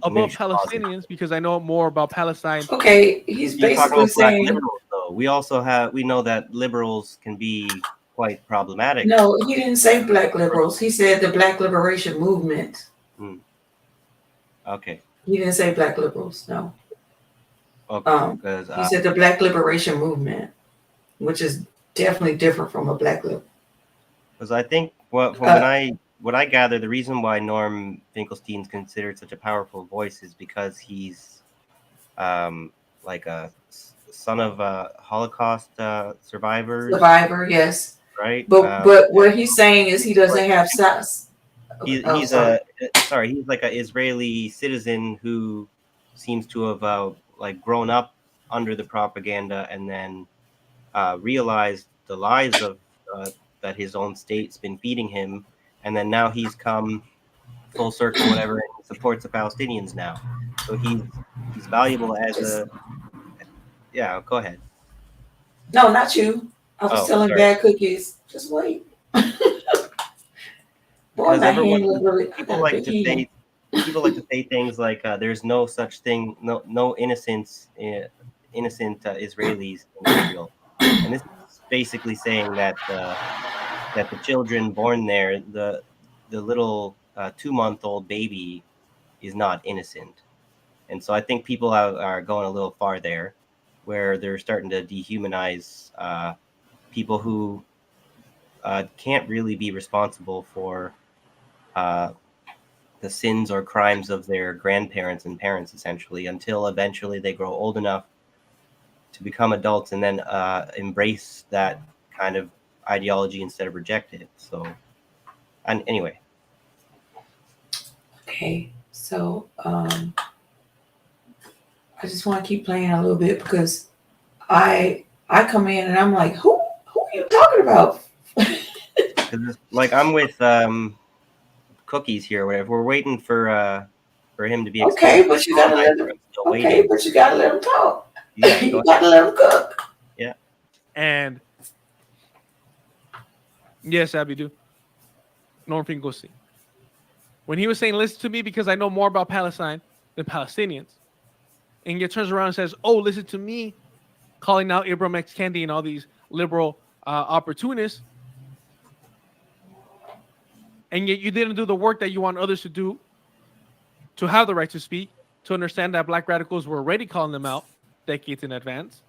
Speaker 9: about Palestinians because I know more about Palestine.
Speaker 1: Okay, he's basically saying...
Speaker 2: Liberals, though. We know that liberals can be quite problematic.
Speaker 1: No, he didn't say black liberals. He said the Black Liberation Movement.
Speaker 2: Okay.
Speaker 1: He didn't say black liberals, no.
Speaker 2: Okay,
Speaker 1: he said the Black Liberation Movement, which is definitely different from a black liberal.
Speaker 2: Because I think what I gather, the reason why Norm Finkelstein's considered such a powerful voice is because he's like a son of a Holocaust survivor.
Speaker 1: Survivor, yes.
Speaker 2: Right.
Speaker 1: But what he's saying is he doesn't have sex.
Speaker 2: He's like an Israeli citizen who seems to have like grown up under the propaganda and then realized the lies of that his own state's been feeding him, and then now he's come full circle, whatever, and supports the Palestinians now. So he's valuable as a. Yeah, go ahead.
Speaker 1: No, not you. I was telling bad cookies. Just wait. Boy,
Speaker 2: people like to say things like there's no such thing, no innocent Israelis in Israel, and this is basically saying that that the children born there, the little 2-month-old baby, is not innocent, and so I think people are going a little far there, where they're starting to dehumanize people who can't really be responsible for the sins or crimes of their grandparents and parents, essentially, until eventually they grow old enough to become adults and then embrace that kind of ideology instead of reject it. So, and anyway.
Speaker 1: Okay, so I just want to keep playing a little bit because I come in and I'm like, who are you talking about?
Speaker 2: Like I'm with Cookies here. Whatever. We're waiting for him to be.
Speaker 1: Okay, but you gotta let him. Okay, but you gotta let him talk.
Speaker 2: Yeah,
Speaker 1: you gotta let him cook.
Speaker 2: Yeah.
Speaker 9: And yes, Abidou. Norm Finkelstein. When he was saying, "Listen to me because I know more about Palestine than Palestinians," and he turns around and says, "Oh, listen to me," calling out Ibram X. Kendi and all these liberal opportunists. And yet you didn't do the work that you want others to do to have the right to speak, to understand that black radicals were already calling them out decades in advance.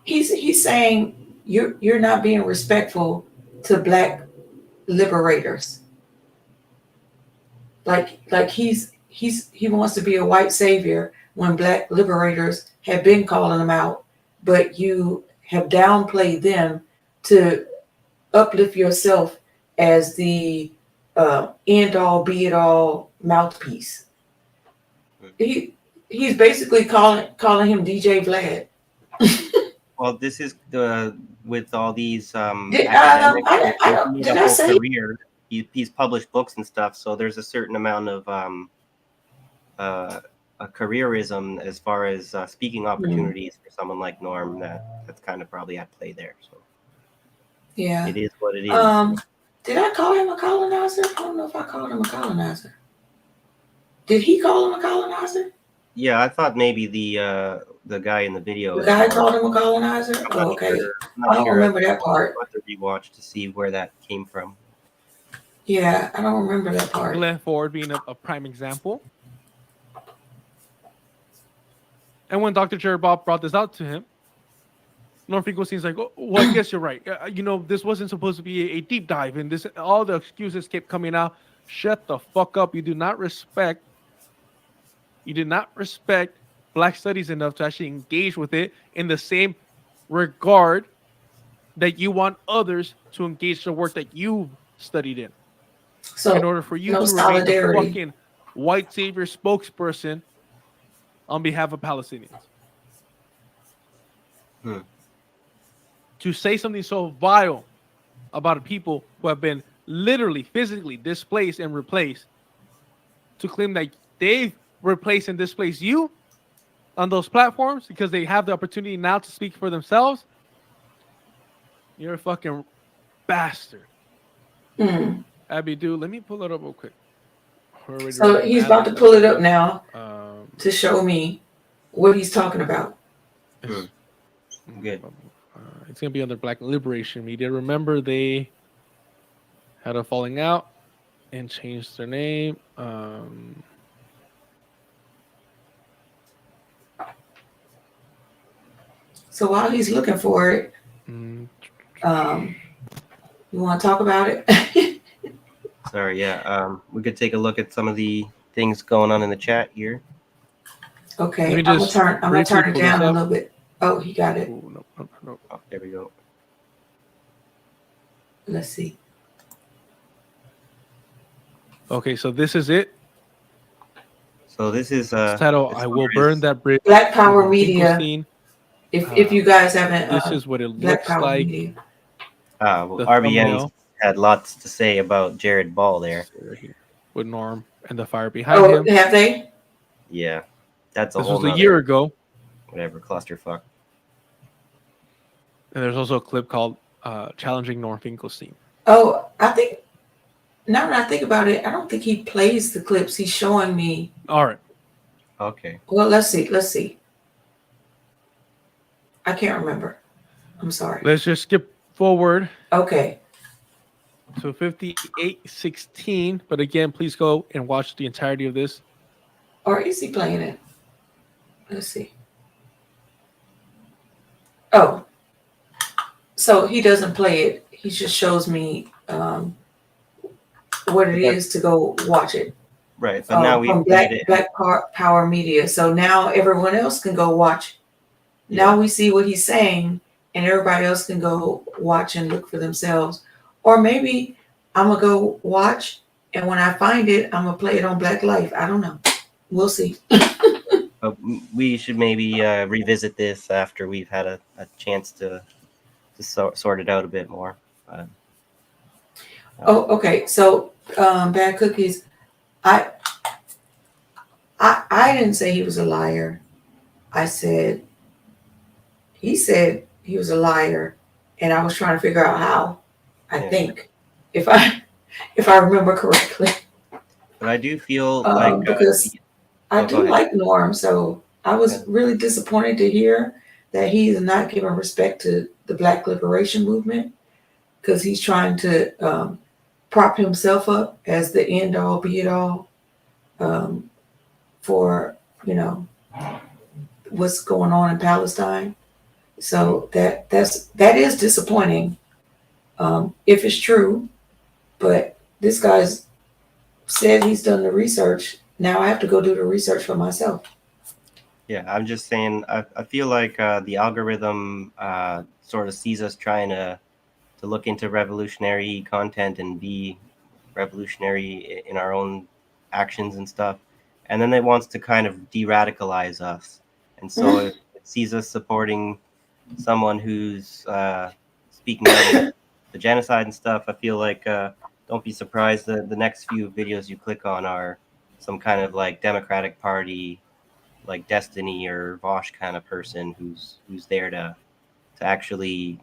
Speaker 1: He's saying you're not being respectful to black liberators. Like he wants to be a white savior when black liberators have been calling them out, but you have downplayed them to uplift yourself as the end all be it all mouthpiece. He's basically calling him DJ Vlad.
Speaker 2: Well, this is with all these
Speaker 1: did I say
Speaker 2: career. He's published books and stuff, so there's a certain amount of a careerism as far as speaking opportunities for someone like Norm. That's kind of probably at play there. So
Speaker 1: yeah,
Speaker 2: it is what it is.
Speaker 1: Did I call him a colonizer? I don't know if I called him a colonizer. Did he call him a colonizer?
Speaker 2: Yeah, I thought maybe the guy in the video.
Speaker 1: The guy called him a colonizer? Oh, okay. I don't remember that part.
Speaker 2: I'll have to rewatch to see where that came from.
Speaker 1: Yeah, I don't remember that part.
Speaker 9: Glenn Ford being a prime example. And when Dr. Jared Bob brought this out to him, Norm Finkelstein's like, oh, well, I guess you're right. This wasn't supposed to be a deep dive, and this all the excuses kept coming out. Shut the fuck up. You did not respect Black studies enough to actually engage with it in the same regard that you want others to engage the work that you studied in.
Speaker 1: So
Speaker 9: in order for you
Speaker 1: no
Speaker 9: to remain the
Speaker 1: solidarity.
Speaker 9: fucking white savior spokesperson on behalf of Palestinians. To say something so vile about people who have been literally, physically displaced and replaced, to claim that they've replaced and displaced you on those platforms because they have the opportunity now to speak for themselves, you're a fucking bastard. Abby, dude, let me pull it up real quick.
Speaker 1: So he's about to pull it up now to show me what he's talking about.
Speaker 2: Good.
Speaker 9: It's going to be under Black Liberation Media. Remember, they had a falling out and changed their name.
Speaker 1: So while he's looking for it, you want to talk about it?
Speaker 2: Sorry, yeah. We could take a look at some of the things going on in the chat here.
Speaker 1: Okay, I'm gonna turn it down a little bit. Oh, he got it.
Speaker 9: Ooh, no.
Speaker 2: Oh, there we go.
Speaker 1: Let's see.
Speaker 9: Okay, so this is it.
Speaker 2: So this is
Speaker 9: It's titled "I Will Burn That Bridge."
Speaker 1: Black Power Media.
Speaker 9: Finkelstein.
Speaker 1: If you guys haven't,
Speaker 9: this is what it
Speaker 1: Black
Speaker 9: looks
Speaker 1: Power
Speaker 9: like.
Speaker 1: Media.
Speaker 2: Well,
Speaker 9: The
Speaker 2: RBN
Speaker 9: thumbnail.
Speaker 2: had lots to say about Jared Ball there.
Speaker 9: With Norm and the fire behind
Speaker 1: Oh,
Speaker 9: him.
Speaker 1: have they?
Speaker 2: Yeah, that's a
Speaker 9: This
Speaker 2: whole
Speaker 9: was a
Speaker 2: nother-
Speaker 9: year ago.
Speaker 2: Whatever, clusterfuck.
Speaker 9: And there's also a clip called "Challenging Norm Finkelstein."
Speaker 1: Oh, I think. Now that I think about it, I don't think he plays the clips. He's showing me.
Speaker 9: All right.
Speaker 2: Okay.
Speaker 1: Well, let's see. I can't remember. I'm sorry.
Speaker 9: Let's just skip forward
Speaker 1: Okay.
Speaker 9: to 58:16. But again, please go and watch the entirety of this.
Speaker 1: Or is he playing it? Let's see. Oh. So he doesn't play it. He just shows me what it is to go watch it.
Speaker 2: Right, but now we
Speaker 1: from
Speaker 2: made it.
Speaker 1: Black Power Media. So now everyone else can go watch. Now we see what he's saying, and everybody else can go watch and look for themselves. Or maybe I'm gonna go watch, and when I find it, I'm gonna play it on Black Life. I don't know. We'll see.
Speaker 2: But we should maybe revisit this after we've had a chance to sort it out a bit more.
Speaker 1: Oh, okay. So Bad Cookies. I didn't say he was a liar. I said he said he was a liar, and I was trying to figure out how. I think if I remember correctly.
Speaker 2: But I do feel like
Speaker 1: because I
Speaker 2: go
Speaker 1: do
Speaker 2: ahead.
Speaker 1: like Norm, so I was really disappointed to hear that he is not giving respect to the Black Liberation Movement, because he's trying to prop himself up as the end all be it all for what's going on in Palestine. So that is disappointing if it's true. But this guy's said he's done the research. Now I have to go do the research for myself.
Speaker 2: Yeah, I'm just saying, I feel like the algorithm sort of sees us trying to look into revolutionary content and be revolutionary in our own actions and stuff. And then it wants to kind of de-radicalize us. And so it sees us supporting someone who's speaking out the genocide and stuff. I feel like don't be surprised that the next few videos you click on are some kind of like Democratic Party, like Destiny or Vosh kind of person who's there to actually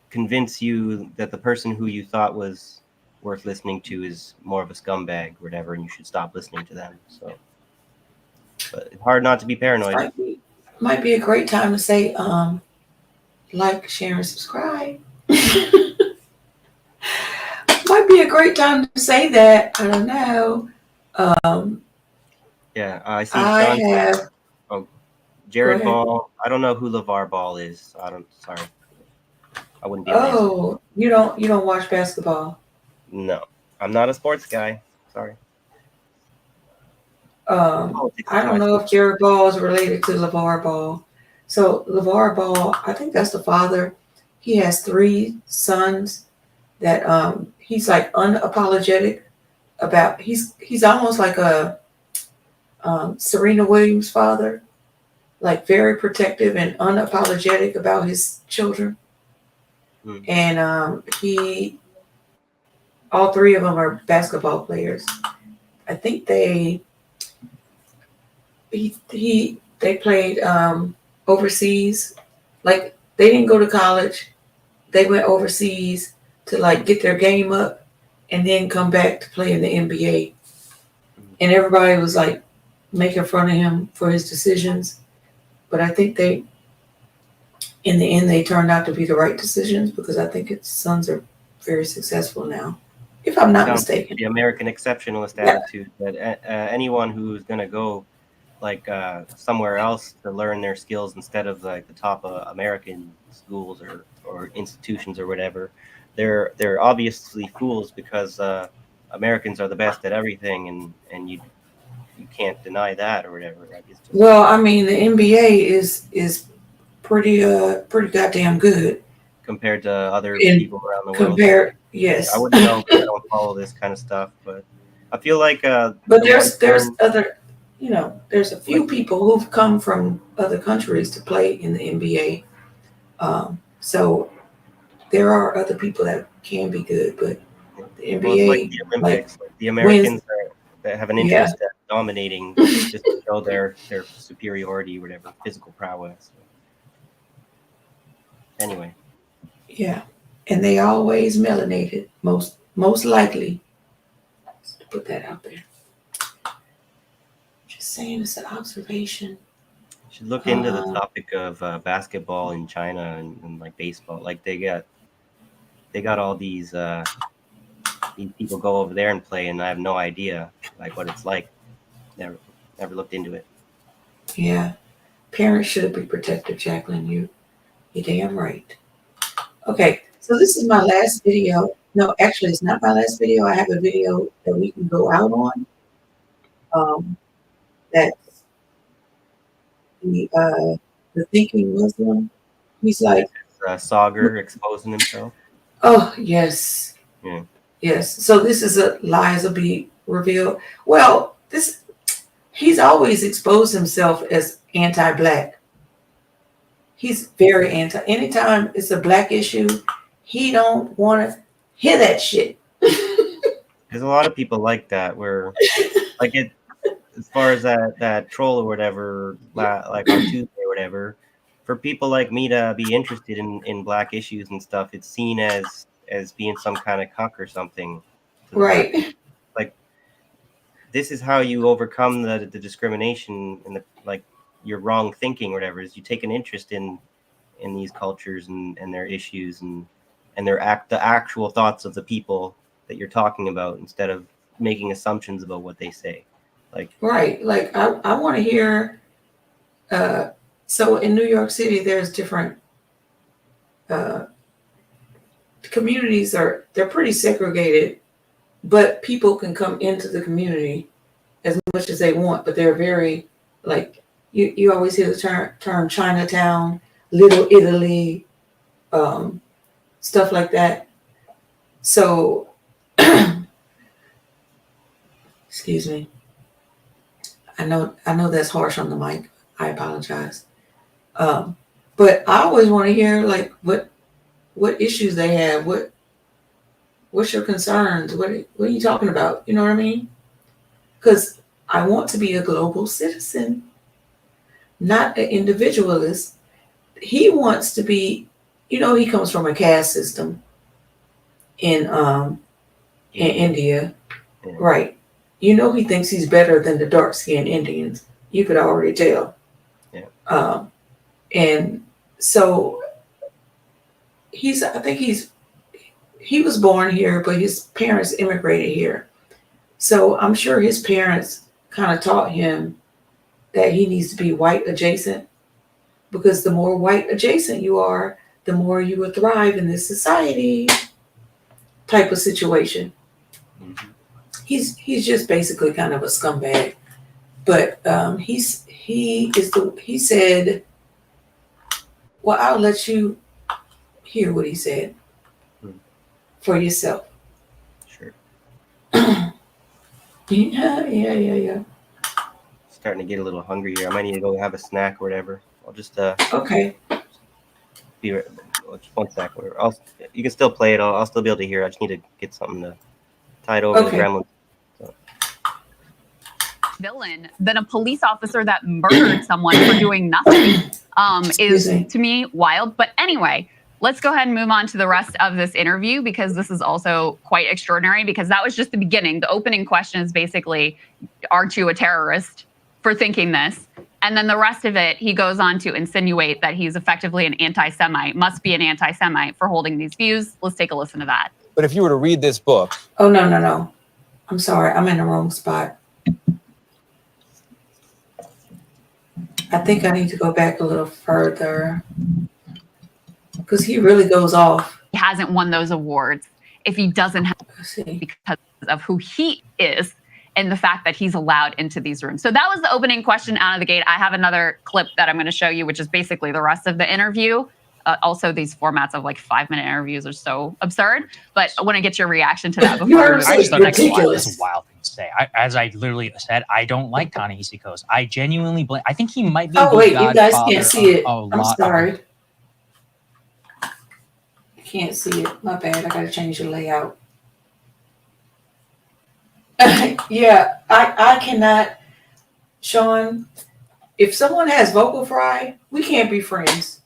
Speaker 2: convince you that the person who you thought was worth listening to is more of a scumbag or whatever, and you should stop listening to them. So, but it's hard not to be paranoid.
Speaker 1: Might be a great time to say like, share, and subscribe. Might be a great time to say that. I don't know.
Speaker 2: Yeah, I see.
Speaker 1: I
Speaker 2: Sean,
Speaker 1: have.
Speaker 2: oh, Jared
Speaker 1: ahead.
Speaker 2: Ball. I don't know who LeVar Ball is. Sorry. I wouldn't be able to answer.
Speaker 1: Oh, you don't watch basketball.
Speaker 2: No, I'm not a sports guy. Sorry. Politics
Speaker 1: I
Speaker 2: is
Speaker 1: don't
Speaker 2: my
Speaker 1: know
Speaker 2: sport.
Speaker 1: if Jared Ball is related to LeVar Ball. So LeVar Ball, I think that's the father. He has 3 sons that he's like unapologetic about. He's almost like a Serena Williams' father, like very protective and unapologetic about his children. And all 3 of them are basketball players. I think they played overseas. Like they didn't go to college. They went overseas to like get their game up and then come back to play in the NBA. And everybody was like making fun of him for his decisions. But I think in the end, they turned out to be the right decisions because I think his sons are very successful now, if I'm not mistaken.
Speaker 2: The American exceptionalist attitude that anyone who's going to go like somewhere else to learn their skills instead of like the top American schools or institutions or whatever, they're obviously fools because Americans are the best at everything, and you can't deny that or whatever. Like it's just,
Speaker 1: well, I mean, the NBA is pretty goddamn good
Speaker 2: compared to other people around the world.
Speaker 1: Yes.
Speaker 2: I wouldn't know. I don't follow this kind of stuff, but I feel like.
Speaker 1: But there's other, there's a few people who've come from other countries to play in the NBA. So there are other people that can be good, but the NBA,
Speaker 2: it's like the Olympics, like the Americans that have an interest at dominating just to show their superiority, or whatever, physical prowess. Anyway.
Speaker 1: Yeah, and they always melanated, most likely. To put that out there. Just saying, it's an observation.
Speaker 2: You should look into the topic of basketball in China and like baseball. Like they got all these people go over there and play, and I have no idea like what it's like. Never looked into it.
Speaker 1: Yeah, parents should be protective, Jacqueline. You're damn right. Okay, so this is my last video. No, actually, it's not my last video. I have a video that we can go out on. That's the thinking Muslim. He's like
Speaker 2: Sagar exposing himself.
Speaker 1: Oh yes,
Speaker 2: yeah,
Speaker 1: yes. So this is a lies will be revealed. Well, he's always exposed himself as anti-black. He's very anti. Anytime it's a black issue, he don't want to hear that shit.
Speaker 2: There's a lot of people like that, where like it, as far as that troll or whatever, like on Tuesday or whatever, for people like me to be interested in black issues and stuff, it's seen as being some kind of cuck or something.
Speaker 1: Right.
Speaker 2: Like this is how you overcome the discrimination and your wrong thinking or whatever, is you take an interest in these cultures and their issues and the actual thoughts of the people that you're talking about, instead of making assumptions about what they say. Like
Speaker 1: right. Like I want to hear. So in New York City, there's different communities. They're pretty segregated, but people can come into the community as much as they want. But they're very like. You always hear the term Chinatown, Little Italy, stuff like that. So, excuse me. I know that's harsh on the mic. I apologize. But I always want to hear like what issues they have. What's your concerns? What are you talking about? You know what I mean? Because I want to be a global citizen. Not an individualist. He wants to be, he comes from a caste system in India. Yeah. Right. He thinks he's better than the dark-skinned Indians. You could already tell. Yeah. And so he was born here, but his parents immigrated here. So I'm sure his parents kind of taught him that he needs to be white adjacent because the more white adjacent you are, the more you will thrive in this society type of situation.
Speaker 2: Mhm.
Speaker 1: He's just basically kind of a scumbag. But he said, well, I'll let you hear what he said for yourself.
Speaker 2: Sure.
Speaker 1: Yeah.
Speaker 2: Starting to get a little hungry here. I might need to go have a snack or whatever. I'll just
Speaker 1: Okay.
Speaker 2: be right, just one sec. Whatever. You can still play it. I'll still be able to hear. I just need to get something to tide over the gremlins.
Speaker 11: Villain than a police officer that murdered someone for doing nothing is to me wild. But anyway, let's go ahead and move on to the rest of this interview, because this is also quite extraordinary, because that was just the beginning. The opening question is basically, aren't you a terrorist for thinking this? And then the rest of it, he goes on to insinuate that he's effectively an anti-Semite, must be an anti-Semite for holding these views. Let's take a listen to that.
Speaker 12: But if you were to read this book.
Speaker 1: Oh, no. I'm sorry. I'm in the wrong spot. I think I need to go back a little further, because he really goes off.
Speaker 11: He hasn't won those awards if he doesn't have, because of who he is and the fact that he's allowed into these rooms. So that was the opening question out of the gate. I have another clip that I'm going to show you, which is basically the rest of the interview. Also, these formats of like 5-minute interviews are so absurd, but I want to get your reaction to that before.
Speaker 13: I just thought that's a wild thing to say. As I literally said, I don't like Ta-Nehisi Coates. I genuinely blame. I think he might be.
Speaker 1: Oh wait, you guys can't see it. I'm sorry. I can't see it. My bad. I gotta change the layout. Yeah, I cannot. Sean, if someone has vocal fry, we can't be friends.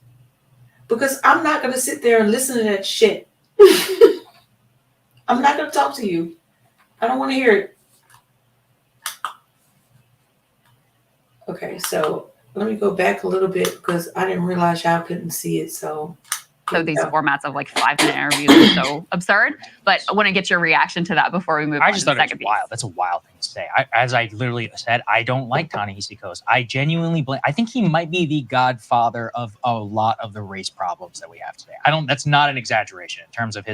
Speaker 1: Because I'm not going to sit there and listen to that shit. I'm not going to talk to you. I don't want to hear it. Okay, so let me go back a little bit, because I didn't realize y'all couldn't see it. So
Speaker 11: these formats of like 5-minute interviews are so absurd, but I want to get your reaction to that before we move on.
Speaker 13: I just thought it was wild. That's a wild thing to say. As I literally said, I don't like Ta-Nehisi Coates. I genuinely blame. I think he might be the godfather of a lot of the race problems that we have today. That's not an exaggeration in terms of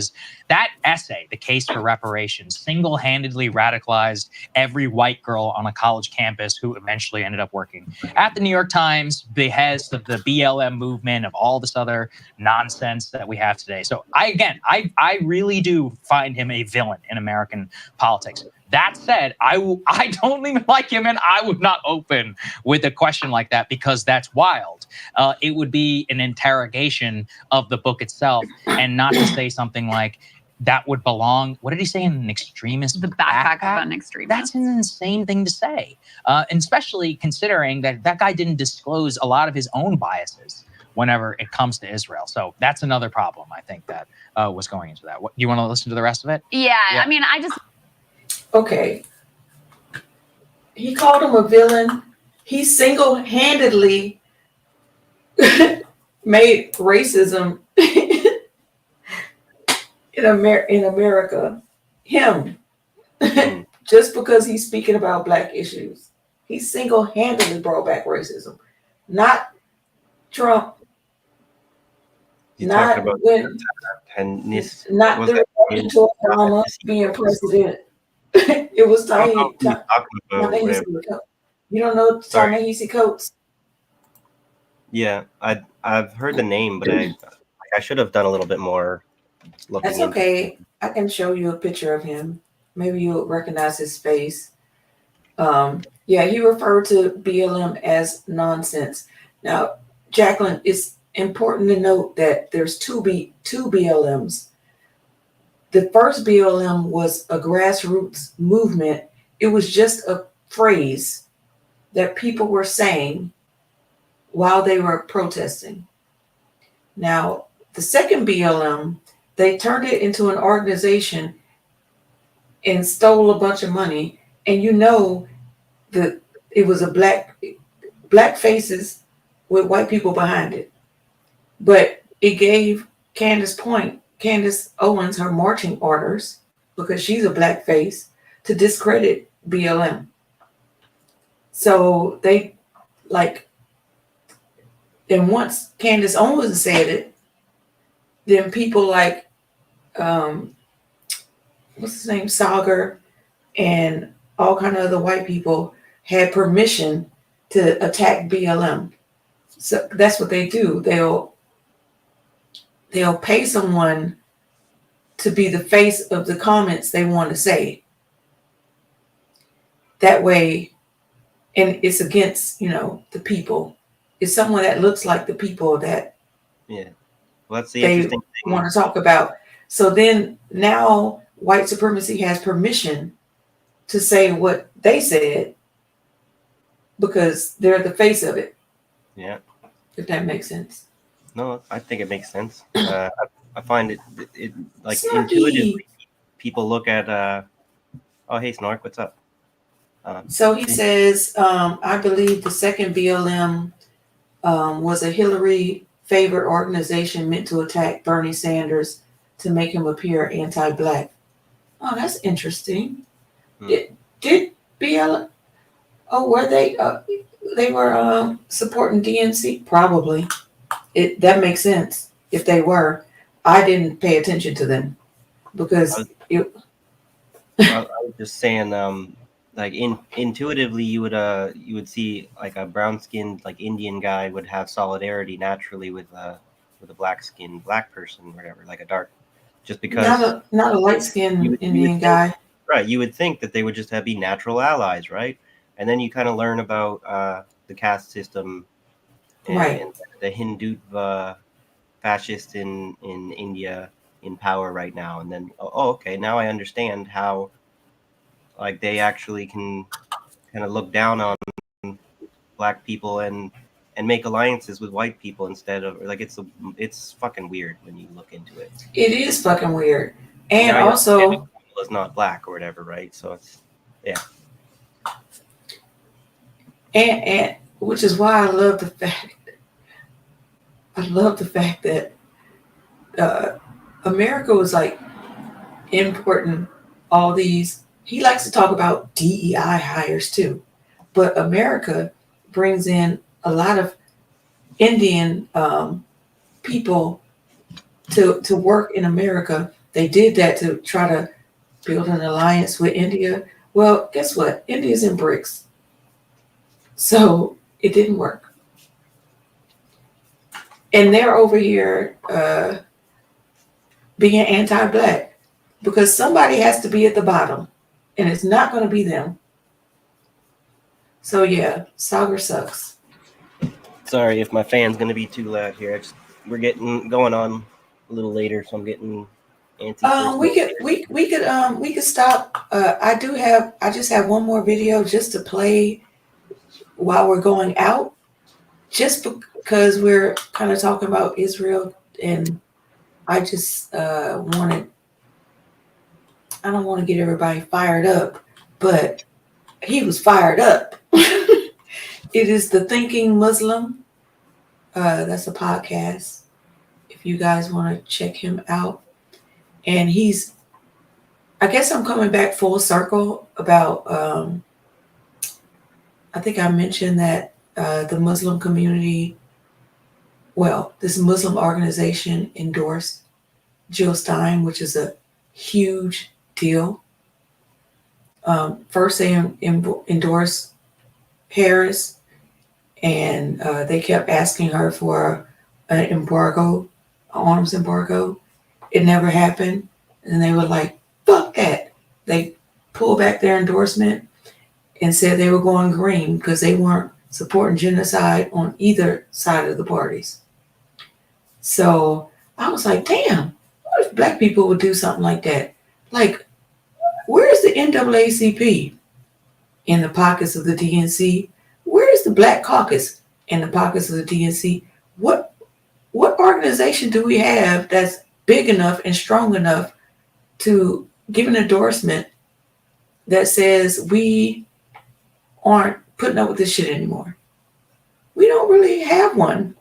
Speaker 13: that essay, The Case for Reparations, single-handedly radicalized every white girl on a college campus who eventually ended up working at the New York Times, behest of the BLM movement, of all this other nonsense that we have today. So I really do find him a villain in American politics. That said, I don't even like him, and I would not open with a question like that, because that's wild. It would be an interrogation of the book itself, and not to say something like that would belong. What did he say? In an extremist?
Speaker 11: The backpack of an extremist.
Speaker 13: That's an insane thing to say, and especially considering that guy didn't disclose a lot of his own biases whenever it comes to Israel. So that's another problem, I think, that was going into that. Do you want to listen to the rest of it?
Speaker 11: Yeah. I mean,
Speaker 1: Okay. He called him a villain. He single-handedly made racism in America him. Just because he's speaking about Black issues. He single-handedly brought back racism. Not Trump.
Speaker 2: Not through Obama
Speaker 1: being president. It was Ta-Nehisi. You don't know Ta-Nehisi Coates?
Speaker 2: Yeah, I've heard the name, but I should have done a little bit more looking.
Speaker 1: That's okay. I can show you a picture of him. Maybe you'll recognize his face. Yeah, he referred to BLM as nonsense. Now, Jacqueline, it's important to note that there's two BLMs. The first BLM was a grassroots movement. It was just a phrase that people were saying while they were protesting. Now, the second BLM, they turned it into an organization and stole a bunch of money. And you know that it was a black faces with white people behind it. But it gave Candace Owens her marching orders, because she's a black face, to discredit BLM. So they And once Candace Owens said it, then people like what's his name, Sagar, and all kind of other white people had permission to attack BLM. So that's what they do. They'll pay someone to be the face of the comments they want to say. That way, and it's against, the people. It's someone that looks like the people that
Speaker 2: Yeah. Well, that's the
Speaker 1: they
Speaker 2: interesting thing.
Speaker 1: want to talk about. So then now white supremacy has permission to say what they said because they're the face of it.
Speaker 2: Yeah.
Speaker 1: If that makes sense.
Speaker 2: No, I think it makes sense. I find it like
Speaker 1: Snarky.
Speaker 2: intuitively people look at. Oh, hey, Snark, what's up?
Speaker 1: So he says, I believe the second BLM was a Hillary favored organization meant to attack Bernie Sanders to make him appear anti-black. Oh, that's interesting. Did BLM? Oh, were they? They were supporting DNC? Probably. That makes sense if they were. I didn't pay attention to them because
Speaker 2: I was just saying, like intuitively, you would see like a brown-skinned like Indian guy would have solidarity naturally with a black-skinned black person, whatever, like a dark, just because
Speaker 1: not a light-skinned Indian guy.
Speaker 2: Right, you would think that they would just be natural allies, right? And then you kind of learn about the caste system and,
Speaker 1: Right.
Speaker 2: and the Hindutva fascists in India in power right now. And then, okay, now I understand how like they actually can kind of look down on black people and make alliances with white people instead of like it's fucking weird when you look into it.
Speaker 1: It is fucking weird. And
Speaker 2: Now you
Speaker 1: also,
Speaker 2: understand that it's not black or whatever, right? So it's
Speaker 1: and which is why I love the fact that America was like importing all these. He likes to talk about DEI hires too, but America brings in a lot of Indian people to work in America. They did that to try to build an alliance with India. Well, guess what? India's in BRICS. So it didn't work. And they're over here being anti-black because somebody has to be at the bottom and it's not going to be them. So yeah, Sagar sucks.
Speaker 2: sorry if my fan's gonna be too loud here. We're getting going on a little later, so I'm getting antsy.
Speaker 1: We could stop. I just have one more video just to play while we're going out, just because we're kind of talking about Israel, and I just I don't want to get everybody fired up, but he was fired up. It is The Thinking Muslim. That's a podcast. If you guys want to check him out. And I guess I'm coming back full circle about, I think I mentioned that the Muslim community, this Muslim organization endorsed Jill Stein, which is a huge deal. First, they endorsed Harris, and they kept asking her for an embargo, arms embargo. It never happened. And they were like, fuck that. They pulled back their endorsement and said they were going green because they weren't supporting genocide on either side of the parties. So I was like, damn, what if black people would do something like that? Like, where's the NAACP? In the pockets of the DNC. Where is the Black Caucus? In the pockets of the DNC. What organization do we have that's big enough and strong enough to give an endorsement that says we aren't putting up with this shit anymore? We don't really have one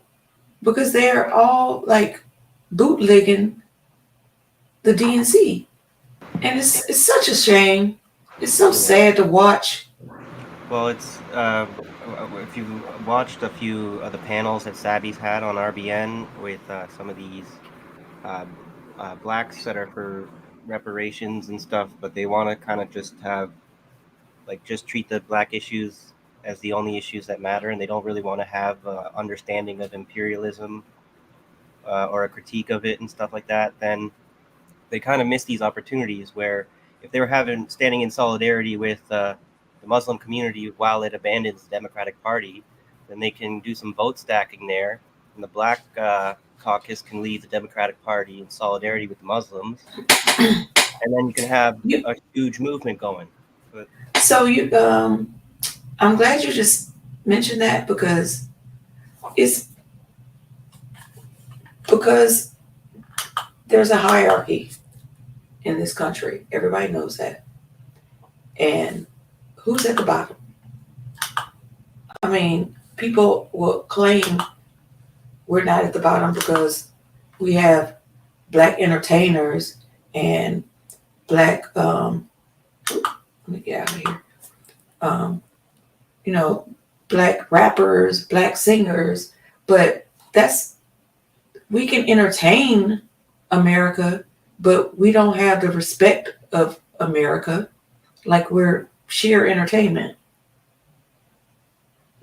Speaker 1: because they're all like bootlegging the DNC. And it's such a shame. It's so sad to watch.
Speaker 2: Well, it's if you watched a few of the panels that Sabby's had on RBN with some of these uh, blacks that are for reparations and stuff, but they want to kind of just have just treat the black issues as the only issues that matter, and they don't really want to have understanding of imperialism or a critique of it and stuff like that. Then they kind of miss these opportunities where if they were standing in solidarity with the Muslim community while it abandons the Democratic Party, then they can do some vote stacking there, and the Black Caucus can lead the Democratic Party in solidarity with the Muslims, and then you can have a huge movement going. But
Speaker 1: so I'm glad you just mentioned that because there's a hierarchy in this country. Everybody knows that. And who's at the bottom? I mean, people will claim we're not at the bottom because we have black entertainers and black, let me get out of here. Black rappers, black singers, but we can entertain America, but we don't have the respect of America. Like we're sheer entertainment.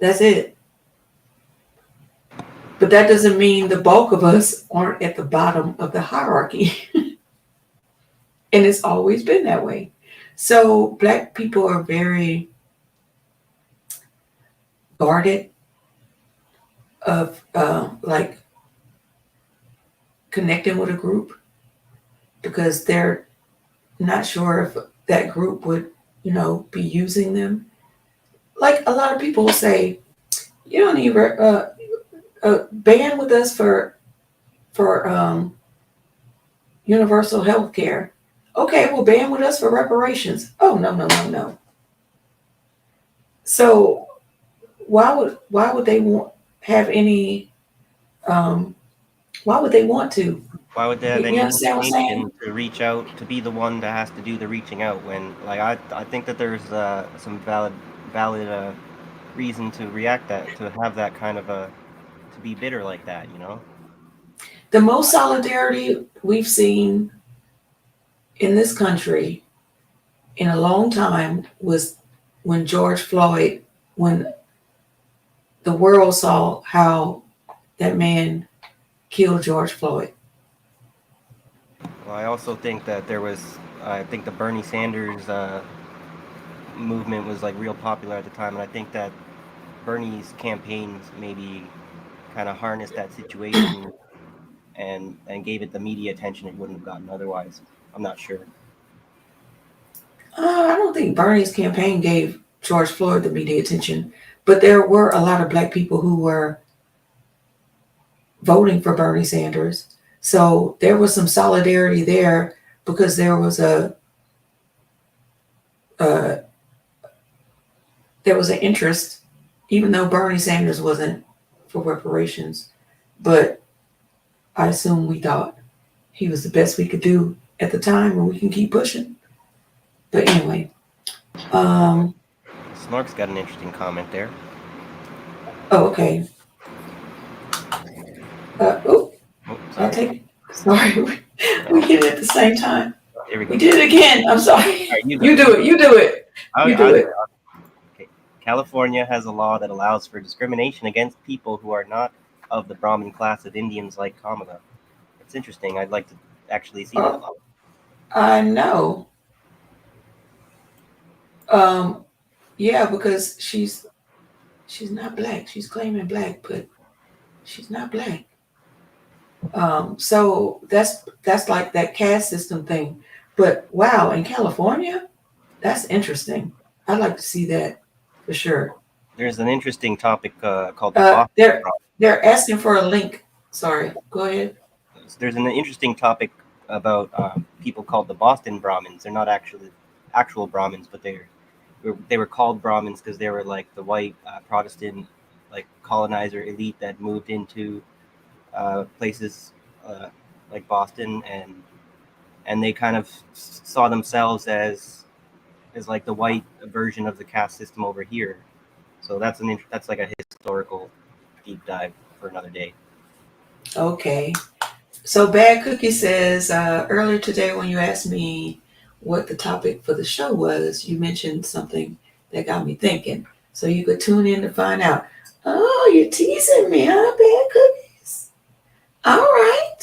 Speaker 1: That's it. But that doesn't mean the bulk of us aren't at the bottom of the hierarchy. And it's always been that way. So black people are very guarded of connecting with a group because they're not sure if that group would, be using them. Like a lot of people will say, you don't need band with us for universal health care. Okay, well, band with us for reparations. Oh, no. So why would they have any? Why would they want to?
Speaker 2: Why would they have any inclination to reach out, to be the one that has to do the reaching out when, I think that there's some valid reason to to have that kind of to be bitter like that,
Speaker 1: The most solidarity we've seen in this country in a long time was when when the world saw how that man killed George Floyd.
Speaker 2: Well, I also think that I think the Bernie Sanders movement was real popular at the time, and I think that Bernie's campaigns maybe kind of harnessed that situation and gave it the media attention it wouldn't have gotten otherwise. I'm not sure.
Speaker 1: I don't think Bernie's campaign gave George Floyd the media attention, but there were a lot of black people who were voting for Bernie Sanders. So there was some solidarity there because there was an interest, even though Bernie Sanders wasn't for reparations, but I assume we thought he was the best we could do at the time and we can keep pushing. But anyway.
Speaker 2: Snark's got an interesting comment there.
Speaker 1: Oh, okay. I'll take it. Sorry. We did it at the same time.
Speaker 2: Here we go.
Speaker 1: We did it again. I'm sorry.
Speaker 2: Right,
Speaker 1: you do it.
Speaker 2: Okay. California has a law that allows for discrimination against people who are not of the Brahmin class of Indians like Kamala. It's interesting. I'd like to actually see that law.
Speaker 1: I know. Yeah, because she's not black. She's claiming black, but she's not black. So that's like that caste system thing. But wow, in California, that's interesting. I'd like to see that for sure.
Speaker 2: There's an interesting topic called the Boston.
Speaker 1: They're asking for a link. Sorry, go ahead.
Speaker 2: There's an interesting topic about people called the Boston Brahmins. They're not actually actual Brahmins, but they were called Brahmins because they were like the white Protestant colonizer elite that moved into places like Boston, and they kind of saw themselves as is like the white version of the caste system over here. So that's like a historical deep dive for another day.
Speaker 1: Okay. So Bad Cookie says, earlier today when you asked me what the topic for the show was, you mentioned something that got me thinking. So you could tune in to find out. Oh, you're teasing me, huh, Bad Cookies? All right.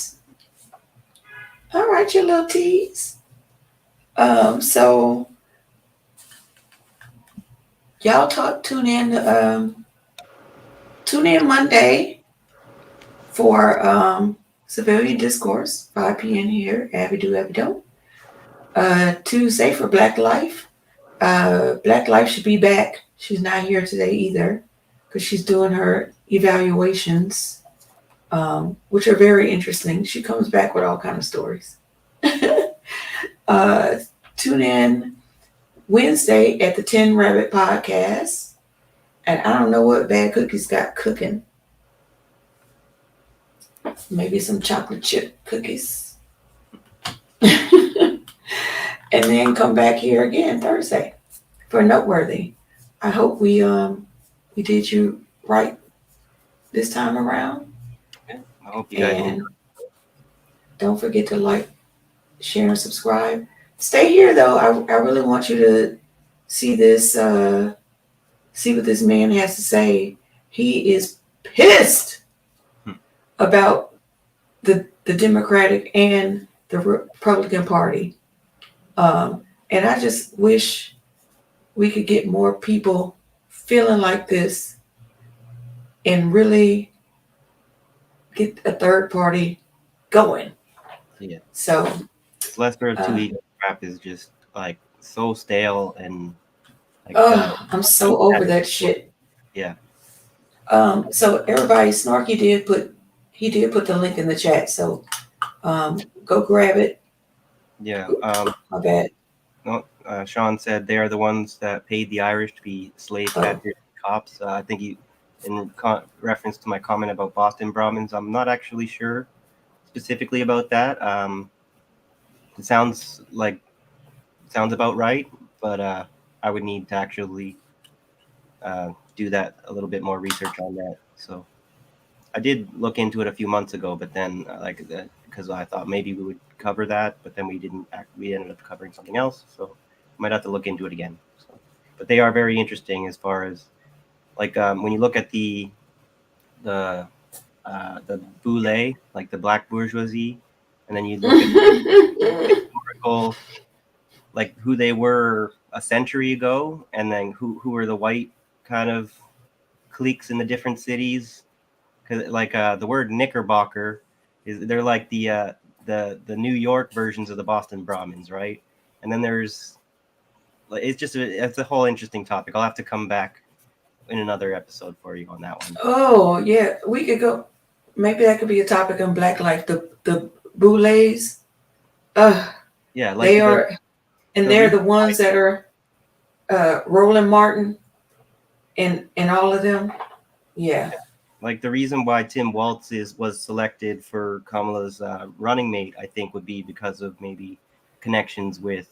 Speaker 1: All right, you little tease. So y'all tune in Monday for Civilian Discourse, 5 p.m. here, Abby Do, Abby Don't. Tuesday for Black Life. Black Life should be back. She's not here today either because she's doing her evaluations, which are very interesting. She comes back with all kinds of stories. Tune in Wednesday at the 10 Rabbit Podcast. And I don't know what Bad Cookies got cooking. Maybe some chocolate chip cookies. And then come back here again Thursday for Noteworthy. I hope we did you right this time around.
Speaker 2: I hope you guys.
Speaker 1: And don't forget to like, share, and subscribe. Stay here though. I really want you to see this. See what this man has to say. He is pissed about the Democratic and the Republican Party. And I just wish we could get more people feeling like this and really get a third party going.
Speaker 2: Yeah.
Speaker 1: So
Speaker 2: Lesser of Two Evils crap is just like so stale and like,
Speaker 1: I'm so over that shit.
Speaker 2: Yeah.
Speaker 1: So everybody, Snarky did put the link in the chat. So go grab it.
Speaker 2: Yeah.
Speaker 1: My bad.
Speaker 2: No, Sean said they are the ones that paid the Irish to be slave catchers and cops. I think he, in reference to my comment about Boston Brahmins, I'm not actually sure specifically about that. It sounds about right, but I would need to actually do that a little bit more research on that. So I did look into it a few months ago, but then because I thought maybe we would cover that, but then we didn't. We ended up covering something else, so might have to look into it again. So, but they are very interesting as far as like when you look at the boule, like the black bourgeoisie, and then you look at the historical, like who they were a century ago, and then who were the white kind of cliques in the different cities. Because like the word Knickerbocker they're like the New York versions of the Boston Brahmins, right? And then there's it's a whole interesting topic. I'll have to come back in another episode for you on that one.
Speaker 1: Oh yeah, we could go. Maybe that could be a topic on Black Life. The Boulets.
Speaker 2: Yeah, like
Speaker 1: they are, and they're the ones that are Roland Martin and all of them. Yeah.
Speaker 2: Like the reason why Tim Walz was selected for Kamala's running mate, I think, would be because of maybe connections with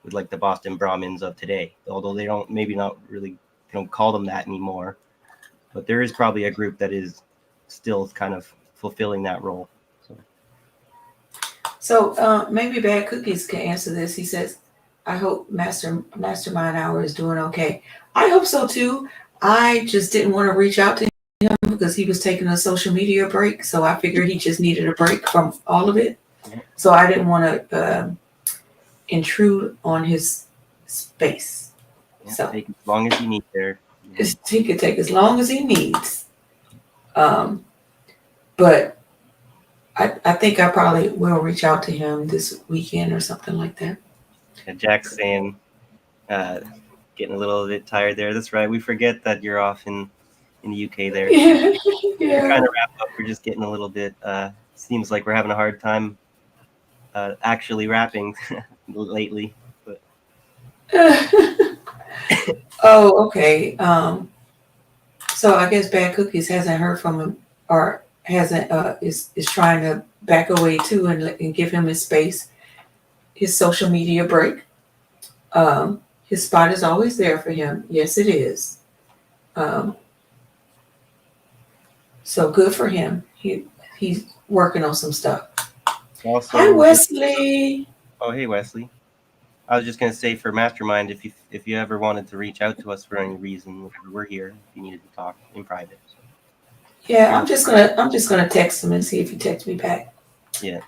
Speaker 2: like the Boston Brahmins of today. Although they don't call them that anymore, but there is probably a group that is still kind of fulfilling that role. So
Speaker 1: maybe Bad Cookies can answer this. He says, "I hope Mastermind Hour is doing okay." I hope so too. I just didn't want to reach out to him because he was taking a social media break, so I figured he just needed a break from all of it. So I didn't want to intrude on his space.
Speaker 2: Yeah,
Speaker 1: so
Speaker 2: take as long as you need there.
Speaker 1: He could take as long as he needs. But I think I probably will reach out to him this weekend or something like that.
Speaker 2: And Jack's saying, getting a little bit tired there. That's right. We forget that you're off in the UK there.
Speaker 1: Yeah.
Speaker 2: We're trying to wrap up. We're just getting a little bit, seems like we're having a hard time actually rapping lately. But
Speaker 1: Oh, okay. So I guess Bad Cookies hasn't heard from him, or hasn't is trying to back away too and give him his space, his social media break. His spot is always there for him. Yes, it is. So good for him. He's working on some stuff.
Speaker 2: Also,
Speaker 1: Hi, Wesley.
Speaker 2: Oh, hey, Wesley. I was just gonna say for Mastermind, if you ever wanted to reach out to us for any reason, we're here. If you needed to talk in private.
Speaker 1: Yeah, I'm just gonna text him and see if he texts me back.
Speaker 2: Yeah.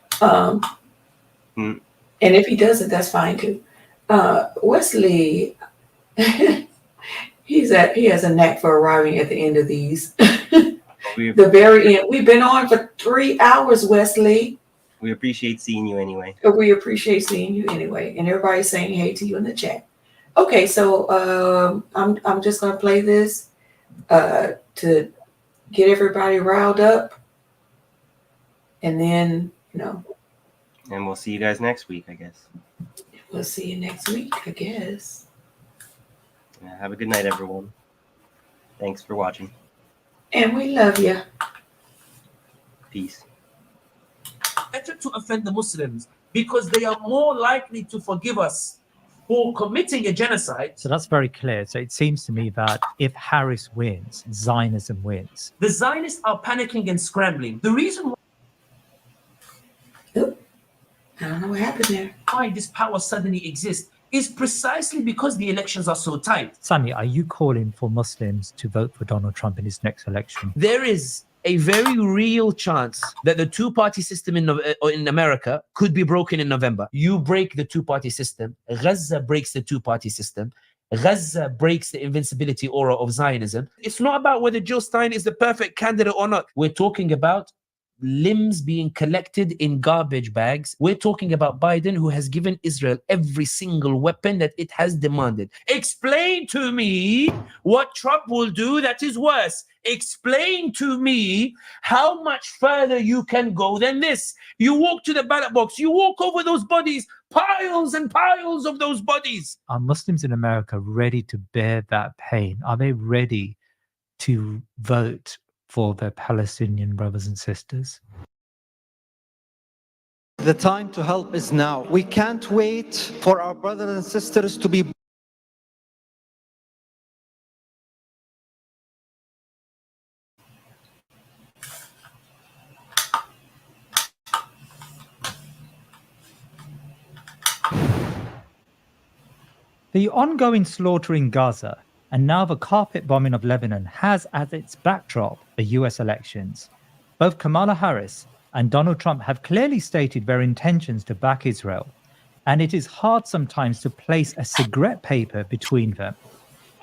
Speaker 1: And if he doesn't, that's fine too. Wesley, he has a knack for arriving at the end of these. The very end. We've been on for 3 hours, Wesley.
Speaker 2: We appreciate seeing you anyway.
Speaker 1: We appreciate seeing you anyway, and everybody's saying hey to you in the chat. Okay, so I'm just gonna play this to get everybody riled up, and then
Speaker 2: And we'll see you guys next week, I guess.
Speaker 1: We'll see you next week, I guess.
Speaker 2: Yeah, have a good night, everyone. Thanks for watching.
Speaker 1: And we love you.
Speaker 2: Peace.
Speaker 12: Better to offend the Muslims because they are more likely to forgive us for committing a genocide.
Speaker 14: So that's very clear. So it seems to me that if Harris wins, Zionism wins.
Speaker 12: The Zionists are panicking and scrambling. The reason
Speaker 1: I don't know what happened there.
Speaker 12: Why this power suddenly exists is precisely because the elections are so tight.
Speaker 14: Sami, are you calling for Muslims to vote for Donald Trump in his next election?
Speaker 12: There is a very real chance that the two-party system in America could be broken in November. You break the two-party system. Gaza breaks the two-party system. Gaza breaks the invincibility aura of Zionism. It's not about whether Joe Stein is the perfect candidate or not. We're talking about limbs being collected in garbage bags. We're talking about Biden, who has given Israel every single weapon that it has demanded. Explain to me what Trump will do that is worse. Explain to me how much further you can go than this. You walk to the ballot box, you walk over those bodies, piles and piles of those bodies.
Speaker 14: Are Muslims in America ready to bear that pain? Are they ready to vote for their Palestinian brothers and sisters?
Speaker 15: The time to help is now. We can't wait for our brothers and sisters to be
Speaker 14: The ongoing slaughter in Gaza and now the carpet bombing of Lebanon has as its backdrop the US elections. Both Kamala Harris and Donald Trump have clearly stated their intentions to back Israel, and it is hard sometimes to place a cigarette paper between them.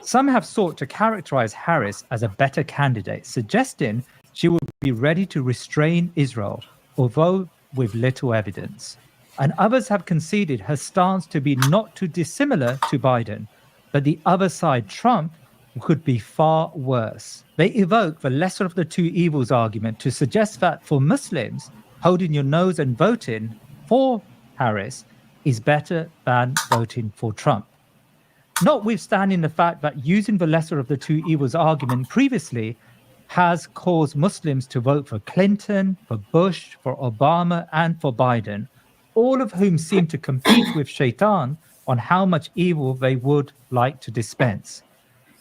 Speaker 14: Some have sought to characterize Harris as a better candidate, suggesting she would be ready to restrain Israel, although with little evidence. And others have conceded her stance to be not too dissimilar to Biden, but the other side, Trump, could be far worse. They evoke the lesser of the two evils argument to suggest that for Muslims, holding your nose and voting for Harris is better than voting for Trump. Notwithstanding the fact that using the lesser of the two evils argument previously has caused Muslims to vote for Clinton, for Bush, for Obama, and for Biden, all of whom seem to compete with Shaitan on how much evil they would like to dispense.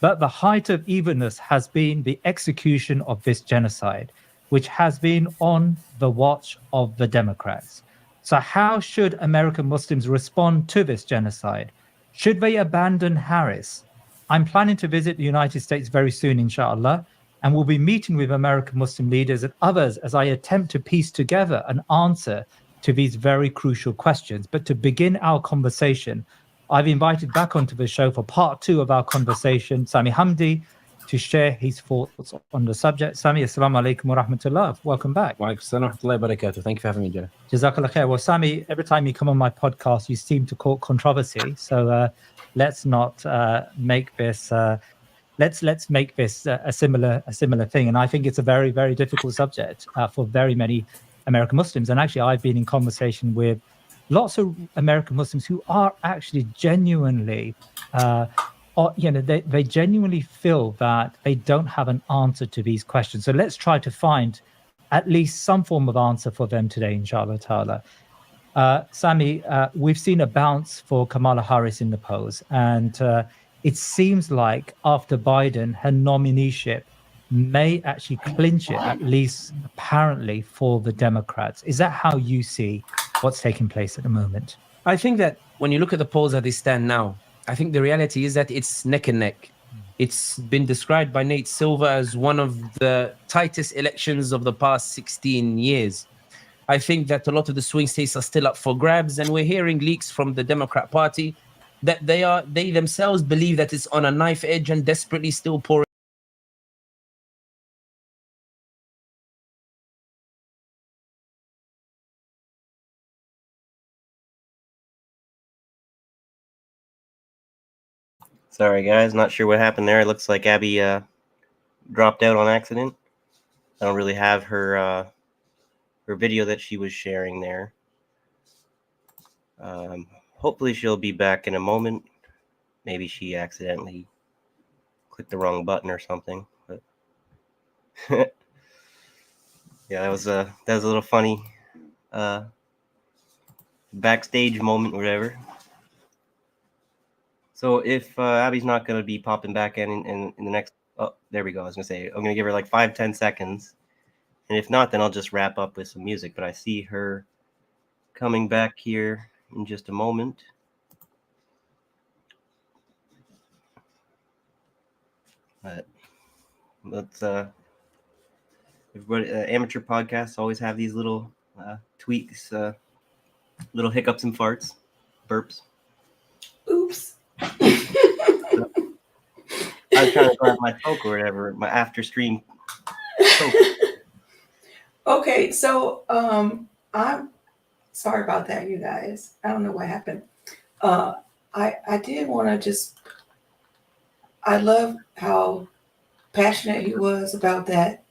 Speaker 14: But the height of evilness has been the execution of this genocide, which has been on the watch of the Democrats. So how should American Muslims respond to this genocide? Should they abandon Harris? I'm planning to visit the United States very soon, inshallah, and will be meeting with American Muslim leaders and others as I attempt to piece together an answer to these very crucial questions. But to begin our conversation, I've invited back onto the show for part 2 of our conversation, Sami Hamdi, to share his thoughts on the subject. Sami, assalamu alaikum wa rahmatullah. Welcome back.
Speaker 16: Wa alaikum assalam wa rahmatullahi wa barakatuh. Thank you for having me, Joe.
Speaker 14: Jazakallah khair. Well, Sami, every time you come on my podcast, you seem to cause controversy. So let's not make this. Let's make this a similar thing. And I think it's a very, very difficult subject for very many American Muslims. And actually, I've been in conversation with lots of American Muslims who are actually genuinely, they genuinely feel that they don't have an answer to these questions. So let's try to find at least some form of answer for them today, inshallah ta'ala. Sammy, we've seen a bounce for Kamala Harris in the polls, and it seems like after Biden, her nomineeship may actually clinch it, at least apparently, for the Democrats. Is that how you see what's taking place at the moment?
Speaker 12: I think that when you look at the polls as they stand now, I think the reality is that it's neck and neck. It's been described by Nate Silver as one of the tightest elections of the past 16 years. I think that a lot of the swing states are still up for grabs, and we're hearing leaks from the Democrat Party that they themselves believe that it's on a knife edge and desperately still pouring.
Speaker 2: Sorry, guys. Not sure what happened there. It looks like Abby dropped out on accident. I don't really have her her video that she was sharing there. Hopefully she'll be back in a moment. Maybe she accidentally clicked the wrong button or something. But yeah, that was a little funny backstage moment, whatever. So if Abby's not going to be popping back in the next, oh, there we go. I was going to say, I'm going to give her like 5-10 seconds. And if not, then I'll just wrap up with some music. But I see her coming back here in just a moment. But let's, everybody, amateur podcasts always have these little tweaks, little hiccups and farts, burps.
Speaker 1: Oops.
Speaker 2: I was trying to grab my Coke or whatever, my after stream Coke.
Speaker 1: Okay, so I'm sorry about that, you guys. I don't know what happened. I did want to just, I love how passionate he was about that.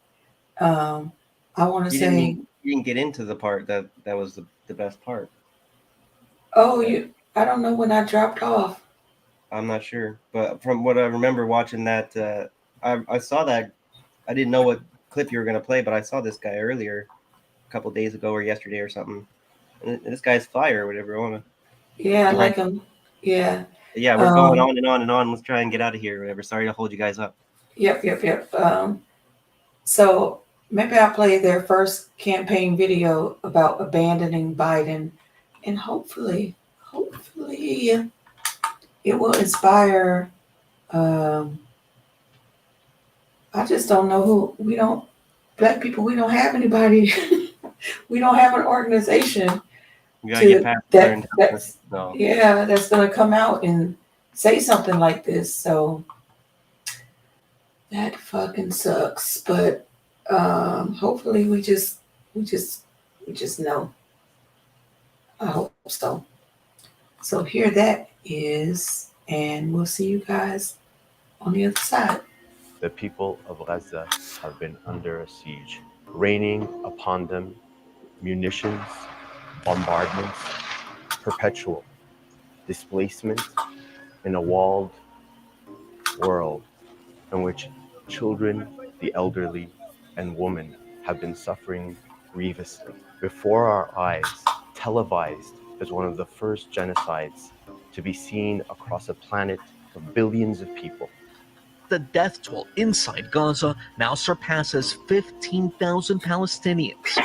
Speaker 1: I want to say,
Speaker 2: you didn't get into the part that was the best part.
Speaker 1: oh, I don't know when I dropped off.
Speaker 2: I'm not sure, but from what I remember watching that, I saw that. I didn't know what clip you were going to play, but I saw this guy earlier, a couple days ago or yesterday or something. And this guy's fire or whatever. I want to.
Speaker 1: Yeah, I like him. Yeah.
Speaker 2: Yeah, we're going on and on and on. Let's try and get out of here or whatever. Sorry to hold you guys up.
Speaker 1: Yep. So maybe I'll play their first campaign video about abandoning Biden, and hopefully it will inspire. I just don't know who. Black people, we don't have anybody. We don't have an organization.
Speaker 2: You gotta get past
Speaker 1: that's going to come out and say something like this. So that fucking sucks. But hopefully we just know. I hope so. So here that is, and we'll see you guys on the other side.
Speaker 17: The people of Gaza have been under a siege, raining upon them munitions, bombardments, perpetual displacement in a walled world in which children, the elderly, and women have been suffering grievously before our eyes, televised as one of the first genocides to be seen across a planet of billions of people.
Speaker 18: The death toll inside Gaza now surpasses 15,000 Palestinians.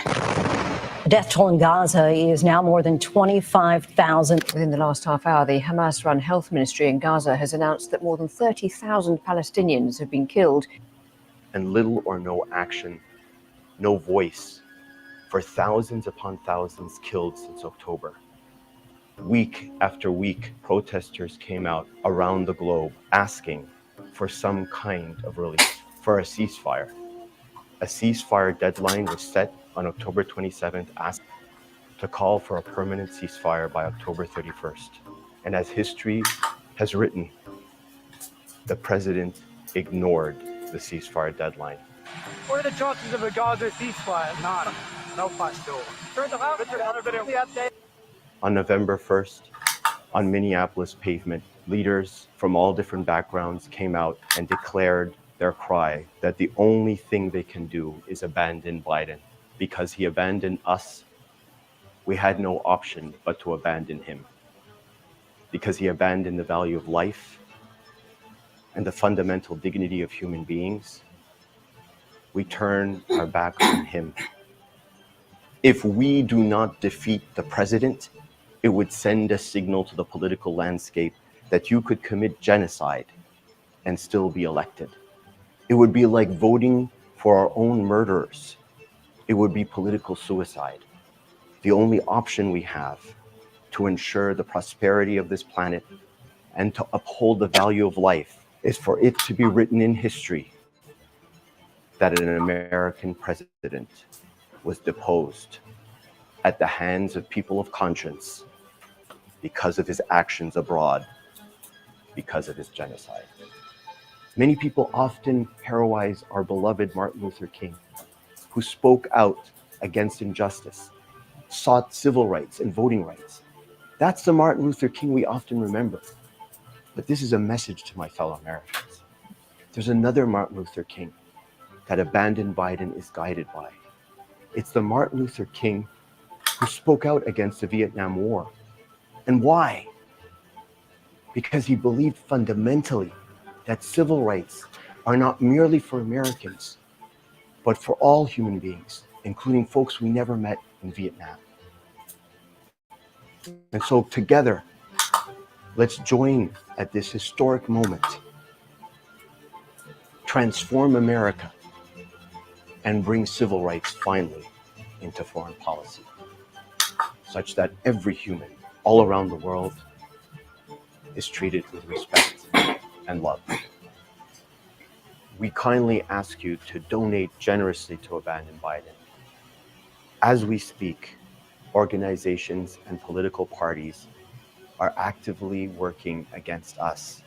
Speaker 19: The death toll in Gaza is now more than 25,000.
Speaker 20: Within the last half hour, the Hamas-run health ministry in Gaza has announced that more than 30,000 Palestinians have been killed.
Speaker 17: And little or no action, no voice for thousands upon thousands killed since October. Week after week, protesters came out around the globe asking for some kind of relief, for a ceasefire. A ceasefire deadline was set on October 27th, asked to call for a permanent ceasefire by October 31st. And as history has written, the president ignored the ceasefire deadline.
Speaker 21: What are the chances of a Gaza ceasefire? None. No possible.
Speaker 17: On November 1st, on Minneapolis pavement, leaders from all different backgrounds came out and declared their cry that the only thing they can do is abandon Biden because he abandoned us we had no option but to abandon him, because he abandoned the value of life and the fundamental dignity of human beings. We turn our back on him. If we do not defeat the president, it would send a signal to the political landscape that you could commit genocide and still be elected. It would be like voting for our own murderers. It would be political suicide. The only option we have to ensure the prosperity of this planet and to uphold the value of life is for it to be written in history that an American president was deposed at the hands of people of conscience because of his actions abroad, because of his genocide. Many people often heroize our beloved Martin Luther King, who spoke out against injustice, sought civil rights and voting rights. That's the Martin Luther King we often remember. But this is a message to my fellow Americans. There's another Martin Luther King that abandoned Biden is guided by. It's the Martin Luther King who spoke out against the Vietnam War. And why? Because he believed fundamentally that civil rights are not merely for Americans, but for all human beings, including folks we never met in Vietnam. And so together, let's join at this historic moment, transform America, and bring civil rights finally into foreign policy, such that every human all around the world is treated with respect and love. We kindly ask you to donate generously to Abandon Biden. As we speak, organizations and political parties are actively working against us.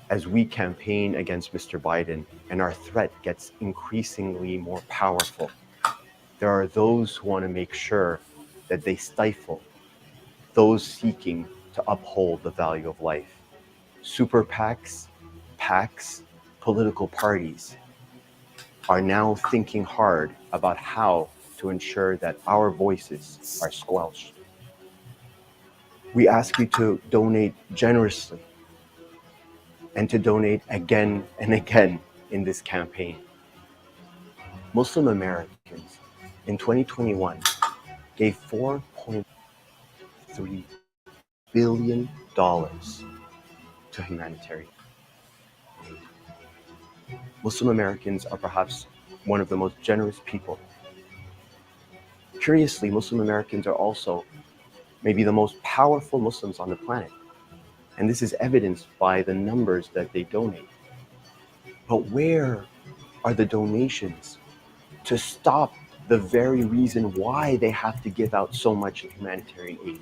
Speaker 17: As we campaign against Mr. Biden and our threat gets increasingly more powerful, there are those who want to make sure that they stifle those seeking to uphold the value of life. Super PACs, PACs, political parties are now thinking hard about how to ensure that our voices are squelched. We ask you to donate generously and to donate again and again in this campaign. Muslim Americans in 2021 gave $4.3 billion to humanitarian aid. Muslim Americans are perhaps one of the most generous people. Curiously, Muslim Americans are also maybe the most powerful Muslims on the planet. And this is evidenced by the numbers that they donate. But where are the donations to stop the very reason why they have to give out so much in humanitarian aid?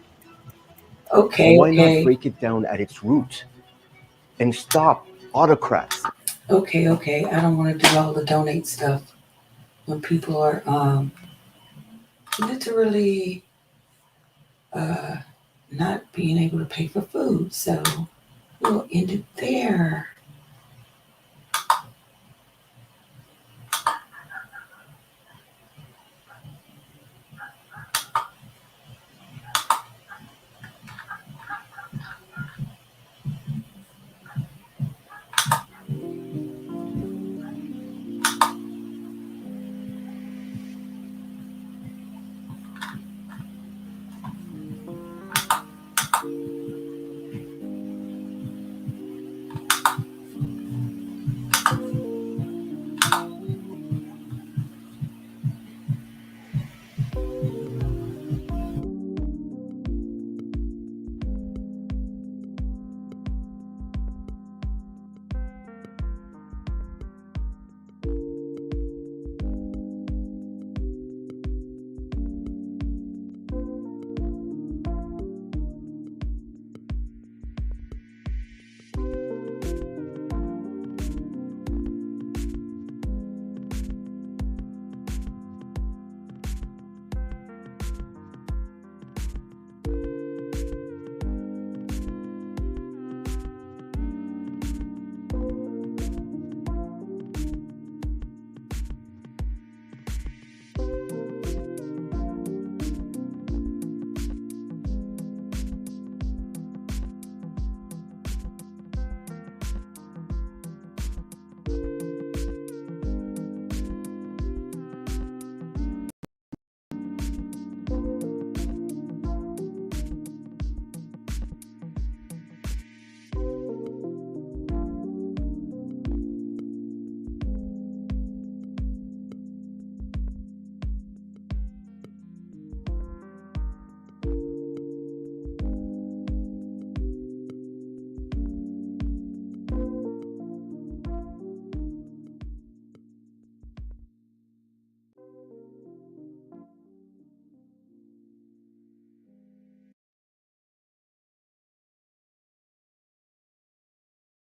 Speaker 17: Why not break it down at its root and stop autocrats?
Speaker 1: Okay. I don't want to do all the donate stuff when people are literally not being able to pay for food. So we'll end it there.